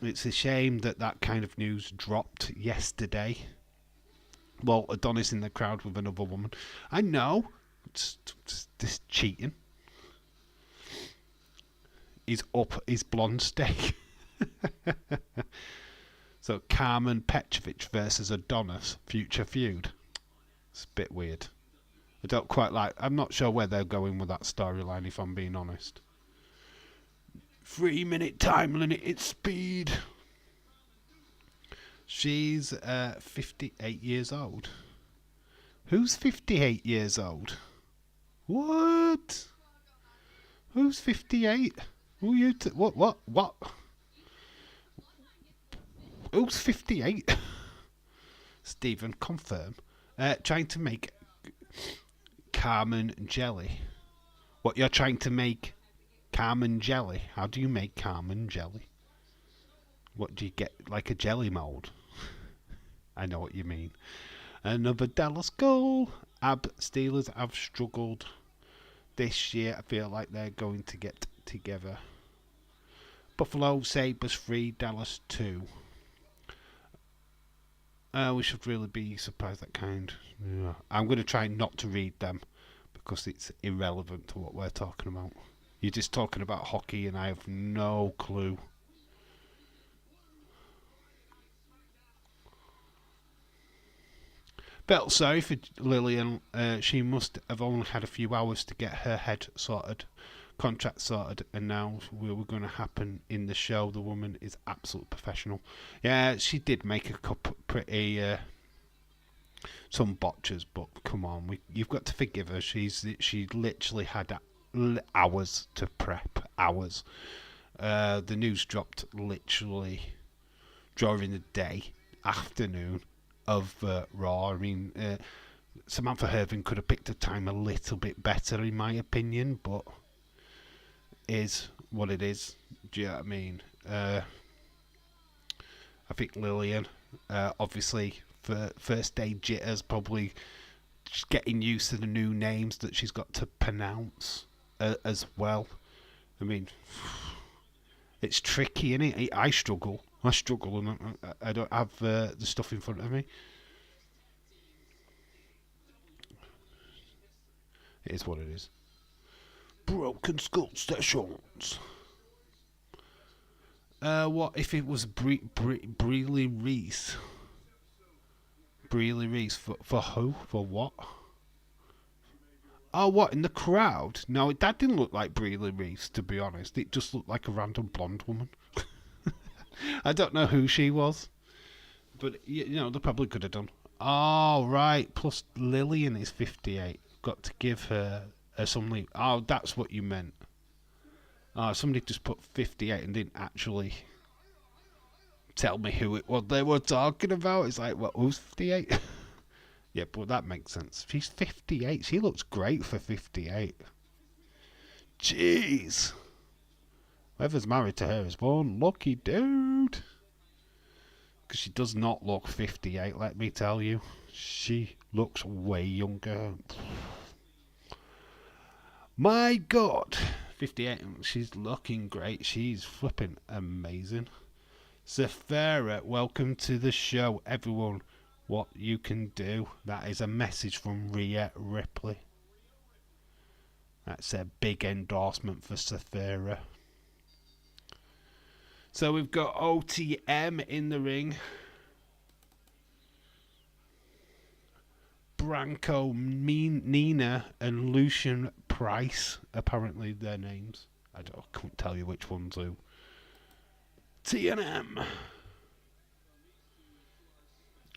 Speaker 1: it's a shame that kind of news dropped yesterday. Well, Adonis in the crowd with another woman. I know. It's this cheating. He's up his blonde steak. So Carmen Petrovic versus Adonis, future feud. It's a bit weird. I don't quite like. I'm not sure where they're going with that storyline, if I'm being honest. 3-minute time limit. It's speed. She's 58 years old. Who's 58 years old? What? Who's 58? Who you? What? Who's 58? Stephen, confirm. Trying to make Carmen jelly. What, you're trying to make Carmen jelly? How do you make Carmen jelly? What do you get, like a jelly mold? I know what you mean. Another Dallas goal. Ab Steelers have struggled this year. I feel like they're going to get together. Buffalo Sabres 3, Dallas 2. We should really be surprised that kind. Yeah. I'm going to try not to read them because it's irrelevant to what we're talking about. You're just talking about hockey and I have no clue. Felt sorry for Lillian. She must have only had a few hours to get her head sorted, contract sorted, and now we're going to happen in the show. The woman is absolute professional. Yeah, she did make a couple pretty some botches, but come on, you've got to forgive her. She literally had hours to prep, hours. The news dropped literally during the day, afternoon of Raw. I mean, Samantha Irvin could have picked a time a little bit better, in my opinion, but is what it is. Do you know what I mean? I think Lillian, obviously, for first day jitters, probably just getting used to the new names that she's got to pronounce as well. I mean, it's tricky, isn't it? I struggle, and I don't have the stuff in front of me. It is what it is. Broken Skull Sessions. What if it was Breely Reese? Breely Reese for who? For what? Oh, what, in the crowd? No, that didn't look like Breely Reese, to be honest. It just looked like a random blonde woman. I don't know who she was. But, they probably could have done. Oh, right. Plus, Lillian is 58. Got to give her some leave. Oh, that's what you meant. Oh, somebody just put 58 and didn't actually tell me who it was they were talking about. It's like, what, who's 58? Yeah, but that makes sense. She's 58. She looks great for 58. Jeez. Whoever's married to her is one lucky dude. Because she does not look 58, let me tell you. She looks way younger. My God. 58. She's looking great. She's flipping amazing. Zafira, welcome to the show, everyone. What you can do. That is a message from Rhea Ripley. That's a big endorsement for Zafira. So we've got OTM in the ring. Branko Nina and Lucian Price, apparently their names. I couldn't tell you which one's who. TNM.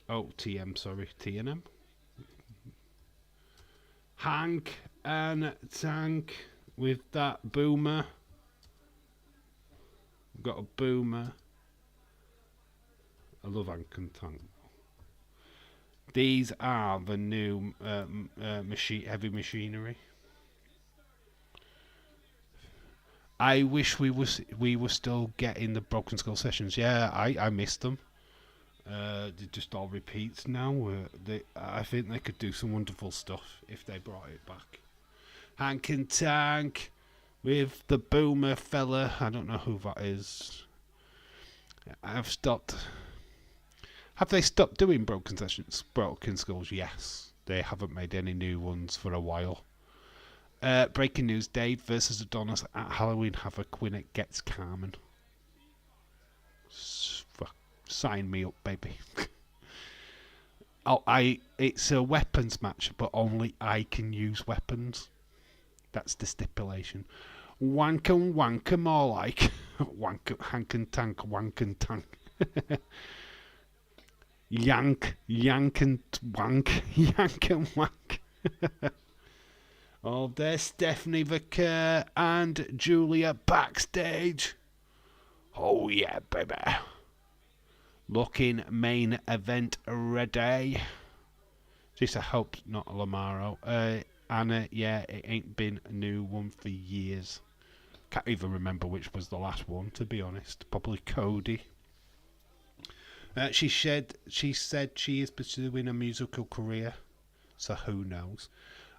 Speaker 1: Oh, TM, sorry. TNM. Hank and Tank with that boomer. We've got a boomer. I love Hank and Tank. These are the new heavy machinery. I wish we were still getting the Broken Skull sessions. Yeah, I missed them. They're just all repeats now. I think they could do some wonderful stuff if they brought it back. Hank and Tank with the boomer fella. I don't know who that is. Have they stopped doing Broken Skulls? Yes. They haven't made any new ones for a while. Breaking news: Dave versus Adonis at Halloween Havoc. Winner gets Carmen. Sign me up, baby. It's a weapons match, but only I can use weapons. That's the stipulation. Wank and wank more like wank, Hank and Tank, wank and tank. Yank and wank, yank and wank. Oh, there's Stephanie Vaquer and Julia backstage. Oh yeah, baby. Looking main event ready. Just I hope not Lamaro. Anna, yeah, it ain't been a new one for years. Can't even remember which was the last one, to be honest. Probably Cody. She said she is pursuing a musical career, so who knows.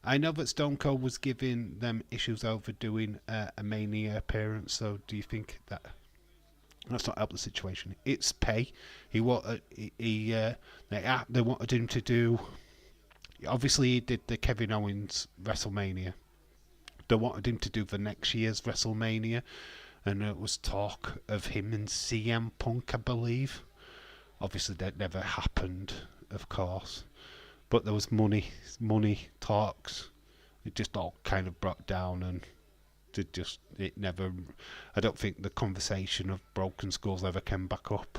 Speaker 1: I know that Stone Cold was giving them issues over doing a Mania appearance, so do you think that's not helped the situation? It's pay. They wanted him to do. Obviously, he did the Kevin Owens WrestleMania. They wanted him to do the next year's WrestleMania, and it was talk of him and CM Punk, I believe. Obviously, that never happened, of course. But there was money talks. It just all kind of brought down, and it never. I don't think the conversation of Broken Skulls ever came back up.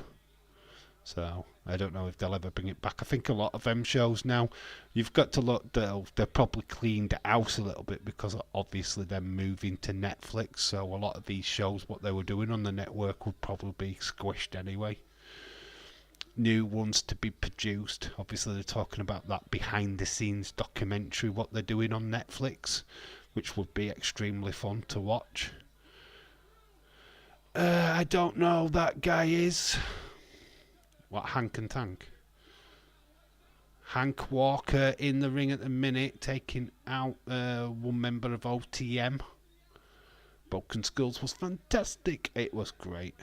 Speaker 1: So I don't know if they'll ever bring it back. I think a lot of them shows now, you've got to look. They're probably cleaned it out a little bit because obviously they're moving to Netflix. So a lot of these shows, what they were doing on the network, would probably be squished anyway. new ones to be produced. Obviously, they're talking about that behind-the-scenes documentary, what they're doing on Netflix, which would be extremely fun to watch. I don't know who that guy is. What, Hank and Tank? Hank Walker in the ring at the minute, taking out one member of OTM. Broken Skulls was fantastic. It was great.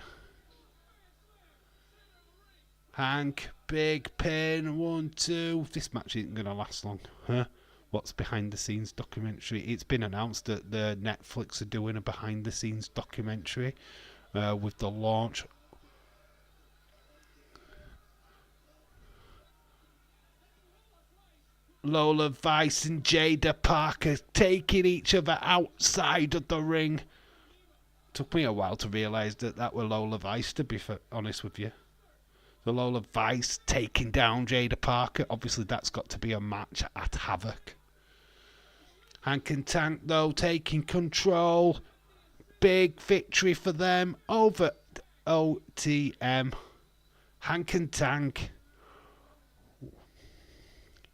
Speaker 1: Hank, big pin, 1, 2. This match isn't going to last long. Huh? What's behind the scenes documentary? It's been announced that the Netflix are doing a behind the scenes documentary with the launch. Lola Vice and Jada Parker taking each other outside of the ring. Took me a while to realise that were Lola Vice, to be honest with you. The Lola Vice taking down Jada Parker. Obviously, that's got to be a match at Havoc. Hank and Tank, though, taking control. Big victory for them over OTM. Hank and Tank.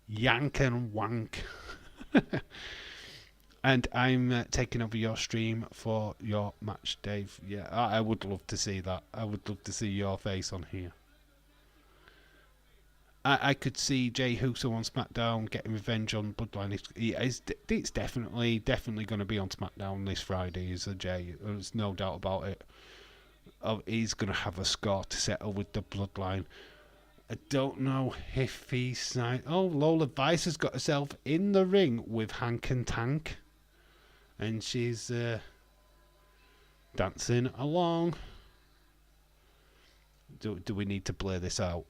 Speaker 1: Yank and wank. And I'm taking over your stream for your match, Dave. Yeah, I would love to see that. I would love to see your face on here. I could see Jey Uso on SmackDown getting revenge on Bloodline. It's definitely going to be on SmackDown this Friday, is Jey. There's no doubt about it. He's going to have a score to settle with the Bloodline. I don't know if he's signed. Oh, Lola Vice has got herself in the ring with Hank and Tank. And she's dancing along. Do we need to play this out?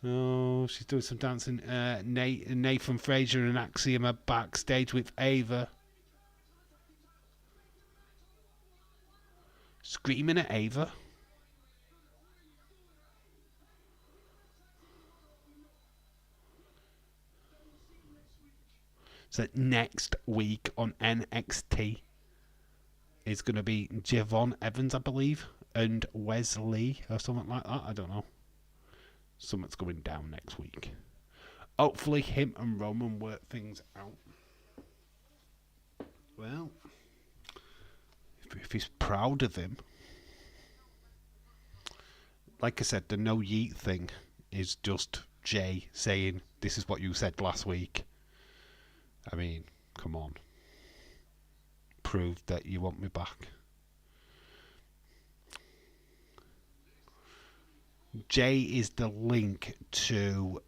Speaker 1: Oh, she's doing some dancing. Nathan Frazier and Axiom are backstage with Ava. Screaming at Ava. So next week on NXT is going to be Javon Evans, I believe, and Wesley or something like that. I don't know. Something's going down next week. Hopefully him and Roman work things out. Well, if he's proud of him. Like I said, the no yeet thing is just Jay saying, this is what you said last week. I mean, come on. Prove that you want me back. Jay is the link to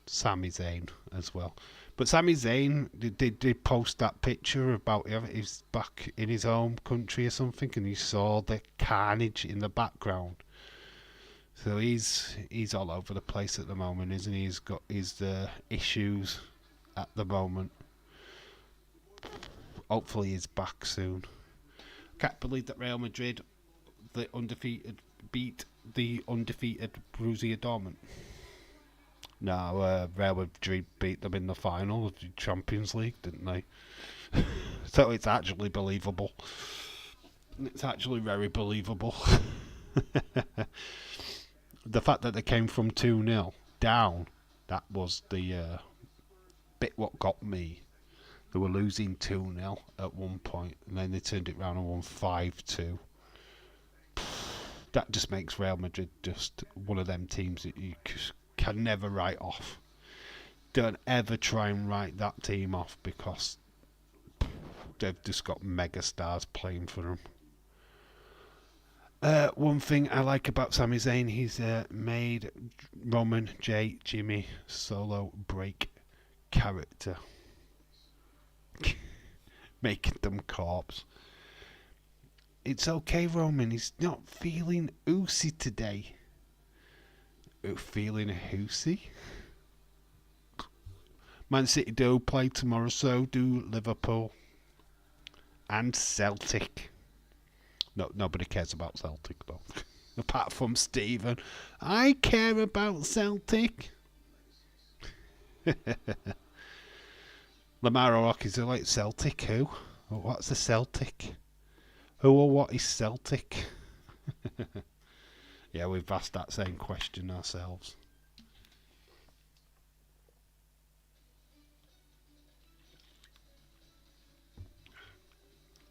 Speaker 1: Sami Zayn as well. But Sami Zayn did post that picture about he's back in his home country or something, and he saw the carnage in the background. So he's all over the place at the moment, isn't he? He's got his issues at the moment. Hopefully he's back soon. Can't believe that Real Madrid, the undefeated, beat the undefeated Borussia Dortmund. No, Real Madrid beat them in the final of the Champions League, didn't they? So it's actually believable. It's actually very believable. The fact that they came from 2-0 down, that was the bit what got me. They were losing 2-0 at one point, and then they turned it round and won 5-2. That just makes Real Madrid just one of them teams that you can never write off. Don't ever try and write that team off, because they've just got mega stars playing for them. One thing I like about Sami Zayn, he's made Roman, Jay, Jimmy Solo break character. Making them corpse. It's okay, Roman. He's not feeling oozy today. Feeling oozy? Man City do play tomorrow, so do Liverpool. And Celtic. No, nobody cares about Celtic, though. Apart from Stephen. I care about Celtic. Lamar O'Rourke's like, Celtic who? What's a Celtic? Who or what is Celtic? Yeah, we've asked that same question ourselves.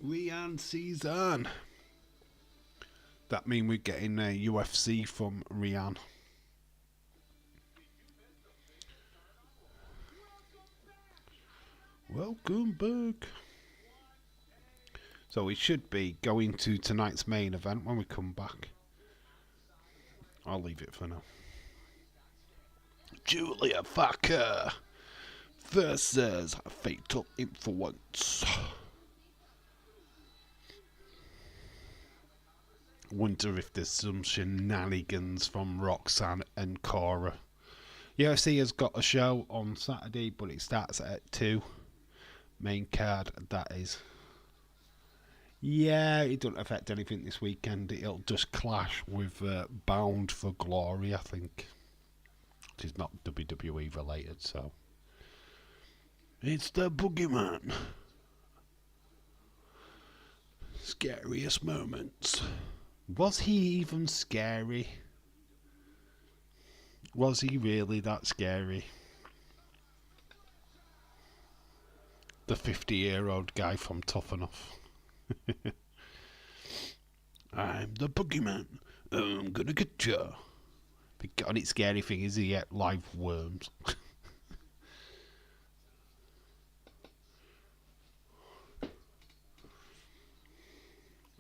Speaker 1: Rian season. That mean we're getting a UFC from Rian. Welcome back. So we should be going to tonight's main event when we come back. I'll leave it for now. Julia Thacker versus Fatal Influence. Wonder if there's some shenanigans from Roxanne and Cora. UFC has got a show on Saturday, but it starts at 2. Main card, that is. Yeah, it doesn't affect anything this weekend. It'll just clash with Bound for Glory, I think. It is not WWE related, so. It's the Boogeyman. Scariest moments. Was he even scary? Was he really that scary? The 50-year-old guy from Tough Enough. I'm the Boogeyman. I'm gonna get ya. The only scary thing is he ate live worms.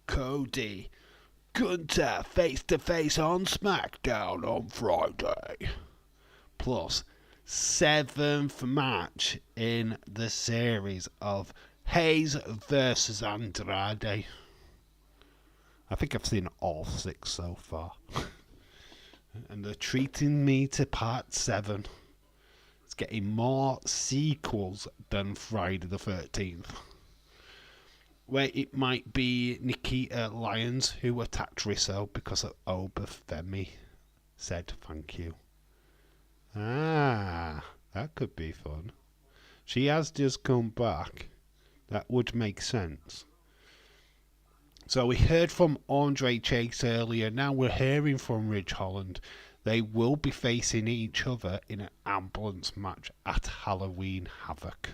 Speaker 1: Cody Gunter face to face on SmackDown on Friday. Plus, 7th match in the series of Hayes versus Andrade. I think I've seen all 6 so far. And they're treating me to part 7. It's getting more sequels than Friday the 13th. Where it might be Nikita Lyons who attacked Rizzo because of Obafemi said thank you. Ah, that could be fun. She has just come back. That would make sense. So we heard from Andre Chase earlier. Now we're hearing from Ridge Holland. They will be facing each other in an ambulance match at Halloween Havoc.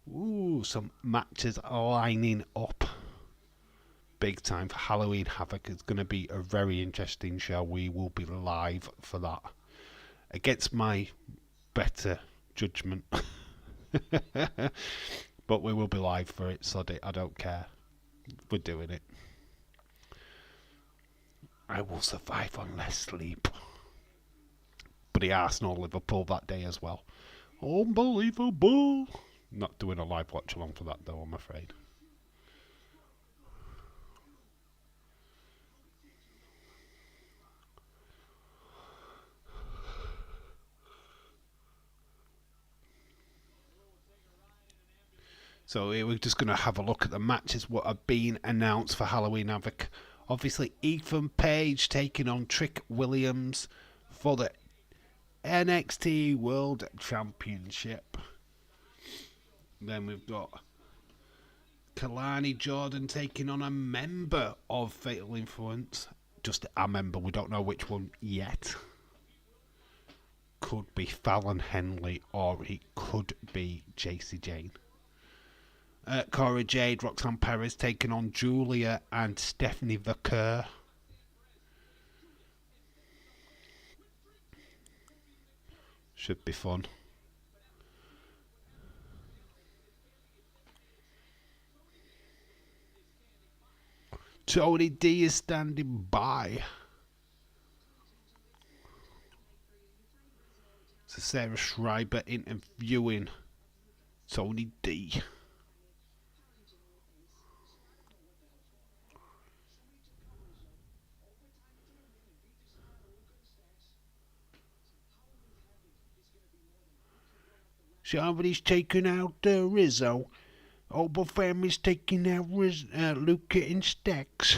Speaker 1: Ooh, some matches lining up big time for Halloween Havoc. It's going to be a very interesting show. We will be live for that. Against my better judgment. But we will be live for it, so I don't care. We're doing it. I will survive on less sleep. But the Arsenal Liverpool that day as well. Unbelievable. Not doing a live watch along for that though, I'm afraid. So we're just going to have a look at the matches what have been announced for Halloween Havoc. Obviously, Ethan Page taking on Trick Williams for the NXT World Championship. Then we've got Kalani Jordan taking on a member of Fatal Influence. Just a member, we don't know which one yet. Could be Fallon Henley or it could be JC Jane. Cora Jade, Roxanne Perez taking on Julia and Stephanie Vaquer. Should be fun. Tony D is standing by. So Sarah Schreiber interviewing Tony D. Somebody's taking out Rizzo. Oba family's taking out Luca and Stacks.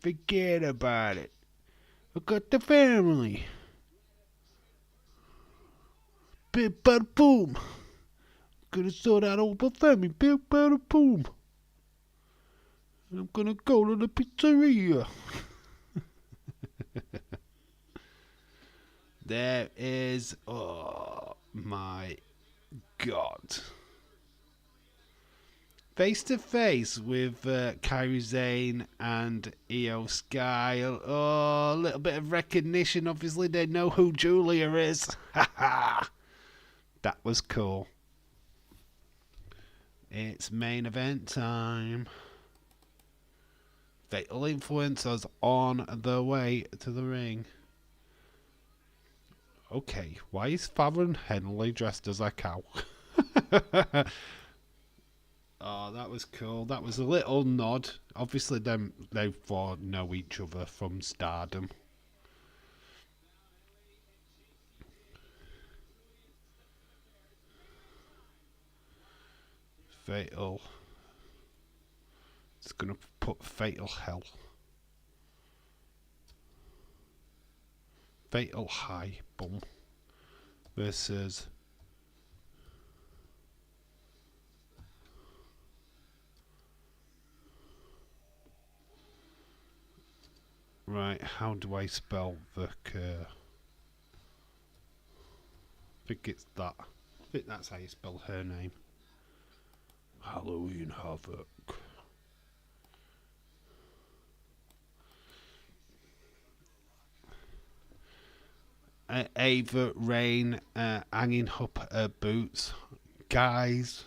Speaker 1: Forget about it. I got the family. Bip bada boom. Gonna sort out Oba family. Bip bada boom. I'm gonna go to the pizzeria. There is, oh my god. Face to face with Kairi Sane and Io Sky. Oh, a little bit of recognition. Obviously, they know who Julia is. That was cool. It's main event time. Fatal Influencers on the way to the ring. Okay, why is Fallon Henley dressed as a cow? Oh, that was cool. That was a little nod. Obviously, they four know each other from Stardom. Fatal. It's gonna put Fatal Hell. Fatal High. Boom. Versus. Right, how do I spell the I think it's that. I think that's how you spell her name. Halloween Havoc. Ava Rain hanging up her boots. Guys.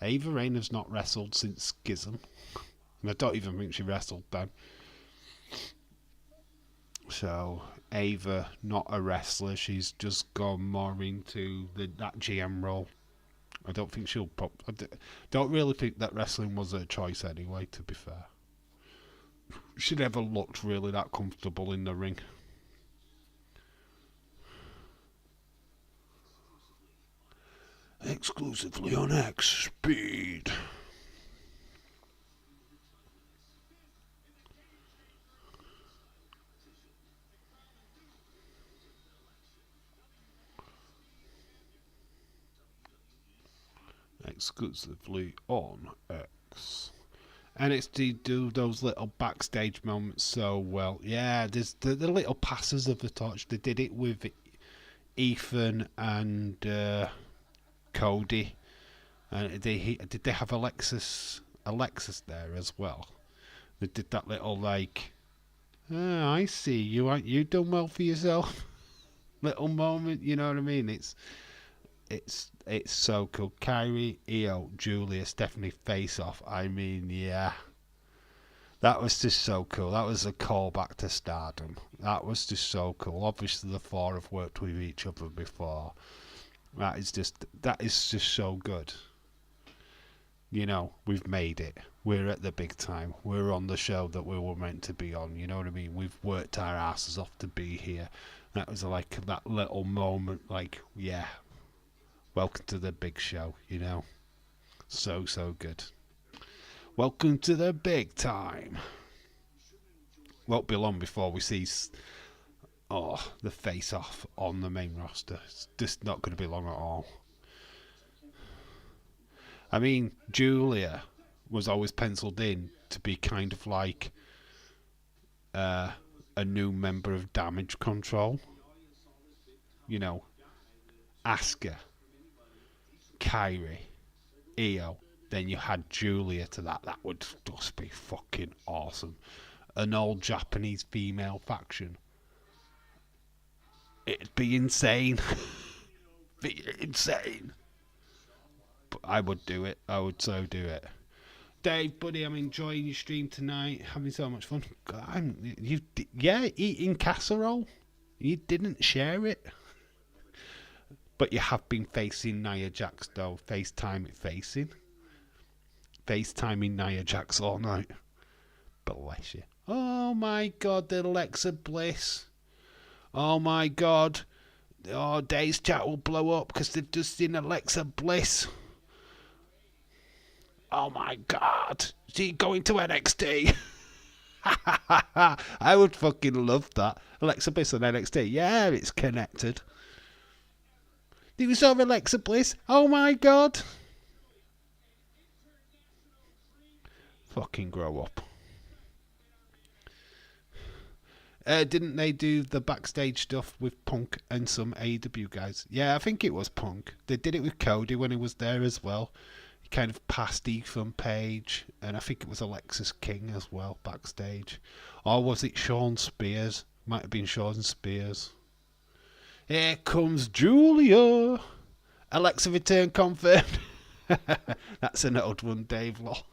Speaker 1: Ava Rain has not wrestled since Schism. And I don't even think she wrestled then. So, Ava, not a wrestler. She's just gone more into that GM role. I don't think she'll... don't really think that wrestling was her choice anyway, to be fair. She never looked really that comfortable in the ring. Exclusively on X Speed. Exclusively on X. NXT do those little backstage moments so well. Yeah, there's the little passes of the torch. They did it with Ethan and Cody. And did they have Alexis there as well? They did that little like, oh, I see you. Aren't you done well for yourself? Little moment, you know what I mean? It's so cool. Kyrie, Io, Julia, Stephanie face off. I mean, yeah. That was just so cool. That was a callback to Stardom. That was just so cool. Obviously, the four have worked with each other before. That is just so good. You know, we've made it. We're at the big time. We're on the show that we were meant to be on. You know what I mean? We've worked our asses off to be here. That was like that little moment, like, yeah. Welcome to the big show, you know. So good. Welcome to the big time. Won't be long before we see the face-off on the main roster. It's just not going to be long at all. I mean, Julia was always penciled in to be kind of like a new member of Damage Control. You know, Asuka, Kyrie, Io, then you had Julia to that. That would just be fucking awesome. An old Japanese female faction. It'd be insane. Be insane. But I would do it. I would so do it. Dave, buddy, I'm enjoying your stream tonight. Having so much fun. Eating casserole. You didn't share it. But you have been facing Nia Jax, though. FaceTiming Nia Jax all night. Bless you. Oh, my God, the Alexa Bliss. Oh, my God. Oh, Dave's chat will blow up because they've just seen Alexa Bliss. Oh, my God. Is he going to NXT? I would fucking love that. Alexa Bliss on NXT. Yeah, it's connected. You saw Alexa Bliss? Oh my God! Fucking grow up. Didn't they do the backstage stuff with Punk and some AEW guys? Yeah, I think it was Punk. They did it with Cody when he was there as well. He kind of passed Ethan Page, and I think it was Alexis King as well backstage. Or was it Sean Spears? Might have been Sean Spears. Here comes Julia. Alexa return confirmed. That's an old one, Dave Law.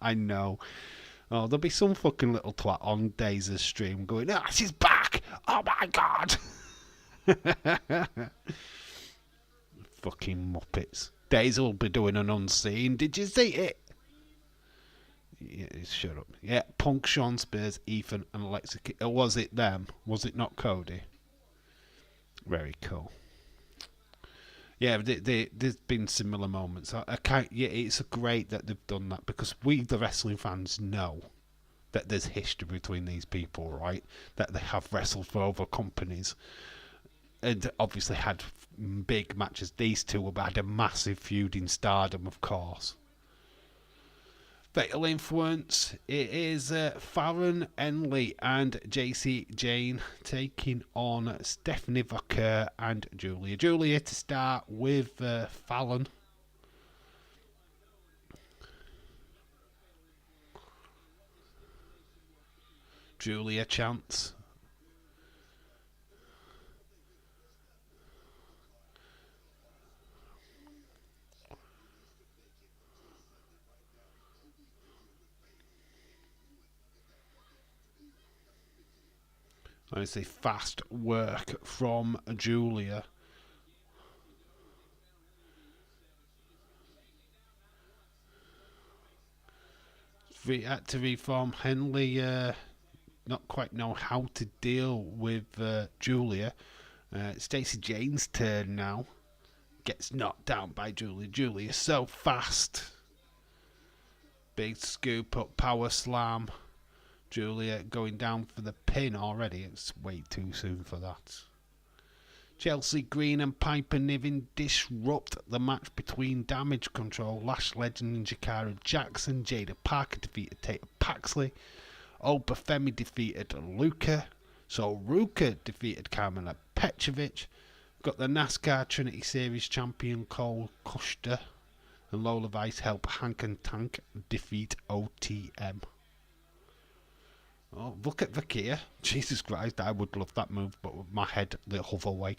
Speaker 1: I know. Oh, there'll be some fucking little twat on Daze's stream going, "Ah, she's back! Oh my god!" Fucking Muppets. Daze will be doing an unseen. Did you see it? Yeah, shut up. Yeah, Punk, Sean Spears, Ethan, and Alexa. Was it them? Was it not Cody? Very cool. Yeah, there's been similar moments. I can't. Yeah, it's great that they've done that because we, the wrestling fans, know that there's history between these people, right? That they have wrestled for other companies and obviously had big matches. These two have had a massive feud in Stardom, of course. Fatal Influence, it is Fallon Henley and JC Jane taking on Stephanie Vaquer and Julia. Julia to start with Fallon. Julia chants. I say fast work from Julia. Had to reform. Henley not quite know how to deal with Julia. Stacey Jane's turn now. Gets knocked down by Julia. Julia so fast. Big scoop up, power slam. Julia going down for the pin already. It's way too soon for that. Chelsea Green and Piper Niven disrupt the match between Damage Control, Lash Legend and Jakara Jackson. Jada Parker defeated Tatum Paxley. Opa Femi defeated Luca. So Ruka defeated Carmela Petrovic. Got the NASCAR Trinity Series champion Cole Custer. And Lola Vice help Hank and Tank defeat OTM. Oh, look at Vakia. Jesus Christ, I would love that move, but with my head the other way.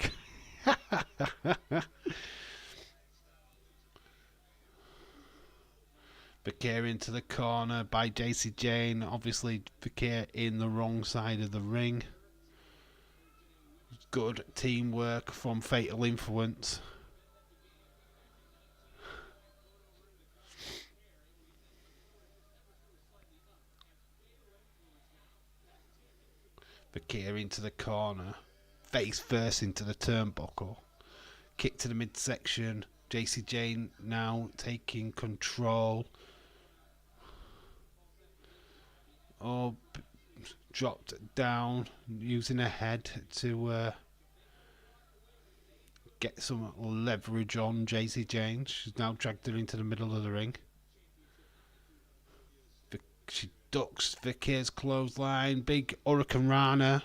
Speaker 1: Vakia into the corner by JC Jane. Obviously, Vakia in the wrong side of the ring. Good teamwork from Fatal Influence. Vakia into the corner, face first into the turnbuckle, kick to the midsection. JC Jane now taking control. Oh, dropped down, using her head to get some leverage on JC Jane. She's now dragged her into the middle of the ring. She ducks Vakia's clothesline. Big Hurricane Rana.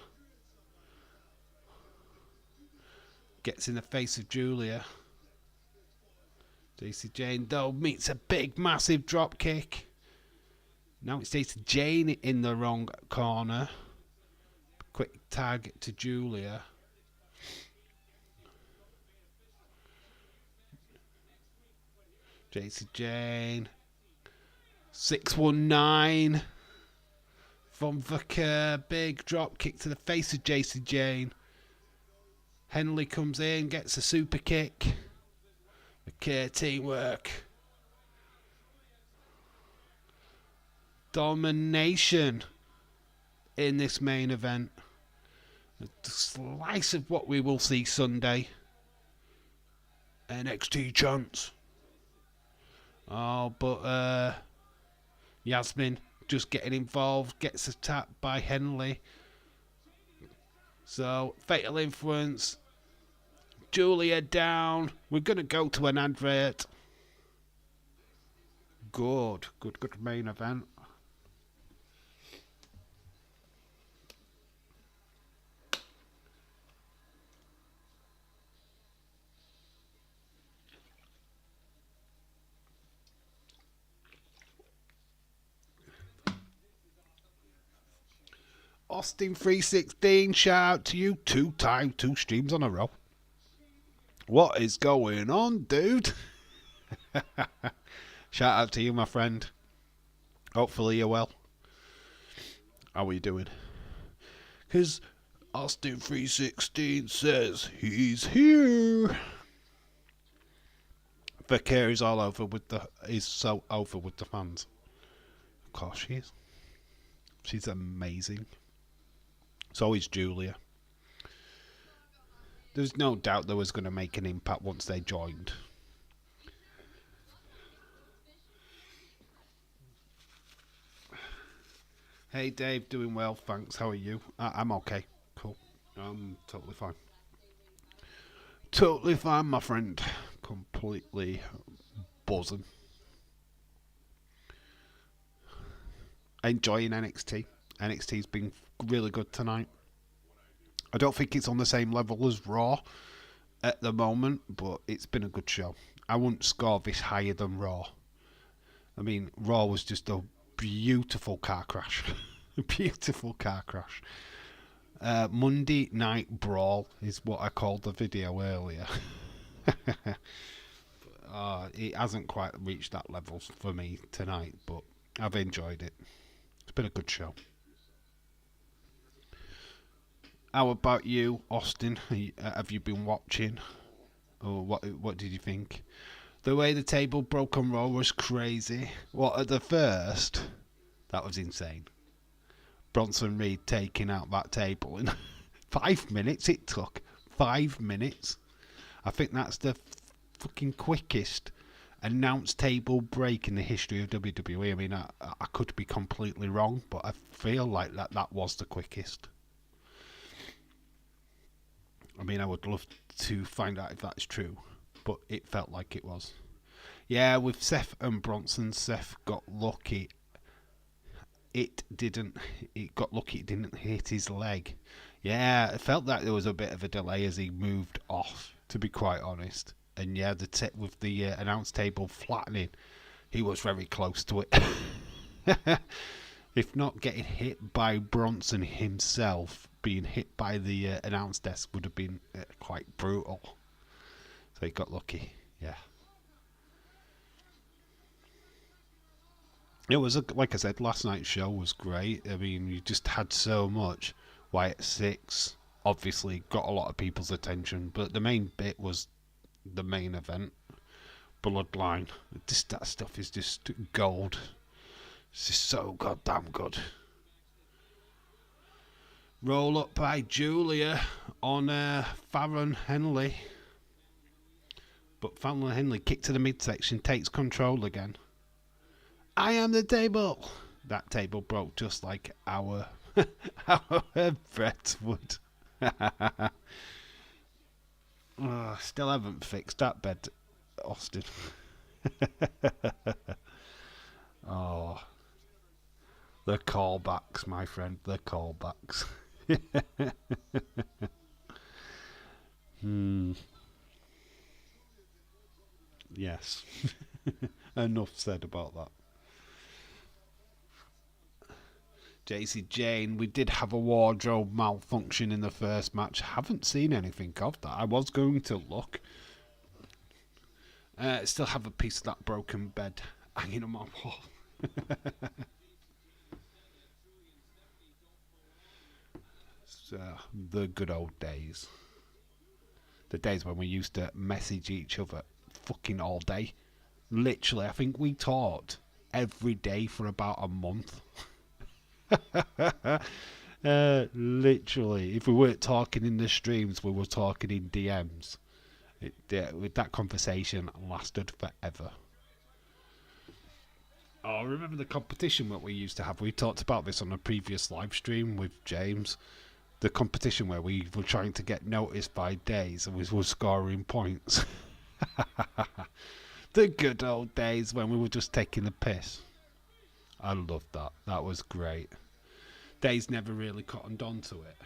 Speaker 1: Gets in the face of Julia. JC Jane though meets a big massive drop kick. Now it's JC Jane in the wrong corner. Quick tag to Julia. JC Jane. 619 from Vaquer. Big drop kick to the face of JC Jane. Henley comes in, gets a super kick. Vaquer teamwork. Domination in this main event. A slice of what we will see Sunday. NXT chance. Oh, but Yasmin just getting involved, gets attacked by Henley. So, Fatal Influence. Julia down. We're going to go to an advert. Good main event. Austin 316, shout out to you. 2 streams on a row. What is going on, dude? Shout out to you, my friend. Hopefully you're well. How are you doing? Because Austin 316 says he's here. Vakir is all over with the. Is so over with the fans. Of course she is. She's amazing. So is Julia. There's no doubt they was going to make an impact once they joined. Hey Dave, doing well, thanks. How are you? I'm okay. Cool. I'm totally fine. Totally fine, my friend. Completely buzzing. Enjoying NXT. NXT's been really good tonight. I don't think it's on the same level as Raw at the moment, but it's been a good show. I wouldn't score this higher than Raw. I mean, Raw was just a beautiful car crash. Beautiful car crash. Monday Night Brawl is what I called the video earlier. It hasn't quite reached that level for me tonight, but I've enjoyed it. It's been a good show. How about you, Austin? Have you been watching? Or what did you think? The way the table broke on Raw was crazy. Well, at the first, that was insane. Bronson Reed taking out that table in 5 minutes. It took 5 minutes. I think that's the fucking quickest announced table break in the history of WWE. I mean, I could be completely wrong, but I feel like that was the quickest. I mean, I would love to find out if that's true, but it felt like it was. Yeah, with Seth and Bronson, Seth got lucky. It got lucky it didn't hit his leg. Yeah, it felt like there was a bit of a delay as he moved off, to be quite honest. And yeah, with the announce table flattening, he was very close to it. If not getting hit by Bronson himself, being hit by the announce desk would have been quite brutal. So he got lucky, yeah. It was, like I said, last night's show was great. I mean, you just had so much. Wyatt 6 obviously got a lot of people's attention, but the main bit was the main event. Bloodline. That stuff is just gold. It's just so goddamn good. Roll up by Julia on Farron Henley. But Farron Henley kicked to the midsection, takes control again. I am the table. That table broke just like our Brett would. Still haven't fixed that bed, Austin. Oh, the callbacks, my friend, the callbacks. Yes. Enough said about that. JC Jane, we did have a wardrobe malfunction in the first match. Haven't seen anything of that. I was going to look. Still have a piece of that broken bed hanging on my wall. So, the good old days. The days when we used to message each other fucking all day. Literally, I think we talked every day for about a month. Literally, if we weren't talking in the streams, we were talking in DMs. That conversation lasted forever. Oh, remember the competition that we used to have? We talked about this on a previous live stream with James. The competition where we were trying to get noticed by days and we were scoring points. The good old days when we were just taking the piss. I loved that. That was great. Days never really cottoned onto it.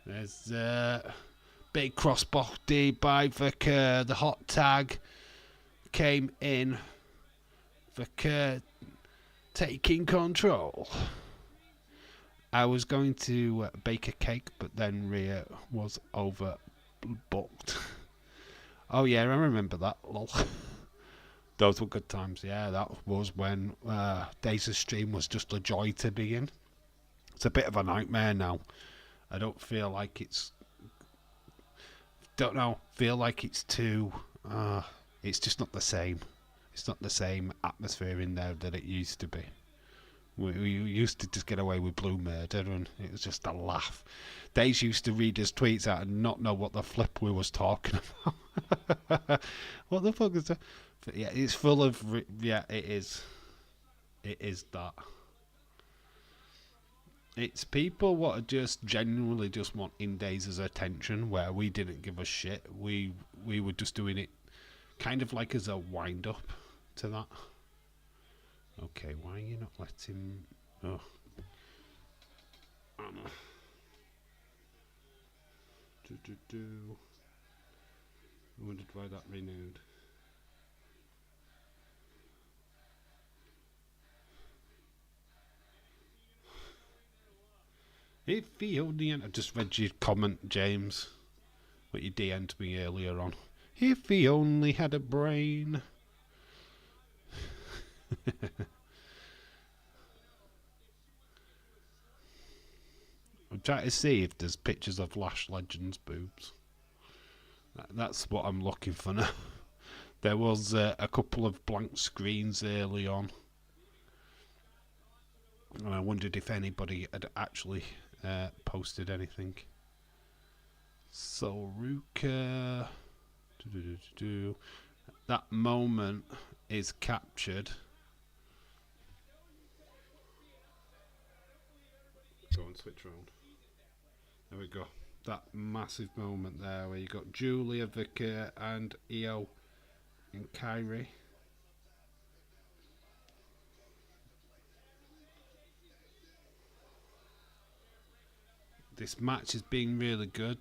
Speaker 1: There's big crossbody by Vicker. The hot tag came in. Vicker taking control. I was going to bake a cake, but then Rhea was overbooked. Oh yeah, I remember that. Lol. Those were good times. Yeah, that was when Days of Stream was just a joy to be in. It's a bit of a nightmare now. I don't feel like it's... Feel like it's too... it's just not the same. It's not the same atmosphere in there that it used to be. We used to just get away with blue murder and it was just a laugh. Days used to read his tweets out and not know what the flip we was talking about. What the fuck is that? But yeah, it's full of... Yeah, it is. It is that. It's people what are just genuinely just wanting Days' attention, where we didn't give a shit. We were just doing it kind of like as a wind up to that. Okay, why are you not letting... Oh. Anna. I wondered why that renewed. If he only... I just read your comment, James. What you DM'd me earlier on. If he only had a brain. I'm trying to see if there's pictures of Lash Legends' boobs. That's what I'm looking for now. There was a couple of blank screens early on. And I wondered if anybody had actually posted anything. So Ruka... That moment is captured. Go and switch around. There we go. That massive moment there where you got Julia, Vicky and Io and Kyrie. This match has been really good.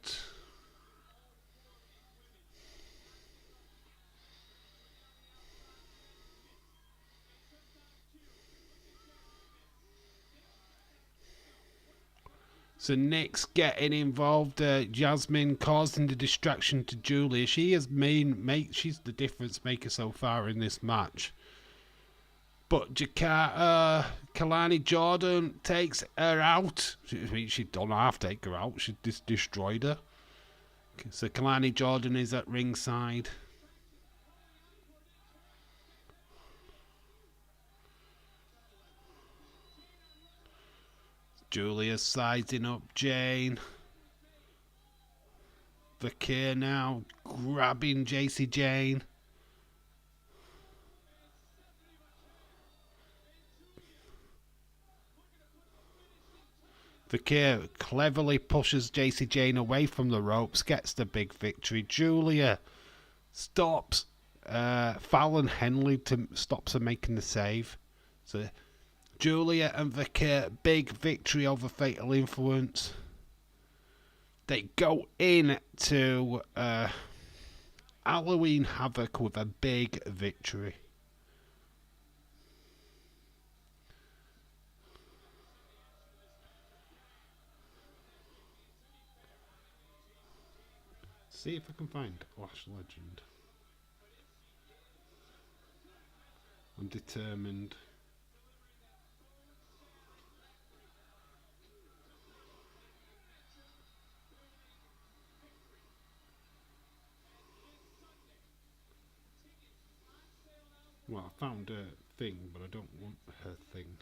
Speaker 1: So Nick's getting involved. Jasmine causing the distraction to Julia. She has she's the difference maker so far in this match. But Kalani Jordan takes her out. She don't half take her out. She just destroyed her. So Kalani Jordan is at ringside. Julia sizing up Jane. Vakir now grabbing JC Jane. Vakir cleverly pushes JC Jane away from the ropes, gets the big victory. Julia stops Fallon Henley stops her making the save. So Julia and Vicky, big victory over Fatal Influence. They go in to Halloween Havoc with a big victory. See if I can find Lash Legend. I'm determined. Well, I found her thing, but I don't want her thing.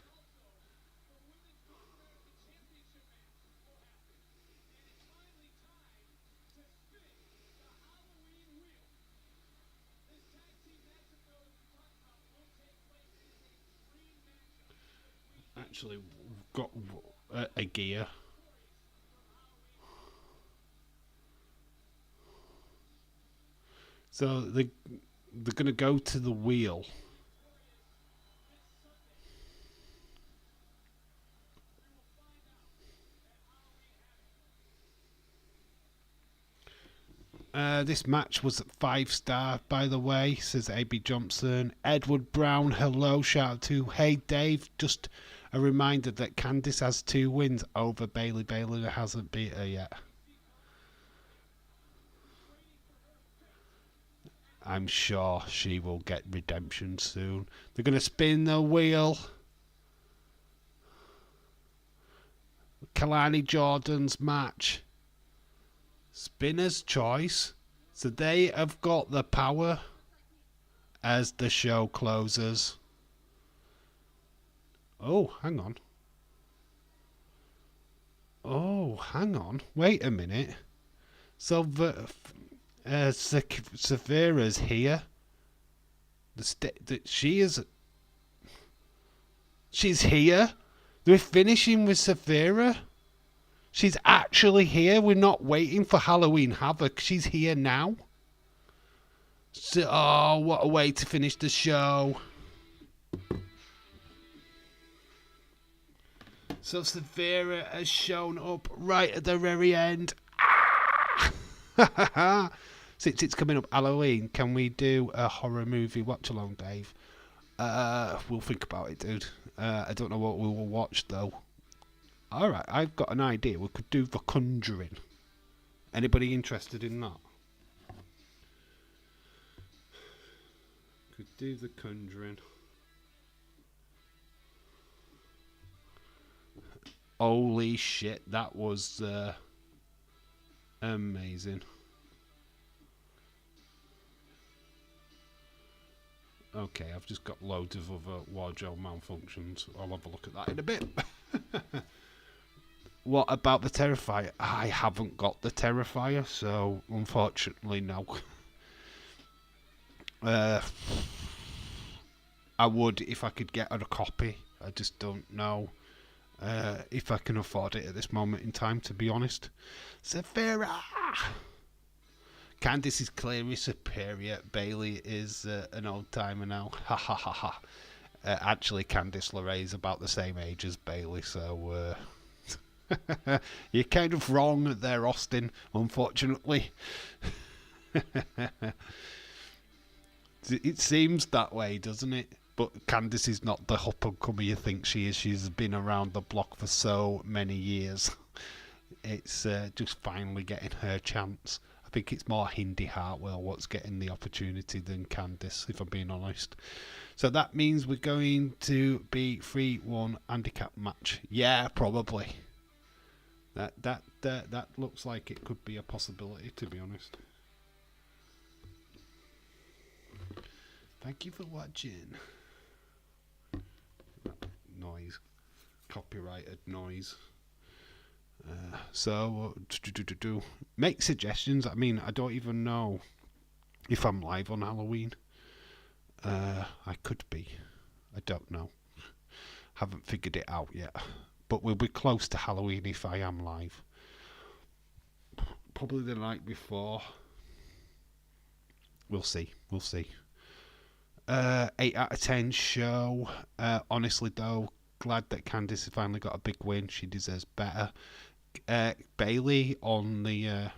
Speaker 1: Actually, got a gear. So they're going to go to the wheel. This match was 5-star, by the way, says A.B. Johnson. Edward Brown, hello, shout out to. Hey, Dave, just a reminder that Candice has 2 wins over Bayley. Bayley hasn't beat her yet. I'm sure she will get redemption soon. They're going to spin the wheel. Kalani Jordan's match. Spinner's choice. So they have got the power as the show closes. Oh, hang on. Oh, hang on. Wait a minute. So Severa's here. She's here. They're finishing with Severa. She's actually here. We're not waiting for Halloween Havoc. She's here now. So, oh, what a way to finish the show. So Severa has shown up right at the very end. Ah! Since it's coming up Halloween, can we do a horror movie watch along, Dave? We'll think about it, dude. I don't know what we will watch though. Alright, I've got an idea. We could do The Conjuring. Anybody interested in that? Could do The Conjuring. Holy shit, that was amazing. Okay, I've just got loads of other wardrobe malfunctions. I'll have a look at that in a bit. What about the Terrifier? I haven't got the Terrifier, so unfortunately, no. I would if I could get a copy. I just don't know if I can afford it at this moment in time, to be honest. Severa! Candice is clearly superior. Bayley is an old timer now. Ha ha ha ha. Actually, Candice LeRae is about the same age as Bayley, so you're kind of wrong there, Austin, unfortunately. It seems that way, doesn't it? But Candice is not the up-and-comer you think she is. She's been around the block for so many years. It's just finally getting her chance. I think it's more Hindi Hartwell what's getting the opportunity than Candice, if I'm being honest. So that means we're going to be 3-1 handicap match. Yeah, probably. That looks like it could be a possibility, to be honest. Thank you for watching. Noise. Copyrighted noise. So, make suggestions. I mean, I don't even know if I'm live on Halloween. I could be. I don't know. Haven't figured it out yet. But we'll be close to Halloween if I am live. Probably the night before. We'll see. 8 out of 10 show. Honestly, though, glad that Candice has finally got a big win. She deserves better. Bayley on the...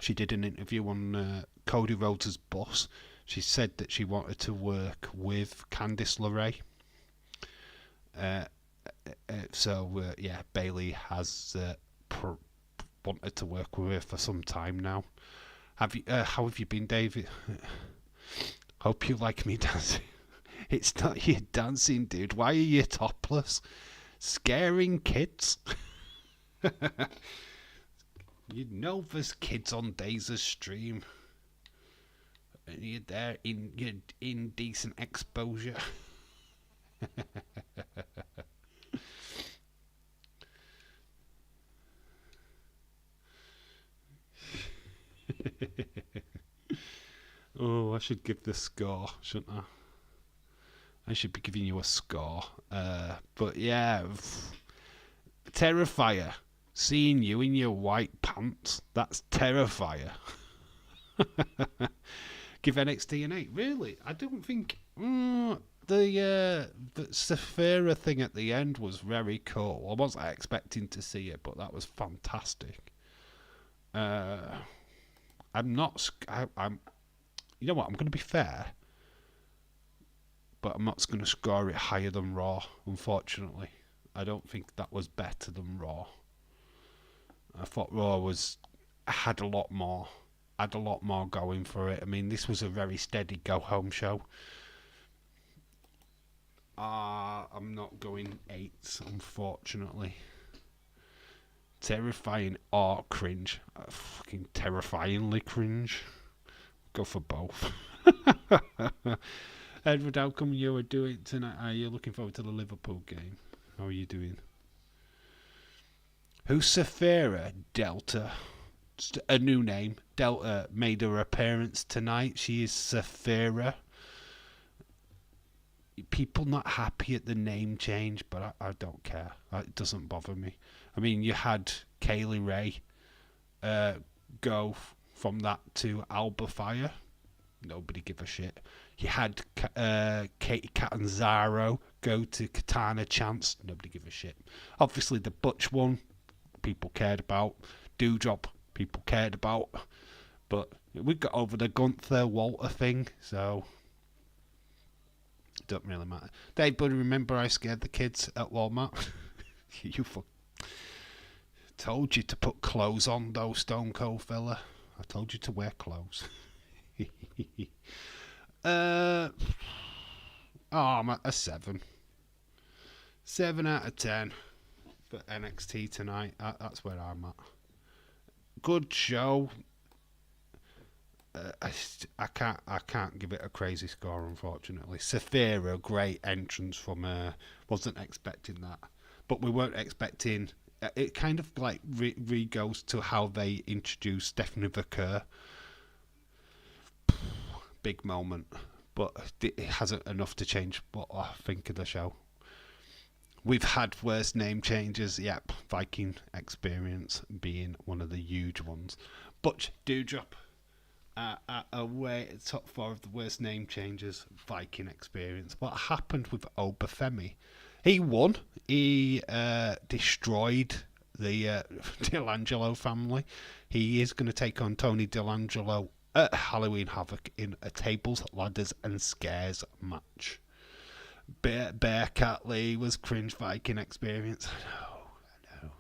Speaker 1: she did an interview on Cody Rhodes' bus. She said that she wanted to work with Candice LeRae. Yeah, Bayley has wanted to work with her for some time now. Have you? How have you been, David? Hope you like me dancing. It's not you dancing, dude. Why are you topless? Scaring kids? You know there's kids on Days' stream. And you're there in your indecent exposure. Oh, I should give the score, shouldn't I? I should be giving you a score. But yeah, Terrifier. Seeing you in your white pants, that's Terrifier. Give NXT an 8. Really? I don't think... the Saphira thing at the end was very cool. I wasn't expecting to see it, but that was fantastic. I'm not... I'm... You know what? I'm going to be fair, but I'm not going to score it higher than Raw, unfortunately. I don't think that was better than Raw. I thought Raw had a lot more going for it. I mean, this was a very steady go-home show. I'm not going 8, unfortunately. Terrifying or cringe. Fucking terrifyingly cringe. Go for both. Edward, how come you are doing tonight? Are you looking forward to the Liverpool game? How are you doing? Who's Saphira? Delta. Just a new name. Delta made her appearance tonight. She is Saphira. People not happy at the name change, but I don't care. It doesn't bother me. I mean, you had Kaylee Ray go from that to Alba Fire. Nobody give a shit. You had Katie Catanzaro go to Katana Chance. Nobody give a shit. Obviously, the Butch one, people cared about. Doudrop, people cared about. But we got over the Gunther Walter thing, so it don't really matter. Dave, buddy, remember I scared the kids at Walmart? You told you to put clothes on, though, Stone Cold fella. I told you to wear clothes. I'm at a 7. 7 out of 10 for NXT tonight. That's where I'm at. Good show. I can't give it a crazy score, unfortunately. Saphira, great entrance from her. Wasn't expecting that, but we weren't expecting. It kind of like goes to how they introduced Stephanie Vaquer. Big moment, but it hasn't enough to change what I think of the show. We've had worse name changes. Yep, Viking Experience being one of the huge ones. But Doudrop, away at top 4 of the worst name changes. Viking Experience. What happened with Obafemi? He won. He destroyed the D'Angelo family. He is going to take on Tony D'Angelo at Halloween Havoc in a tables, ladders and scares match. Bearcat Lee was cringe. Viking Experience. I know.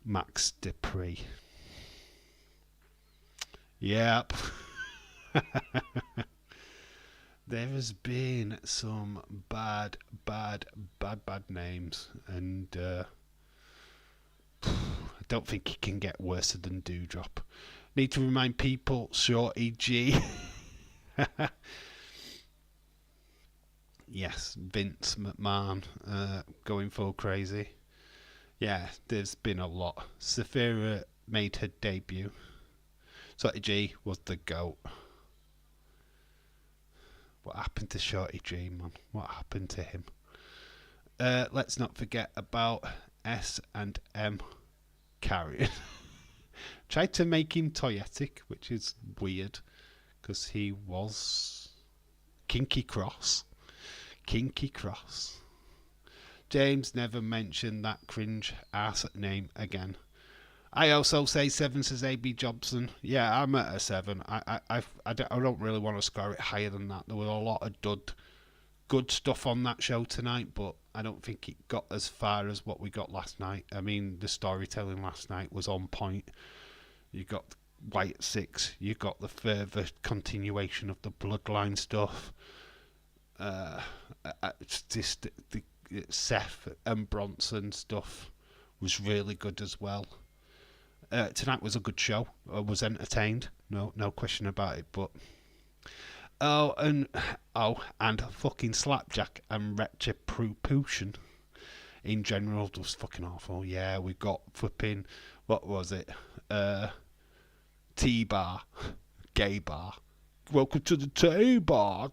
Speaker 1: Max Dupree. Yep. There has been some bad names, and I don't think it can get worse than Doudrop. Need to remind people, Shorty G. Yes, Vince McMahon going full crazy. Yeah, there's been a lot. Saphira made her debut. Shorty G was the GOAT. What happened to Shorty G, man? What happened to him? Let's not forget about S&M Carrion. Tried to make him toyetic, which is weird, because he was Kinky Cross. James never mentioned that cringe ass name again. I also say 7, says AB Jobson. Yeah, I'm at a 7. I don't really want to score it higher than that. There was a lot of good stuff on that show tonight, but I don't think it got as far as what we got last night. I mean, the storytelling last night was on point. You got White 6. You got the further continuation of the Bloodline stuff. It's just the Seth and Bronson stuff was really good as well. Tonight was a good show. I was entertained. No question about it. But and fucking Slapjack and Retribution in general was fucking awful. Yeah, we got flipping. What was it? T-bar, gay bar. Welcome to the T-bar.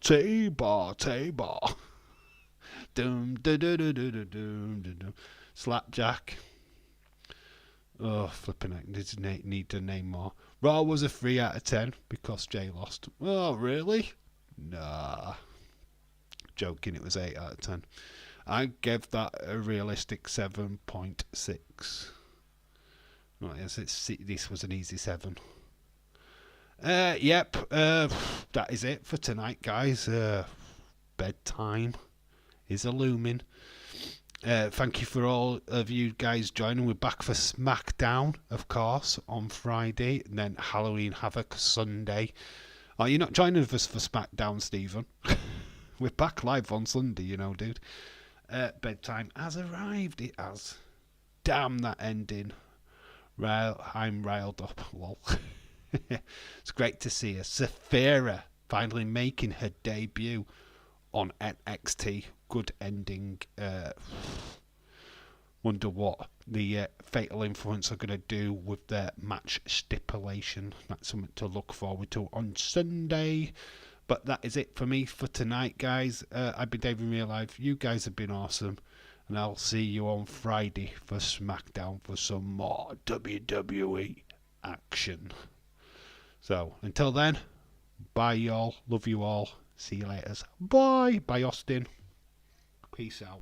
Speaker 1: Dum dum dum dum dum dum dum. Slapjack. Oh, flipping it. Need to name more. Raw was a 3 out of 10 because Jay lost. Oh, really? Nah. Joking, it was 8 out of 10. I gave that a realistic 7.6. Right, yes, this was an easy 7. Yep, that is it for tonight, guys. Bedtime is a looming. Thank you for all of you guys joining. We're back for SmackDown, of course, on Friday, and then Halloween Havoc Sunday. Oh, you're not joining us for SmackDown, Stephen? We're back live on Sunday, you know, dude. Bedtime has arrived. It has. Damn that ending. I'm riled up. Lol. It's great to see her. Saphira finally making her debut on NXT. Good ending. Wonder what the Fatal Influence are going to do with their match stipulation. That's something to look forward to on Sunday. But that is it for me for tonight, guys. I've been Dave in Real Life. You guys have been awesome. And I'll see you on Friday for SmackDown for some more WWE action. So, until then, bye y'all. Love you all. See you later. Bye. Bye, Austin. Peace out.